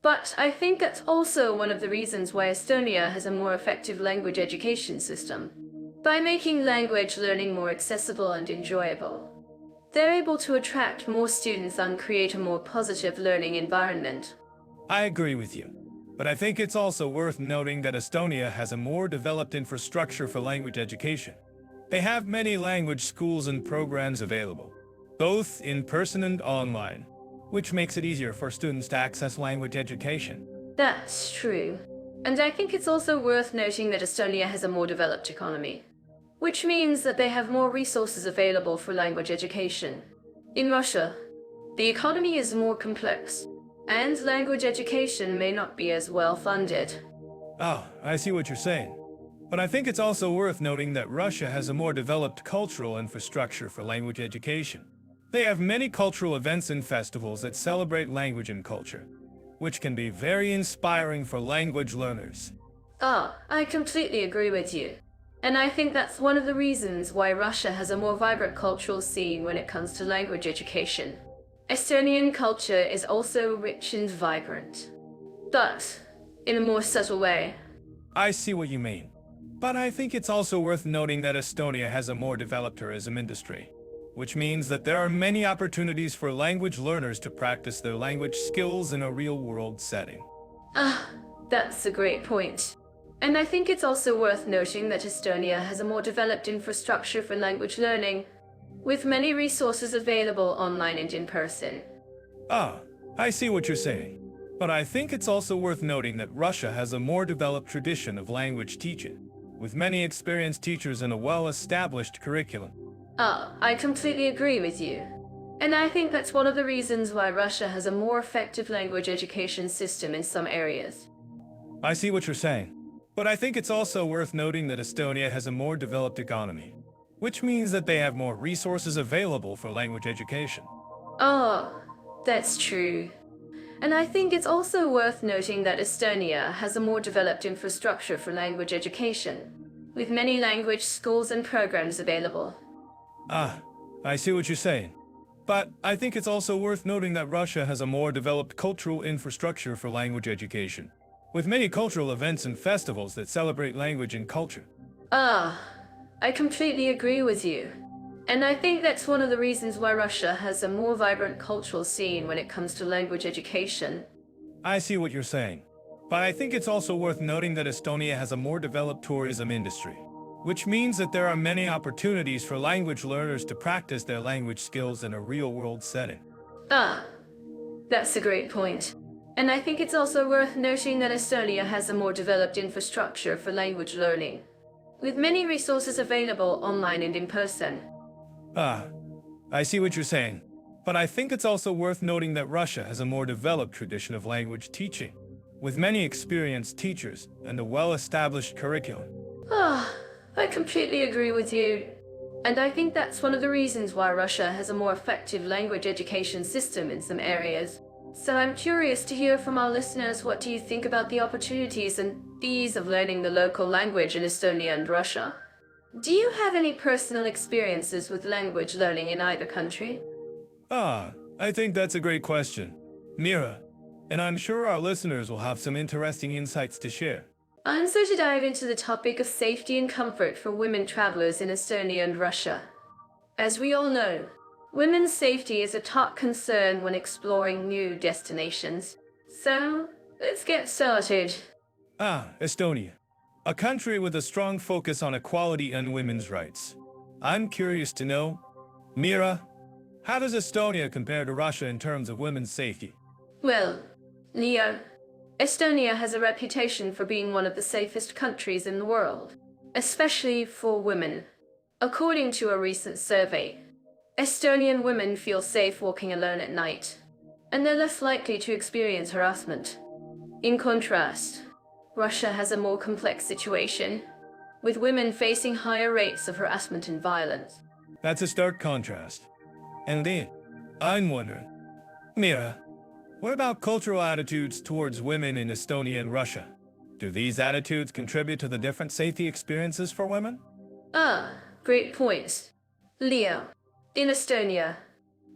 But I think that's also one of the reasons why Estonia has a more effective language education system. By making language learning more accessible and enjoyable, they're able to attract more students and create a more positive learning environment. I agree with you, but I think it's also worth noting that Estonia has a more developed infrastructure for language education. They have many language schools and programs available, both in person and online, which makes it easier for students to access language education. That's true. And I think it's also worth noting that Estonia has a more developed economy, which means that they have more resources available for language education. In Russia, the economy is more complex, and language education may not be as well funded. Oh, I see what you're saying. But I think it's also worth noting that Russia has a more developed cultural infrastructure for language education. They have many cultural events and festivals that celebrate language and culture, which can be very inspiring for language learners. Ah, I completely agree with you. And I think that's one of the reasons why Russia has a more vibrant cultural scene when it comes to language education. Estonian culture is also rich and vibrant, but in a more subtle way. I see what you mean. But I think it's also worth noting that Estonia has a more developed tourism industry, which means that there are many opportunities for language learners to practice their language skills in a real-world setting. Ah, that's a great point. And I think it's also worth noting that Estonia has a more developed infrastructure for language learning, with many resources available online and in person. Ah, I see what you're saying. But I think it's also worth noting that Russia has a more developed tradition of language teaching, with many experienced teachers and a well-established curriculum. Ah, I completely agree with you. And I think that's one of the reasons why Russia has a more effective language education system in some areas. I see what you're saying. But I think it's also worth noting that Estonia has a more developed economy, which means that they have more resources available for language education. Oh, that's true. And I think it's also worth noting that Estonia has a more developed infrastructure for language education, with many language schools and programs available. Ah, I see what you're saying. But I think it's also worth noting that Russia has a more developed cultural infrastructure for language education, with many cultural events and festivals that celebrate language and culture. Ah, I completely agree with you. And I think that's one of the reasons why Russia has a more vibrant cultural scene when it comes to language education. I see what you're saying. But I think it's also worth noting that Estonia has a more developed tourism industry, which means that there are many opportunities for language learners to practice their language skills in a real-world setting. Ah, that's a great point. And I think it's also worth noting that Estonia has a more developed infrastructure for language learning, with many resources available online and in person. Ah, I see what you're saying. But I think it's also worth noting that Russia has a more developed tradition of language teaching, with many experienced teachers and a well-established curriculum. Ah, I completely agree with you. And I think that's one of the reasons why Russia has a more effective language education system in some areas. So I'm curious to hear from our listeners, what do you think about the opportunities and ease of learning the local language in Estonia and Russia? Do you have any personal experiences with language learning in either country? Ah, I think that's a great question, Mira, and I'm sure our listeners will have some interesting insights to share. I'm so to dive into the topic of safety and comfort for women travelers in Estonia and Russia. As we all know, women's safety is a top concern when exploring new destinations. So, let's get started. Ah, Estonia, a country with a strong focus on equality and women's rights. I'm curious to know, Mira, how does Estonia compare to Russia in terms of women's safety? Well, Leo, Estonia has a reputation for being one of the safest countries in the world, especially for women. According to a recent survey, Estonian women feel safe walking alone at night, and they're less likely to experience harassment. In contrast, Russia has a more complex situation, with women facing higher rates of harassment and violence. That's a stark contrast. And then, I'm wondering, Mira, what about cultural attitudes towards women in Estonia and Russia? Do these attitudes contribute to the different safety experiences for women? Ah, great points. Leo, in Estonia,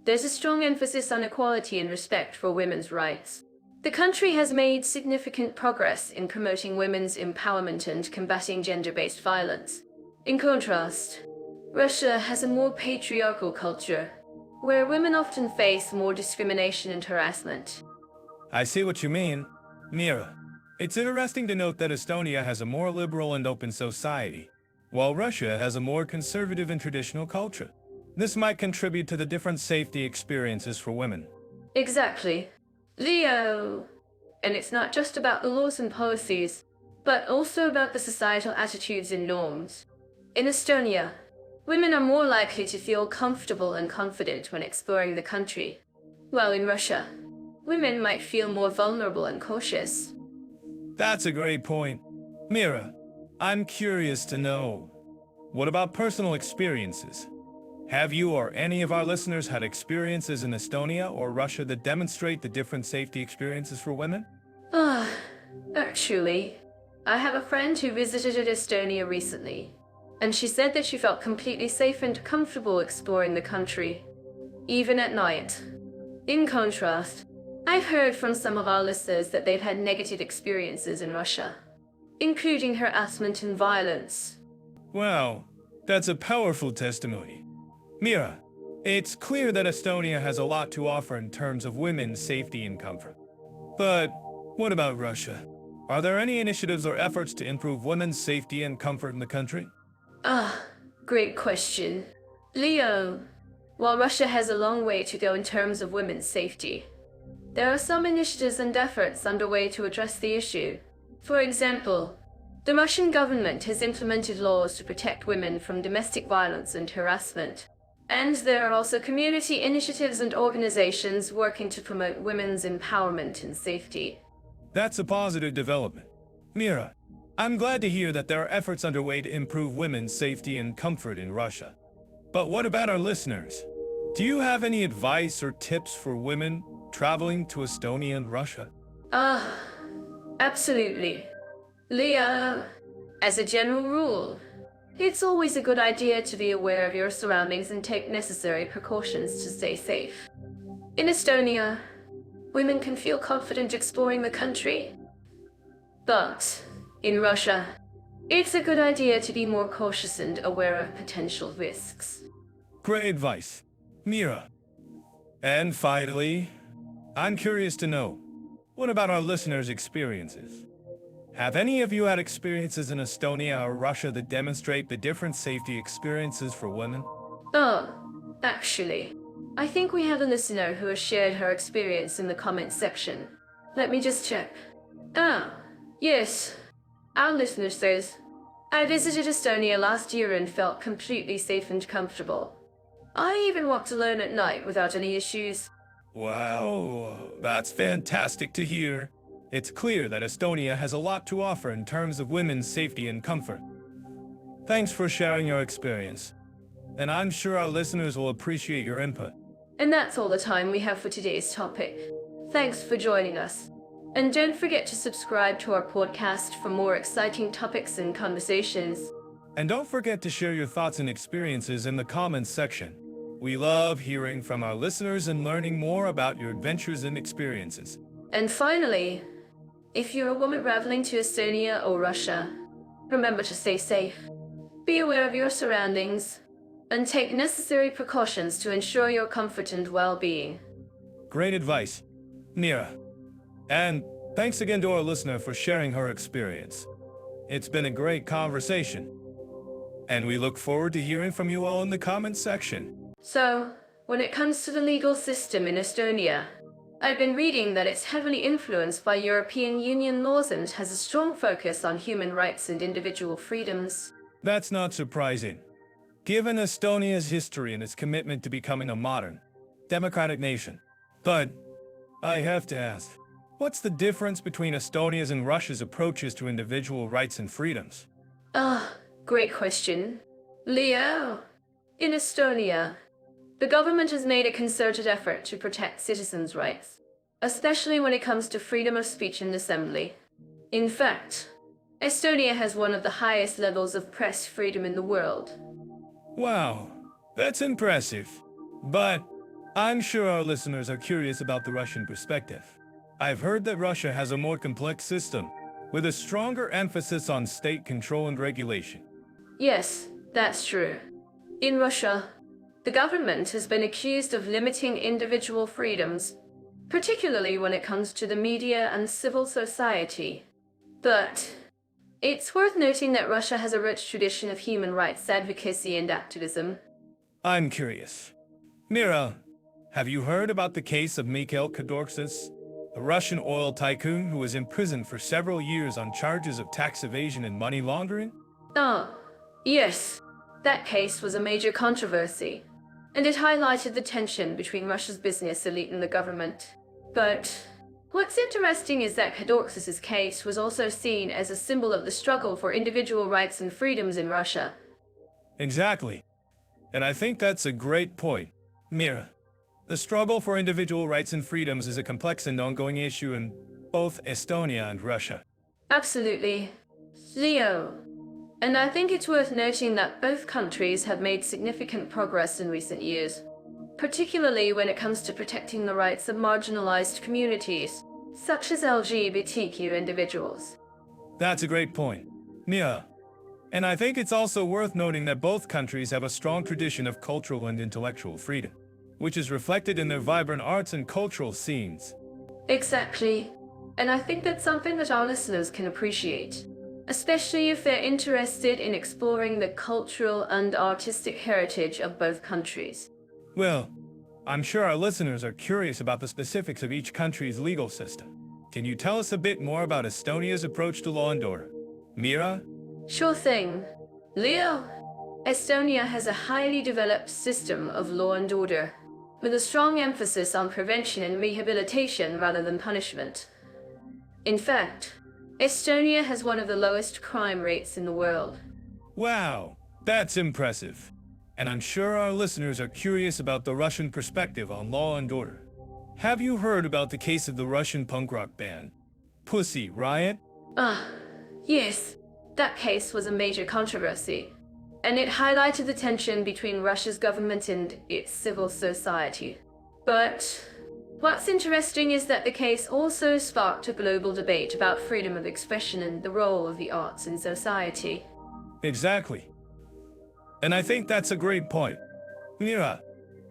there's a strong emphasis on equality and respect for women's rights. The country has made significant progress in promoting women's empowerment and combating gender-based violence. In contrast, Russia has a more patriarchal culture, where women often face more discrimination and harassment. I see what you mean, Mira. It's interesting to note that Estonia has a more liberal and open society, while Russia has a more conservative and traditional culture. This might contribute to the different safety experiences for women. Exactly. Leo! And it's not just about the laws and policies, but also about the societal attitudes and norms. In Estonia, women are more likely to feel comfortable and confident when exploring the country, while in Russia, women might feel more vulnerable and cautious. That's a great point. Mira, I'm curious to know, what about personal experiences? Have you or any of our listeners had experiences in Estonia or Russia that demonstrate the different safety experiences for women? Actually, I have a friend who visited Estonia recently, and she said that she felt completely safe and comfortable exploring the country, even at night. In contrast, I've heard from some of our listeners that they've had negative experiences in Russia, including harassment and violence. Wow, that's a powerful testimony. Mira, it's clear that Estonia has a lot to offer in terms of women's safety and comfort. But what about Russia? Are there any initiatives or efforts to improve women's safety and comfort in the country? Great question. Leo, while Russia has a long way to go in terms of women's safety, there are some initiatives and efforts underway to address the issue. For example, the Russian government has implemented laws to protect women from domestic violence and harassment. And there are also community initiatives and organizations working to promote women's empowerment and safety. That's a positive development. Mira, I'm glad to hear that there are efforts underway to improve women's safety and comfort in Russia. But what about our listeners? Do you have any advice or tips for women traveling to Estonia and Russia? Absolutely. Leo, as a general rule, it's always a good idea to be aware of your surroundings and take necessary precautions to stay safe. In Estonia, women can feel confident exploring the country. But in Russia, it's a good idea to be more cautious and aware of potential risks. Great advice, Mira. And finally, I'm curious to know, what about our listeners' experiences? Have any of you had experiences in Estonia or Russia that demonstrate the different safety experiences for women? Oh, actually, I think we have a listener who has shared her experience in the comments section. Let me just check. Ah, yes. Our listener says, I visited Estonia last year and felt completely safe and comfortable. I even walked alone at night without any issues. Wow, that's fantastic to hear. It's clear that Estonia has a lot to offer in terms of women's safety and comfort. Thanks for sharing your experience, and I'm sure our listeners will appreciate your input. And that's all the time we have for today's topic. Thanks for joining us. And don't forget to subscribe to our podcast for more exciting topics and conversations. And don't forget to share your thoughts and experiences in the comments section. We love hearing from our listeners and learning more about your adventures and experiences. And finally, if you're a woman traveling to Estonia or Russia, remember to stay safe, be aware of your surroundings, and take necessary precautions to ensure your comfort and well-being. Great advice, Mira. And thanks again to our listener for sharing her experience. It's been a great conversation. And we look forward to hearing from you all in the comments section. So, when it comes to the legal system in Estonia, I've been reading that it's heavily influenced by European Union laws and has a strong focus on human rights and individual freedoms. That's not surprising, given Estonia's history and its commitment to becoming a modern, democratic nation. But I have to ask, what's the difference between Estonia's and Russia's approaches to individual rights and freedoms? Great question. Leo, in Estonia, the government has made a concerted effort to protect citizens' rights, especially when it comes to freedom of speech and assembly. In fact, Estonia has one of the highest levels of press freedom in the world. Wow, that's impressive. But I'm sure our listeners are curious about the Russian perspective. I've heard that Russia has a more complex system, with a stronger emphasis on state control and regulation. Yes, that's true. In Russia, the government has been accused of limiting individual freedoms, particularly when it comes to the media and civil society. But it's worth noting that Russia has a rich tradition of human rights advocacy and activism. I'm curious. Mira, have you heard about the case of Mikhail Khodorkovsky, a Russian oil tycoon who was imprisoned for several years on charges of tax evasion and money laundering? Oh, yes. That case was a major controversy, and it highlighted the tension between Russia's business elite and the government. But what's interesting is that Khodorkovsky's case was also seen as a symbol of the struggle for individual rights and freedoms in Russia. Exactly. And I think that's a great point, Mira. The struggle for individual rights and freedoms is a complex and ongoing issue in both Estonia and Russia. Absolutely. Leo. And I think it's worth noting that both countries have made significant progress in recent years, particularly when it comes to protecting the rights of marginalized communities, such as LGBTQ individuals. That's a great point, Mia. And I think it's also worth noting that both countries have a strong tradition of cultural and intellectual freedom, which is reflected in their vibrant arts and cultural scenes. Exactly. And I think that's something that our listeners can appreciate, especially if they're interested in exploring the cultural and artistic heritage of both countries. Well, I'm sure our listeners are curious about the specifics of each country's legal system. Can you tell us a bit more about Estonia's approach to law and order? Mira? Sure thing. Leo, Estonia has a highly developed system of law and order, with a strong emphasis on prevention and rehabilitation rather than punishment. In fact, Estonia has one of the lowest crime rates in the world. Wow, that's impressive. And I'm sure our listeners are curious about the Russian perspective on law and order. Have you heard about the case of the Russian punk rock band, Pussy Riot? Yes. That case was a major controversy, and it highlighted the tension between Russia's government and its civil society. But what's interesting is that the case also sparked a global debate about freedom of expression and the role of the arts in society. Exactly. And I think that's a great point. Mira,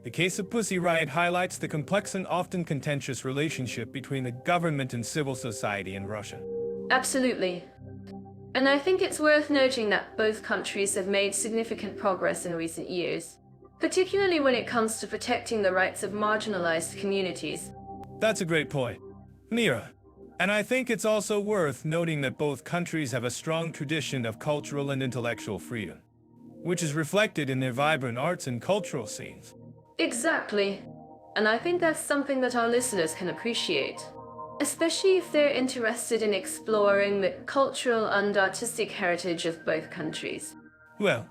the case of Pussy Riot highlights the complex and often contentious relationship between the government and civil society in Russia. Absolutely. And I think it's worth noting that both countries have made significant progress in recent years, particularly when it comes to protecting the rights of marginalized communities. That's a great point, Mira. And I think it's also worth noting that both countries have a strong tradition of cultural and intellectual freedom, which is reflected in their vibrant arts and cultural scenes. Exactly. And I think that's something that our listeners can appreciate, especially if they're interested in exploring the cultural and artistic heritage of both countries. Well,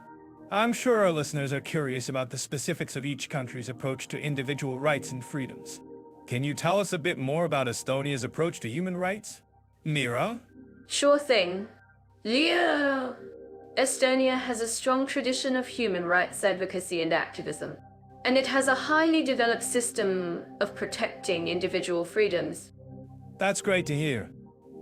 I'm sure our listeners are curious about the specifics of each country's approach to individual rights and freedoms. Can you tell us a bit more about Estonia's approach to human rights? Mira? Sure thing. Leo! Estonia has a strong tradition of human rights advocacy and activism, and it has a highly developed system of protecting individual freedoms. That's great to hear.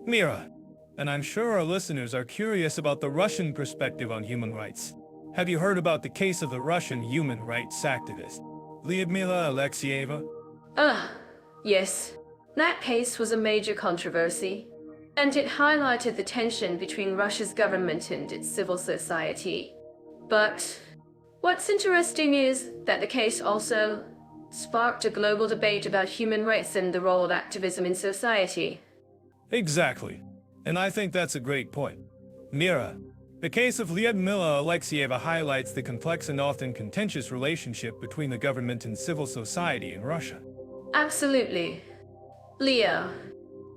Mira, and I'm sure our listeners are curious about the Russian perspective on human rights. Have you heard about the case of the Russian human rights activist, Lyudmila Alexeyeva? Yes. That case was a major controversy, and it highlighted the tension between Russia's government and its civil society. But what's interesting is that the case also sparked a global debate about human rights and the role of activism in society. Exactly. And I think that's a great point. Mira, the case of Lyudmila Alexeyeva highlights the complex and often contentious relationship between the government and civil society in Russia. Absolutely. Leo.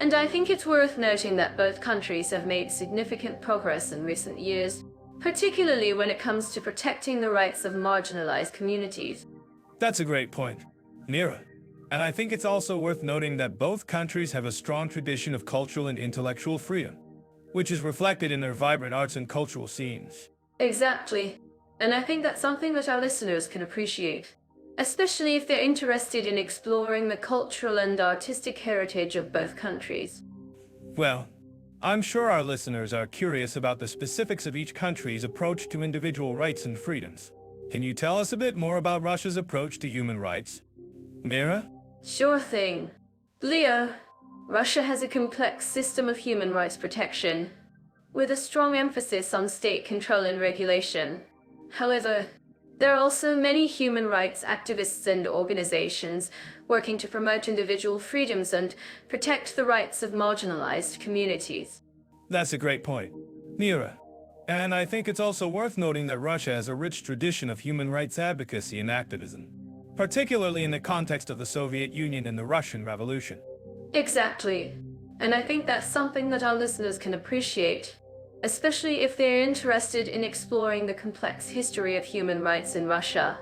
And I think it's worth noting that both countries have made significant progress in recent years, particularly when it comes to protecting the rights of marginalized communities. That's a great point, Mira. And I think it's also worth noting that both countries have a strong tradition of cultural and intellectual freedom, which is reflected in their vibrant arts and cultural scenes. Exactly. And I think that's something that our listeners can appreciate, especially if they're interested in exploring the cultural and artistic heritage of both countries. Well, I'm sure our listeners are curious about the specifics of each country's approach to individual rights and freedoms. Can you tell us a bit more about Russia's approach to human rights? Mira? Sure thing. Leo, Russia has a complex system of human rights protection, with a strong emphasis on state control and regulation. However, there are also many human rights activists and organizations working to promote individual freedoms and protect the rights of marginalized communities. That's a great point, Mira. And I think it's also worth noting that Russia has a rich tradition of human rights advocacy and activism, particularly in the context of the Soviet Union and the Russian Revolution. Exactly. And I think that's something that our listeners can appreciate, especially if they're interested in exploring the complex history of human rights in Russia.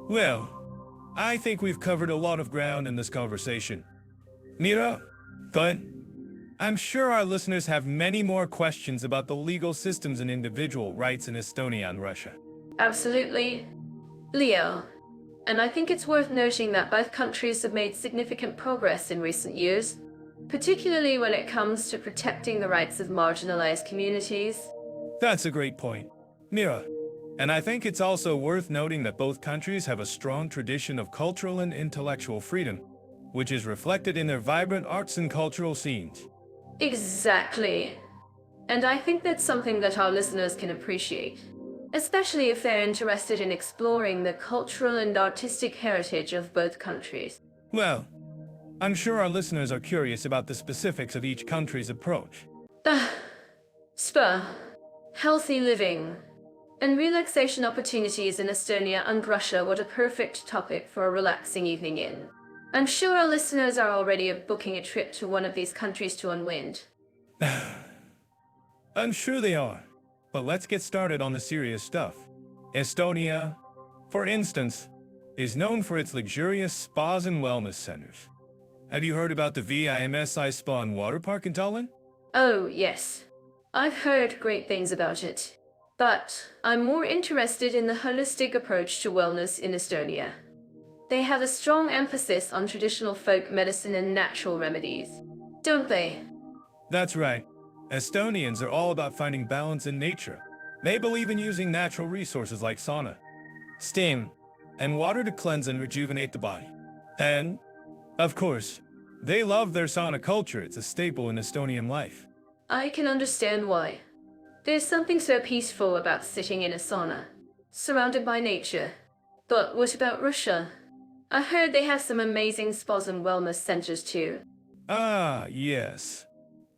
Well, I think we've covered a lot of ground in this conversation, Mira, but I'm sure our listeners have many more questions about the legal systems and individual rights in Estonia and Russia. Absolutely. Leo. And I think it's worth noting that both countries have made significant progress in recent years, particularly when it comes to protecting the rights of marginalized communities. That's a great point, Mira. And I think it's also worth noting that both countries have a strong tradition of cultural and intellectual freedom, which is reflected in their vibrant arts and cultural scenes. Exactly. And I think that's something that our listeners can appreciate, especially if they're interested in exploring the cultural and artistic heritage of both countries. Well, I'm sure our listeners are curious about the specifics of each country's approach. Spa, healthy living, and relaxation opportunities in Estonia and Russia. What a perfect topic for a relaxing evening in. I'm sure our listeners are already booking a trip to one of these countries to unwind. I'm sure they are. But let's get started on the serious stuff. Estonia, for instance, is known for its luxurious spas and wellness centers. Have you heard about the VIMSI Spa and Water Park in Tallinn? Oh, yes. I've heard great things about it. But I'm more interested in the holistic approach to wellness in Estonia. They have a strong emphasis on traditional folk medicine and natural remedies, don't they? That's right. Estonians are all about finding balance in nature. They believe in using natural resources like sauna, steam, and water to cleanse and rejuvenate the body. And, of course, they love their sauna culture. It's a staple in Estonian life. I can understand why. There's something so peaceful about sitting in a sauna, surrounded by nature. But what about Russia? I heard they have some amazing spas and wellness centers too. Ah, yes.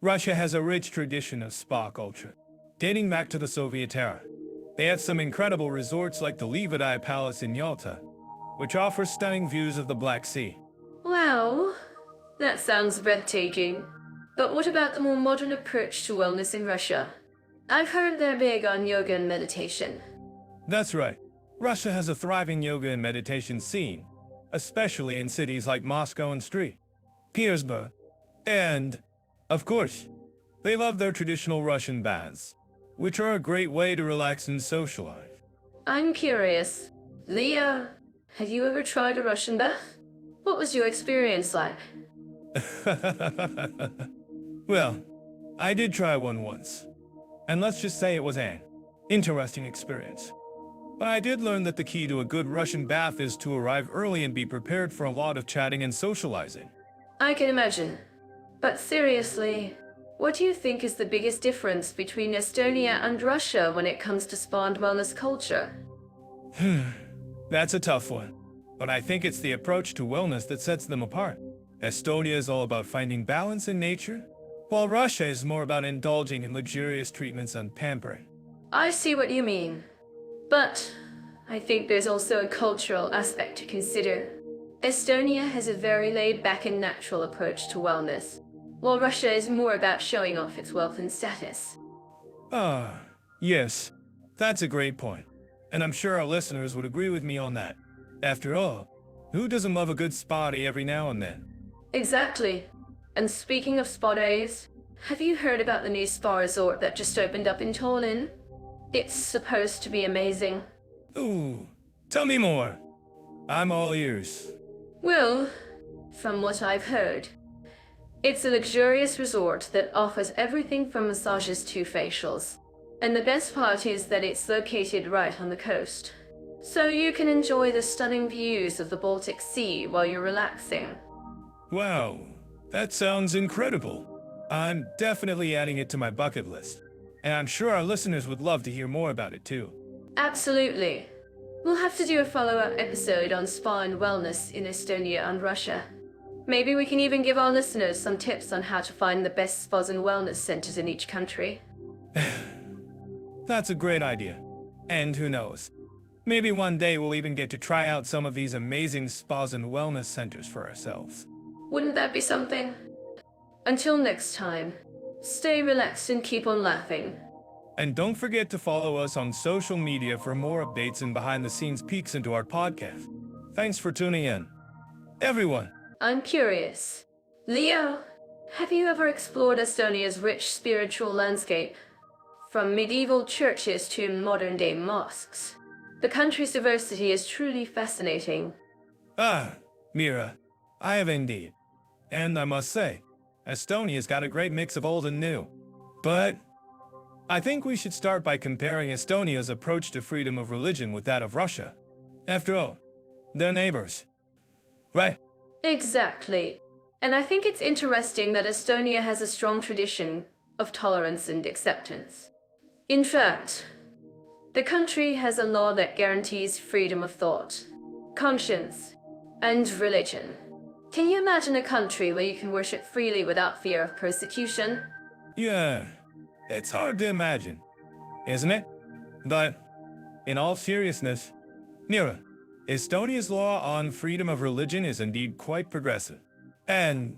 Russia has a rich tradition of spa culture, dating back to the Soviet era. They have some incredible resorts like the Levodai Palace in Yalta, which offers stunning views of the Black Sea. Wow, that sounds breathtaking. But what about the more modern approach to wellness in Russia? I've heard they're big on yoga and meditation. That's right. Russia has a thriving yoga and meditation scene, especially in cities like Moscow and St. Petersburg. And, of course, they love their traditional Russian baths, which are a great way to relax and socialize. I'm curious. Leo, have you ever tried a Russian bath? What was your experience like? Well, I did try one once, and let's just say it was an interesting experience. But I did learn that the key to a good Russian bath is to arrive early and be prepared for a lot of chatting and socializing. I can imagine. But seriously, what do you think is the biggest difference between Estonia and Russia when it comes to spa and wellness culture? That's a tough one, but I think it's the approach to wellness that sets them apart. Estonia is all about finding balance in nature, while Russia is more about indulging in luxurious treatments and pampering. I see what you mean. But I think there's also a cultural aspect to consider. Estonia has a very laid-back and natural approach to wellness, while Russia is more about showing off its wealth and status. Ah, yes, that's a great point, and I'm sure our listeners would agree with me on that. After all, who doesn't love a good spa day every now and then? Exactly. And speaking of spa days, have you heard about the new spa resort that just opened up in Tallinn? It's supposed to be amazing. Ooh, tell me more. I'm all ears. Well, from what I've heard, it's a luxurious resort that offers everything from massages to facials. And the best part is that it's located right on the coast. So you can enjoy the stunning views of the Baltic Sea while you're relaxing. Wow, that sounds incredible. I'm definitely adding it to my bucket list. And I'm sure our listeners would love to hear more about it too. Absolutely. We'll have to do a follow-up episode on spa and wellness in Estonia and Russia. Maybe we can even give our listeners some tips on how to find the best spas and wellness centers in each country. That's a great idea. And who knows? Maybe one day we'll even get to try out some of these amazing spas and wellness centers for ourselves. Wouldn't that be something? Until next time, stay relaxed and keep on laughing. And don't forget to follow us on social media for more updates and behind-the-scenes peeks into our podcast. Thanks for tuning in. Everyone! I'm curious. Leo, have you ever explored Estonia's rich spiritual landscape? From medieval churches to modern-day mosques. The country's diversity is truly fascinating. Ah, Mira, I have indeed. And I must say, Estonia's got a great mix of old and new. But I think we should start by comparing Estonia's approach to freedom of religion with that of Russia. After all, they're neighbors. Right? Exactly. And I think it's interesting that Estonia has a strong tradition of tolerance and acceptance. In fact, the country has a law that guarantees freedom of thought, conscience, and religion. Can you imagine a country where you can worship freely without fear of persecution? Yeah, it's hard to imagine, isn't it? But, in all seriousness, Mira, Estonia's law on freedom of religion is indeed quite progressive. And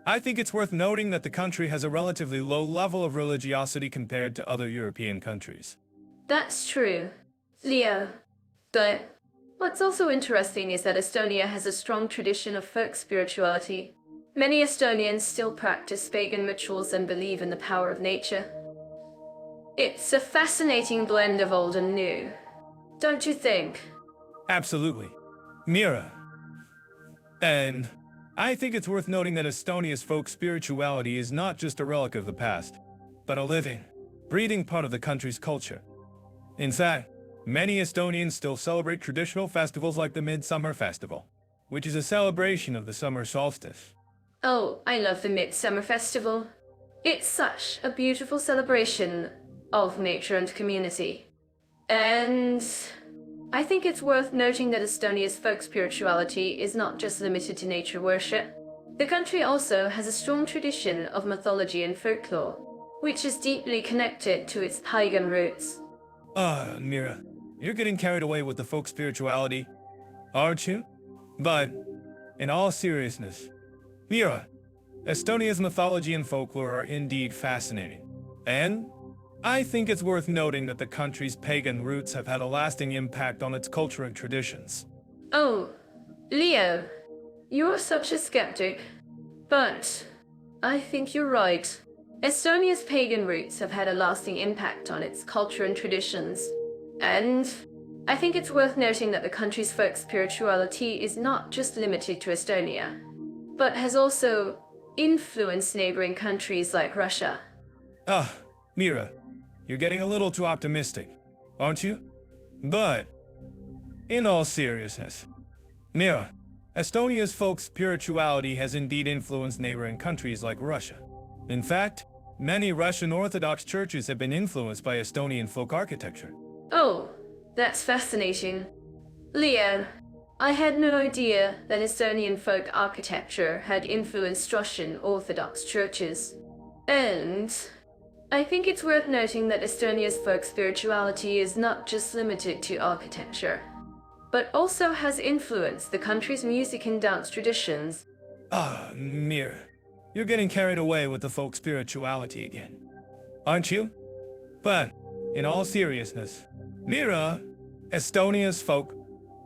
I think it's worth noting that the country has a relatively low level of religiosity compared to other European countries. That's true, Leo. But what's also interesting is that Estonia has a strong tradition of folk spirituality. Many Estonians still practice pagan rituals and believe in the power of nature. It's a fascinating blend of old and new, don't you think? Absolutely. Mira. And I think it's worth noting that Estonia's folk spirituality is not just a relic of the past, but a living, breathing part of the country's culture. In fact, Many Estonians still celebrate traditional festivals like the Midsummer Festival, which is a celebration of the summer solstice. Oh, I love the Midsummer Festival. It's such a beautiful celebration of nature and community. And I think it's worth noting that Estonia's folk spirituality is not just limited to nature worship. The country also has a strong tradition of mythology and folklore, which is deeply connected to its pagan roots. Mira, you're getting carried away with the folk spirituality, aren't you? But, in all seriousness, Mira, Estonia's mythology and folklore are indeed fascinating. And I think it's worth noting that the country's pagan roots have had a lasting impact on its culture and traditions. Oh, Leo, you're such a skeptic. But I think you're right. Estonia's pagan roots have had a lasting impact on its culture and traditions. And I think it's worth noting that the country's folk spirituality is not just limited to Estonia, but has also influenced neighboring countries like Russia. Mira, you're getting a little too optimistic, aren't you? But, in all seriousness, Mira, Estonia's folk spirituality has indeed influenced neighboring countries like Russia. In fact, many Russian Orthodox churches have been influenced by Estonian folk architecture. Oh, that's fascinating. Leo, I had no idea that Estonian folk architecture had influenced Russian Orthodox churches. And I think it's worth noting that Estonia's folk spirituality is not just limited to architecture, but also has influenced the country's music and dance traditions. Mira, you're getting carried away with the folk spirituality again, aren't you? But, in all seriousness, Mira, Estonia's folk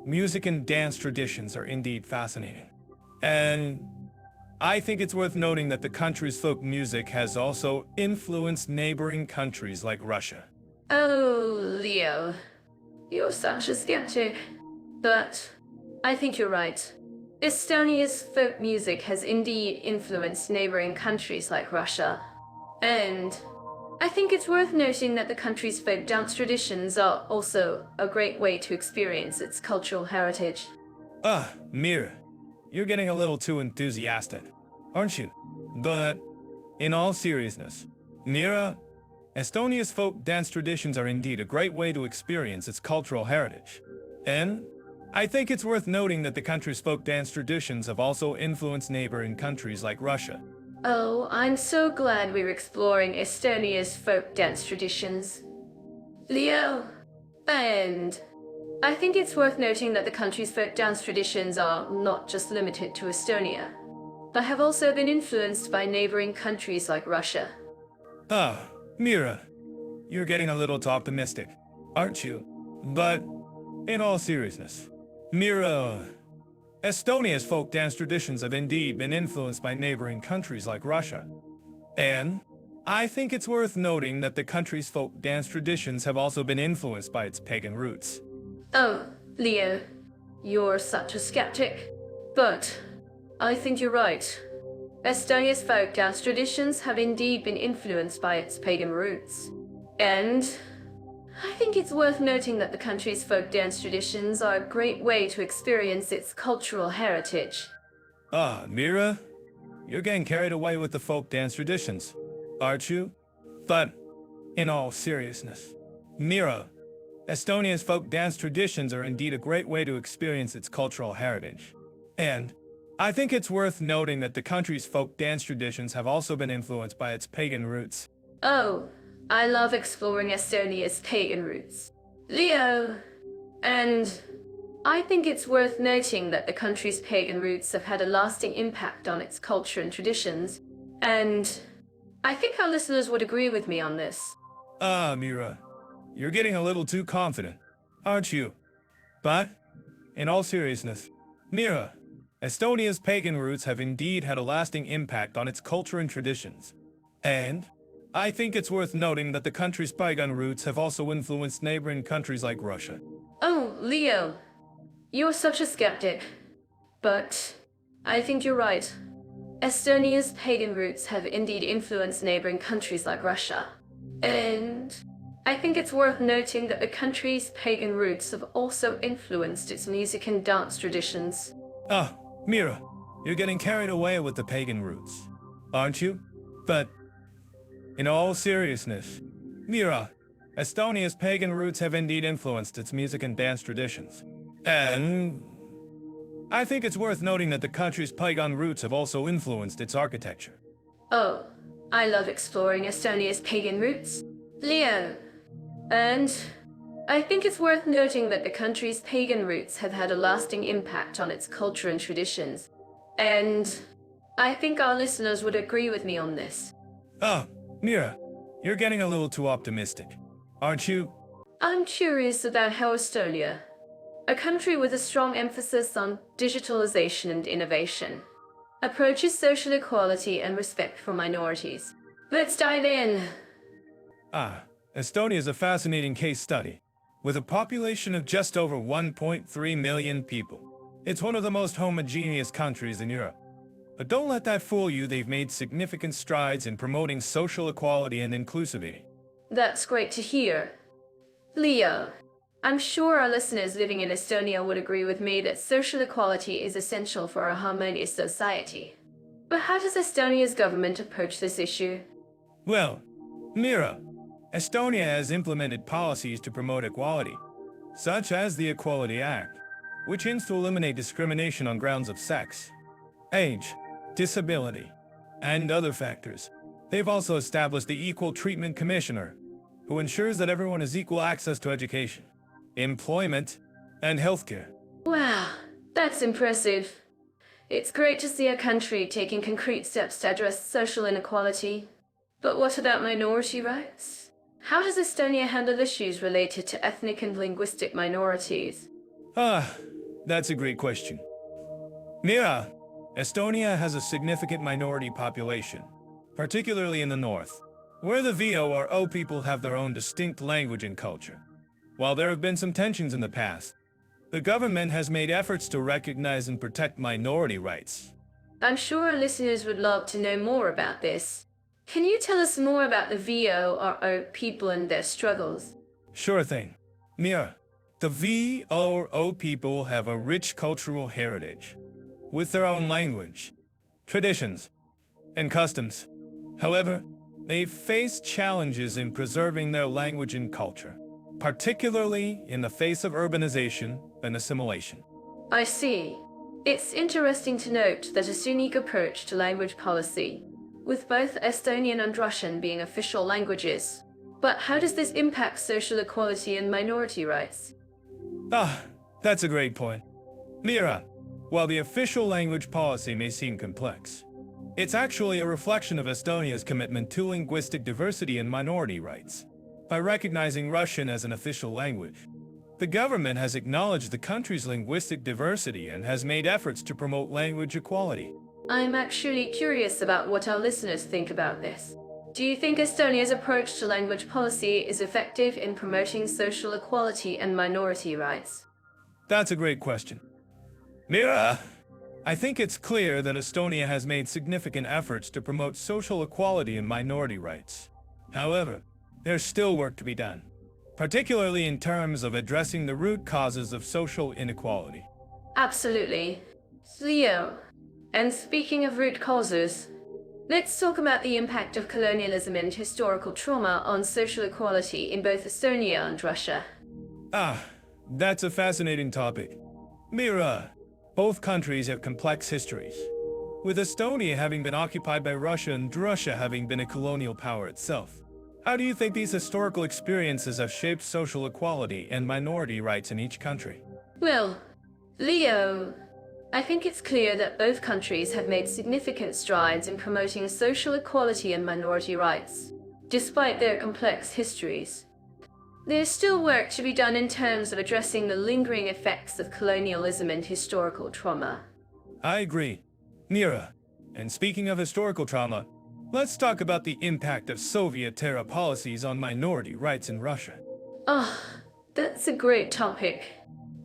music and dance traditions are indeed fascinating. And I think it's worth noting that the country's folk music has also influenced neighboring countries like Russia. Oh, Leo, you're such a skeptic. But I think you're right. Estonia's folk music has indeed influenced neighboring countries like Russia. And I think it's worth noting that the country's folk dance traditions are also a great way to experience its cultural heritage. Mira, you're getting a little too enthusiastic, aren't you? But, in all seriousness, Mira, Estonia's folk dance traditions are indeed a great way to experience its cultural heritage. And I think it's worth noting that the country's folk dance traditions have also influenced neighboring countries like Russia. Oh, I'm so glad we're exploring Estonia's folk dance traditions. Leo, and I think it's worth noting that the country's folk dance traditions are not just limited to Estonia, but have also been influenced by neighboring countries like Russia. Mira, you're getting a little too optimistic, aren't you? But, in all seriousness, Mira, Estonia's folk dance traditions have indeed been influenced by neighboring countries like Russia. And I think it's worth noting that the country's folk dance traditions have also been influenced by its pagan roots. Oh, Leo, you're such a skeptic. But I think you're right. Estonia's folk dance traditions have indeed been influenced by its pagan roots. And I think it's worth noting that the country's folk dance traditions are a great way to experience its cultural heritage. Mira, you're getting carried away with the folk dance traditions, aren't you? But, in all seriousness, Mira, Estonia's folk dance traditions are indeed a great way to experience its cultural heritage. And I think it's worth noting that the country's folk dance traditions have also been influenced by its pagan roots. Oh, I love exploring Estonia's pagan roots. Leo, and I think it's worth noting that the country's pagan roots have had a lasting impact on its culture and traditions, and I think our listeners would agree with me on this. Mira, you're getting a little too confident, aren't you? But, in all seriousness, Mira, Estonia's pagan roots have indeed had a lasting impact on its culture and traditions. And I think it's worth noting that the country's pagan roots have also influenced neighboring countries like Russia. Oh, Leo, you're such a skeptic. But I think you're right. Estonia's pagan roots have indeed influenced neighboring countries like Russia. And I think it's worth noting that the country's pagan roots have also influenced its music and dance traditions. Ah, Mira, you're getting carried away with the pagan roots, aren't you? But, in all seriousness, Mira, Estonia's pagan roots have indeed influenced its music and dance traditions. And I think it's worth noting that the country's pagan roots have also influenced its architecture. Oh, I love exploring Estonia's pagan roots. Leo. And I think it's worth noting that the country's pagan roots have had a lasting impact on its culture and traditions. And I think our listeners would agree with me on this. Ah, Mira, you're getting a little too optimistic, aren't you? I'm curious about how Estonia, a country with a strong emphasis on digitalization and innovation, approaches social equality and respect for minorities. Let's dive in. Ah, Estonia is a fascinating case study. With a population of just over 1.3 million people, it's one of the most homogeneous countries in Europe. But don't let that fool you, they've made significant strides in promoting social equality and inclusivity. That's great to hear. Leo, I'm sure our listeners living in Estonia would agree with me that social equality is essential for a harmonious society. But how does Estonia's government approach this issue? Well, Mira, Estonia has implemented policies to promote equality, such as the Equality Act, which aims to eliminate discrimination on grounds of sex, age, disability, and other factors. They've also established the Equal Treatment Commissioner, who ensures that everyone has equal access to education, employment, and healthcare. Wow, that's impressive. It's great to see a country taking concrete steps to address social inequality. But what about minority rights? How does Estonia handle issues related to ethnic and linguistic minorities? Ah, that's a great question. Mira, Estonia has a significant minority population, particularly in the north, where the VO or O people have their own distinct language and culture. While there have been some tensions in the past, the government has made efforts to recognize and protect minority rights. I'm sure our listeners would love to know more about this. Can you tell us more about the VO or O people and their struggles? Sure thing. Mira, the V or O people have a rich cultural heritage, with their own language, traditions, and customs. However, they face challenges in preserving their language and culture, particularly in the face of urbanization and assimilation. I see. It's interesting to note that a unique approach to language policy, with both Estonian and Russian being official languages. But how does this impact social equality and minority rights? Ah, that's a great point. Mira, while the official language policy may seem complex, it's actually a reflection of Estonia's commitment to linguistic diversity and minority rights. By recognizing Russian as an official language, the government has acknowledged the country's linguistic diversity and has made efforts to promote language equality. I'm actually curious about what our listeners think about this. Do you think Estonia's approach to language policy is effective in promoting social equality and minority rights? That's a great question. Mira, I think it's clear that Estonia has made significant efforts to promote social equality and minority rights. However, there's still work to be done, particularly in terms of addressing the root causes of social inequality. Absolutely. Leo, and speaking of root causes, let's talk about the impact of colonialism and historical trauma on social equality in both Estonia and Russia. Ah, that's a fascinating topic. Mira, both countries have complex histories, with Estonia having been occupied by Russia and Russia having been a colonial power itself. How do you think these historical experiences have shaped social equality and minority rights in each country? Well, Leo, I think it's clear that both countries have made significant strides in promoting social equality and minority rights, despite their complex histories. There's still work to be done in terms of addressing the lingering effects of colonialism and historical trauma. I agree. Mira, and speaking of historical trauma, let's talk about the impact of Soviet-era policies on minority rights in Russia. Oh, that's a great topic.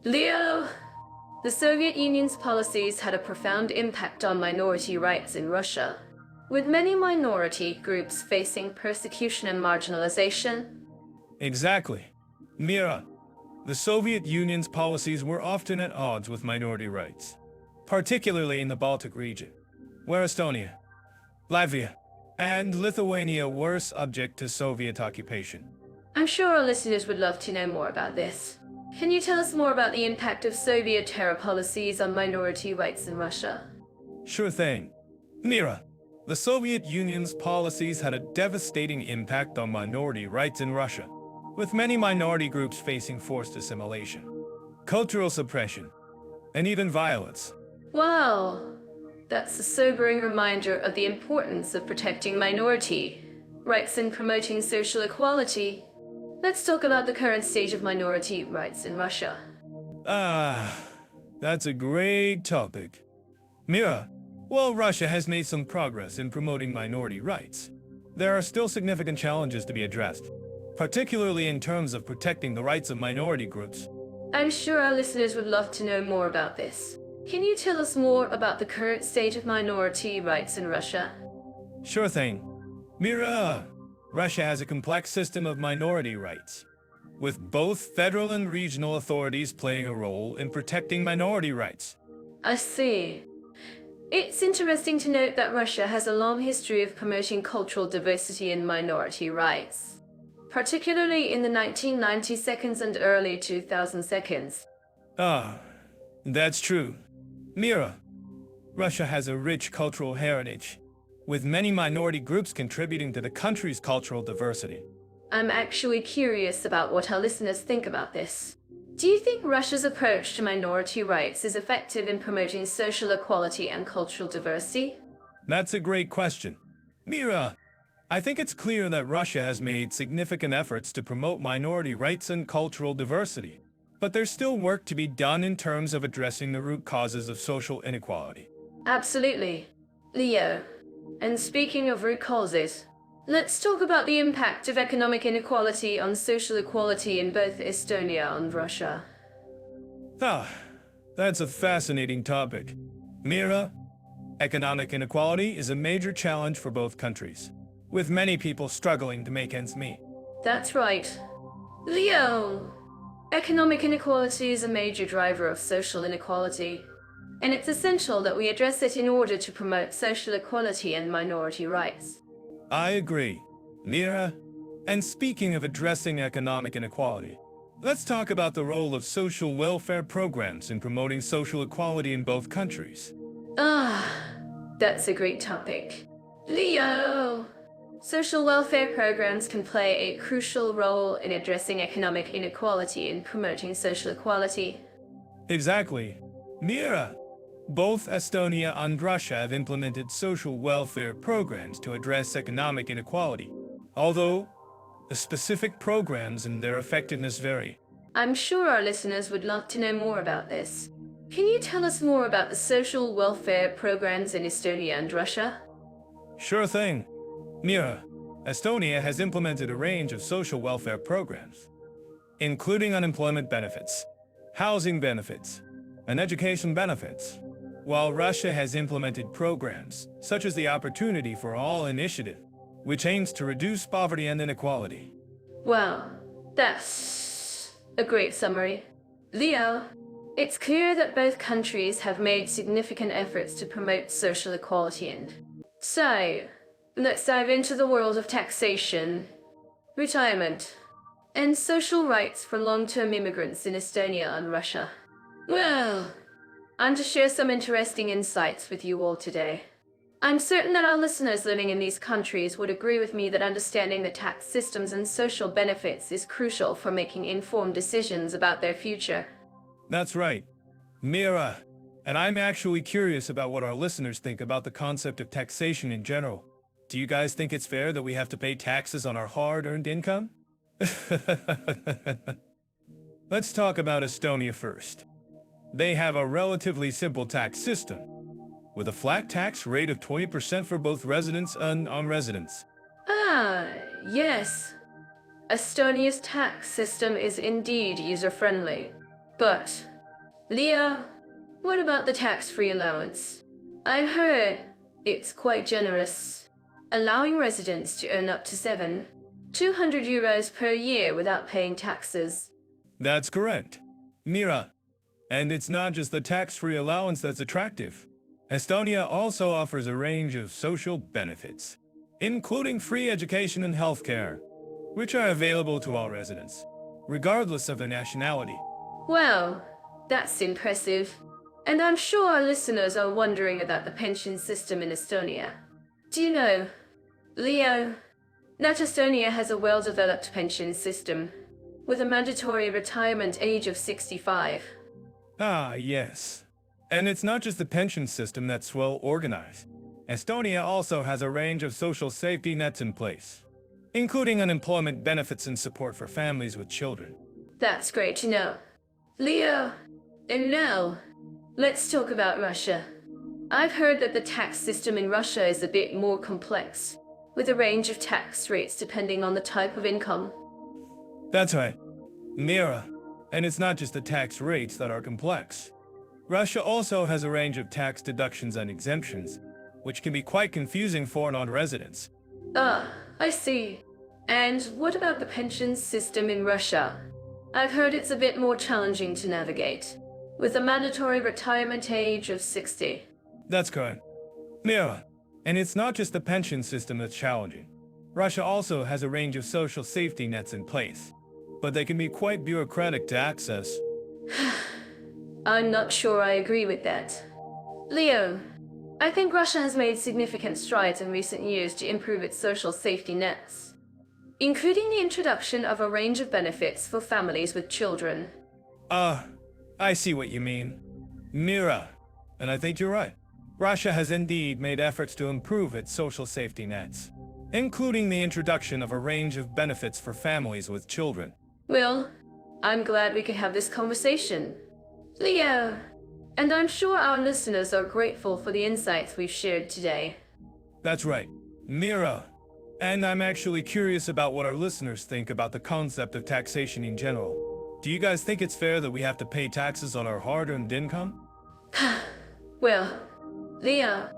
Leo, the Soviet Union's policies had a profound impact on minority rights in Russia, with many minority groups facing persecution and marginalization. Exactly. Mira, the Soviet Union's policies were often at odds with minority rights, particularly in the Baltic region, where Estonia, Latvia, and Lithuania were subject to Soviet occupation. I'm sure our listeners would love to know more about this. Can you tell us more about the impact of Soviet terror policies on minority rights in Russia? Sure thing. Mira, the Soviet Union's policies had a devastating impact on minority rights in Russia, with many minority groups facing forced assimilation, cultural suppression, and even violence. Wow, that's a sobering reminder of the importance of protecting minority rights and promoting social equality. Let's talk about the current state of minority rights in Russia. Ah, that's a great topic. Mira, while Russia has made some progress in promoting minority rights, there are still significant challenges to be addressed, particularly in terms of protecting the rights of minority groups. I'm sure our listeners would love to know more about this. Can you tell us more about the current state of minority rights in Russia? Sure thing. Mira, Russia has a complex system of minority rights, with both federal and regional authorities playing a role in protecting minority rights. I see. It's interesting to note that Russia has a long history of promoting cultural diversity and minority rights, particularly in the 1990s and early 2000s. Ah, that's true. Mira, Russia has a rich cultural heritage, with many minority groups contributing to the country's cultural diversity. I'm actually curious about what our listeners think about this. Do you think Russia's approach to minority rights is effective in promoting social equality and cultural diversity? That's a great question. Mira, I think it's clear that Russia has made significant efforts to promote minority rights and cultural diversity. But there's still work to be done in terms of addressing the root causes of social inequality. Absolutely. Leo, and speaking of root causes, let's talk about the impact of economic inequality on social equality in both Estonia and Russia. Ah, that's a fascinating topic. Mira, economic inequality is a major challenge for both countries, with many people struggling to make ends meet. That's right. Leo, economic inequality is a major driver of social inequality, and it's essential that we address it in order to promote social equality and minority rights. I agree. Mira, and speaking of addressing economic inequality, let's talk about the role of social welfare programs in promoting social equality in both countries. Ah, that's a great topic. Leo! Social welfare programs can play a crucial role in addressing economic inequality and promoting social equality. Exactly. Mira, both Estonia and Russia have implemented social welfare programs to address economic inequality, although the specific programs and their effectiveness vary. I'm sure our listeners would love to know more about this. Can you tell us more about the social welfare programs in Estonia and Russia? Sure thing. Mira, Estonia has implemented a range of social welfare programs, including unemployment benefits, housing benefits, and education benefits, while Russia has implemented programs such as the Opportunity for All initiative, which aims to reduce poverty and inequality. Well, that's a great summary. Leo, it's clear that both countries have made significant efforts to promote social equality so, let's dive into the world of taxation, retirement, and social rights for long-term immigrants in Estonia and Russia. Well, I'm to share some interesting insights with you all today. I'm certain that our listeners living in these countries would agree with me that understanding the tax systems and social benefits is crucial for making informed decisions about their future. That's right. Mira, and I'm actually curious about what our listeners think about the concept of taxation in general. Do you guys think it's fair that we have to pay taxes on our hard-earned income? Let's talk about Estonia first. They have a relatively simple tax system, with a flat tax rate of 20% for both residents and non-residents. Ah, yes. Estonia's tax system is indeed user-friendly. But, Leah, what about the tax-free allowance? I've heard it's quite generous, allowing residents to earn up to 7 €200 per year without paying taxes. That's correct. Mira. And it's not just the tax-free allowance that's attractive. Estonia also offers a range of social benefits, including free education and healthcare, which are available to all residents, regardless of their nationality. Wow, that's impressive. And I'm sure our listeners are wondering about the pension system in Estonia. Do you know, Leo, that Estonia has a well-developed pension system, with a mandatory retirement age of 65. Ah, yes. And it's not just the pension system that's well organized. Estonia also has a range of social safety nets in place, including unemployment benefits and support for families with children. That's great to know. Leo, and now, let's talk about Russia. I've heard that the tax system in Russia is a bit more complex, with a range of tax rates depending on the type of income. That's right. Mira. And it's not just the tax rates that are complex. Russia also has a range of tax deductions and exemptions, which can be quite confusing for non-residents. Ah, I see. And what about the pension system in Russia? I've heard it's a bit more challenging to navigate, with a mandatory retirement age of 60. That's correct. Mira. And it's not just the pension system that's challenging. Russia also has a range of social safety nets in place, but they can be quite bureaucratic to access. I'm not sure I agree with that. Leo, I think Russia has made significant strides in recent years to improve its social safety nets, including the introduction of a range of benefits for families with children. I see what you mean. Mira, and I think you're right. Russia has indeed made efforts to improve its social safety nets, including the introduction of a range of benefits for families with children. Well, I'm glad we could have this conversation. Leo, and I'm sure our listeners are grateful for the insights we've shared today. That's right. Mira. And I'm actually curious about what our listeners think about the concept of taxation in general. Do you guys think it's fair that we have to pay taxes on our hard-earned income? Well, Leo,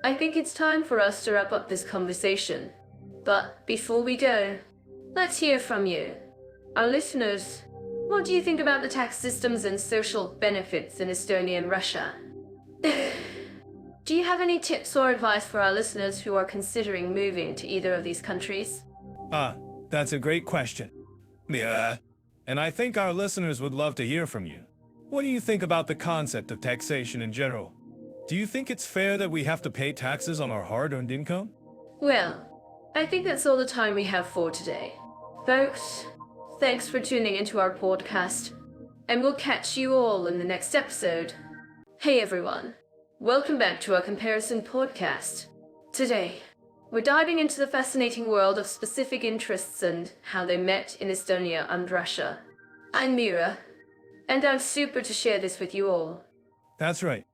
I think it's time for us to wrap up this conversation. But before we go, let's hear from you. Our listeners, what do you think about the tax systems and social benefits in Estonia and Russia? Do you have any tips or advice for our listeners who are considering moving to either of these countries? That's a great question. Yeah. And I think our listeners would love to hear from you. What do you think about the concept of taxation in general? Do you think it's fair that we have to pay taxes on our hard-earned income? Well, I think that's all the time we have for today. Folks, thanks for tuning into our podcast, and we'll catch you all in the next episode. Hey everyone, welcome back to our comparison podcast. Today, we're diving into the fascinating world of specific interests and how they met in Estonia and Russia. I'm Mira, and I'm super to share this with you all. That's right.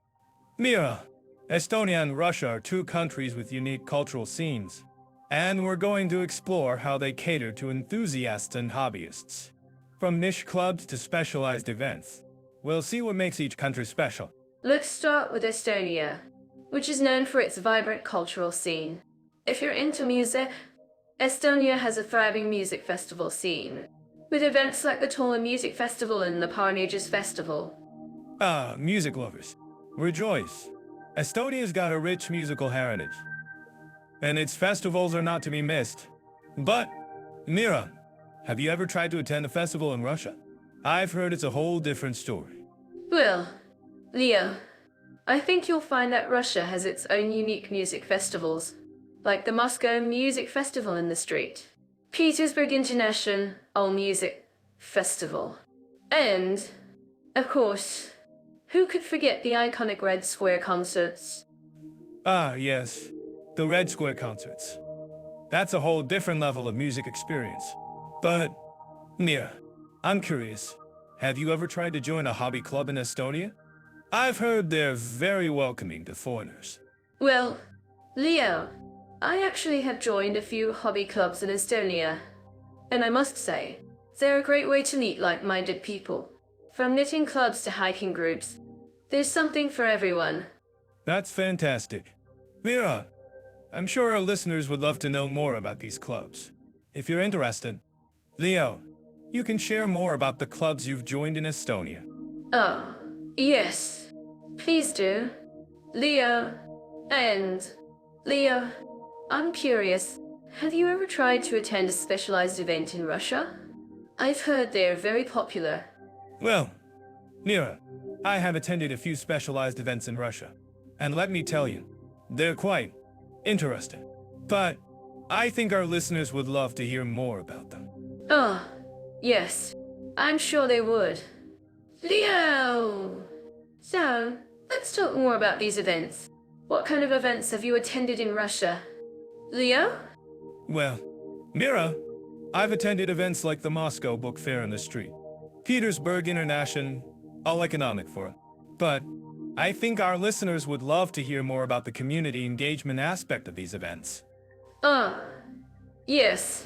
Mira, Estonia and Russia are two countries with unique cultural scenes, and we're going to explore how they cater to enthusiasts and hobbyists. From niche clubs to specialized events, we'll see what makes each country special. Let's start with Estonia, which is known for its vibrant cultural scene. If you're into music, Estonia has a thriving music festival scene, with events like the Tallinn Music Festival and the Parnassus Festival. Music lovers, rejoice. Estonia's got a rich musical heritage, and its festivals are not to be missed. But, Mira, have you ever tried to attend a festival in Russia? I've heard it's a whole different story. Well, Leo, I think you'll find that Russia has its own unique music festivals, like the Moscow Music Festival in the Street, Petersburg International Music Festival, and, of course, who could forget the iconic Red Square concerts? Yes, the Red Square concerts. That's a whole different level of music experience. But, Mira, I'm curious, have you ever tried to join a hobby club in Estonia? I've heard they're very welcoming to foreigners. Well, Leo, I actually have joined a few hobby clubs in Estonia, and I must say, they're a great way to meet like-minded people. From knitting clubs to hiking groups, there's something for everyone. That's fantastic. Mira, I'm sure our listeners would love to know more about these clubs. If you're interested, Leo, you can share more about the clubs you've joined in Estonia. Oh, yes. Please do. Leo. And Leo, I'm curious. Have you ever tried to attend a specialized event in Russia? I've heard they're very popular. Well, Mira, I have attended a few specialized events in Russia, and let me tell you, they're quite interesting. But I think our listeners would love to hear more about them. Oh, yes. I'm sure they would. Leo! So, let's talk more about these events. What kind of events have you attended in Russia? Leo? Well, Mira, I've attended events like the Moscow Book Fair in the street, Petersburg International Economic Forum. But I think our listeners would love to hear more about the community engagement aspect of these events. Ah, yes.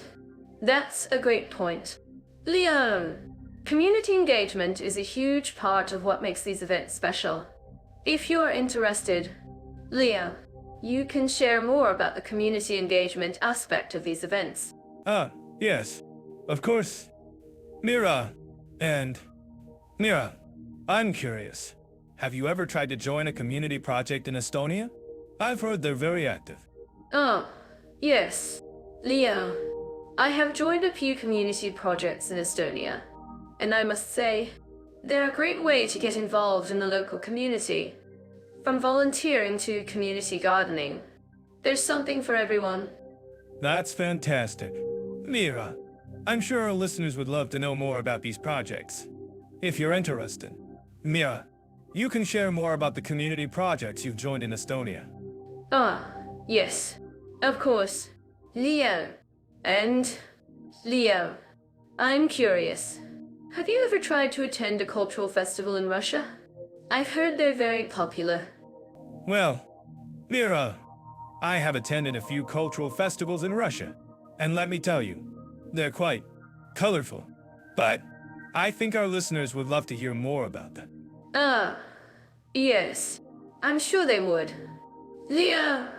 That's a great point. Leo, community engagement is a huge part of what makes these events special. If you're interested, Leo, you can share more about the community engagement aspect of these events. Yes, of course. Mira, I'm curious. Have you ever tried to join a community project in Estonia? I've heard they're very active. Oh, yes. Leo, I have joined a few community projects in Estonia, and I must say, they're a great way to get involved in the local community. From volunteering to community gardening, there's something for everyone. That's fantastic. Mira, I'm sure our listeners would love to know more about these projects. If you're interested, Mira, you can share more about the community projects you've joined in Estonia. Ah, yes, of course. Leo. And Leo, I'm curious. Have you ever tried to attend a cultural festival in Russia? I've heard they're very popular. Well, Mira, I have attended a few cultural festivals in Russia, and let me tell you, they're quite colorful. But I think our listeners would love to hear more about them. Ah, yes, I'm sure they would. Leo!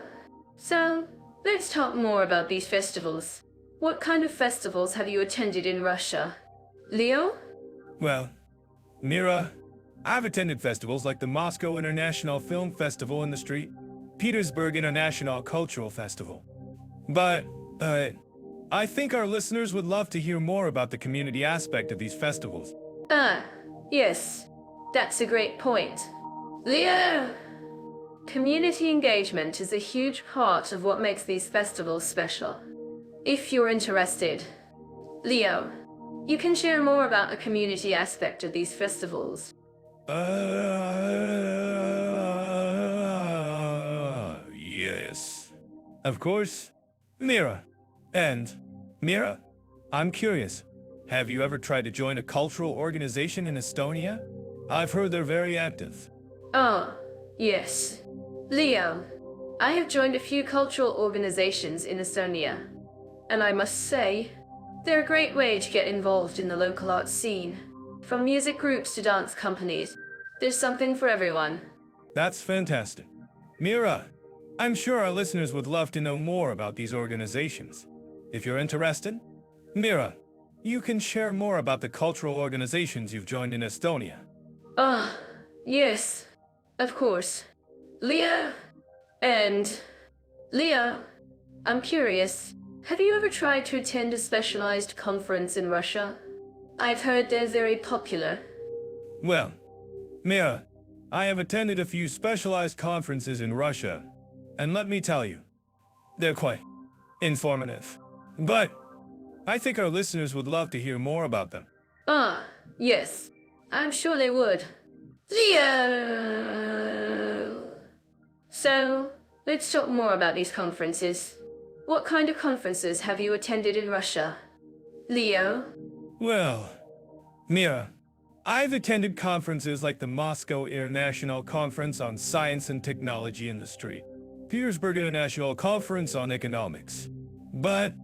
So, let's talk more about these festivals. What kind of festivals have you attended in Russia? Leo? Well, Mira, I've attended festivals like the Moscow International Film Festival in the street, Petersburg International Cultural Festival. But, I think our listeners would love to hear more about the community aspect of these festivals. Ah, yes, that's a great point. Leo! Community engagement is a huge part of what makes these festivals special. If you're interested, Leo, you can share more about the community aspect of these festivals. Yes. Of course. Mira. And, Mira, I'm curious. Have you ever tried to join a cultural organization in Estonia? I've heard they're very active. Oh, yes. Leo, I have joined a few cultural organizations in Estonia, and I must say, they're a great way to get involved in the local art scene. From music groups to dance companies, there's something for everyone. That's fantastic. Mira, I'm sure our listeners would love to know more about these organizations. If you're interested, Mira, you can share more about the cultural organizations you've joined in Estonia. Ah, yes, of course. Leo, and Leo, I'm curious, have you ever tried to attend a specialized conference in Russia? I've heard they're very popular. Well, Mira, I have attended a few specialized conferences in Russia, and let me tell you, they're quite informative. But I think our listeners would love to hear more about them. Ah, yes, I'm sure they would. Leo! So, let's talk more about these conferences. What kind of conferences have you attended in Russia? Leo? Well, Mira, I've attended conferences like the Moscow International Conference on Science and Technology in the Street, Petersburg International Conference on Economics. But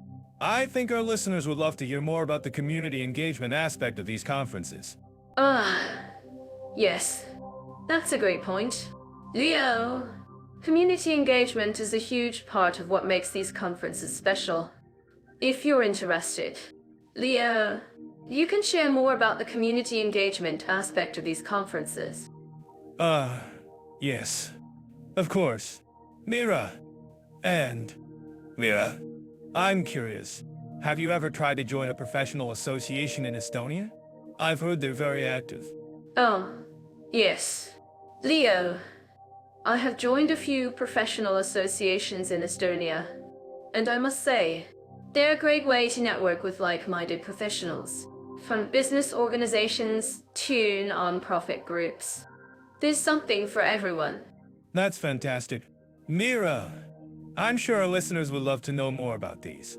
I think our listeners would love to hear more about the community engagement aspect of these conferences. Ah, yes, that's a great point. Leo, community engagement is a huge part of what makes these conferences special. if you're interested. Leo, you can share more about the community engagement aspect of these conferences. Yes. Of course. Mira. And... Mira, I'm curious. Have you ever tried to join a professional association in Estonia? I've heard they're very active. Oh, yes. Leo, I have joined a few professional associations in Estonia, and I must say, they're a great way to network with like-minded professionals, from business organizations to non-profit groups. There's something for everyone. That's fantastic. Mira, I'm sure our listeners would love to know more about these.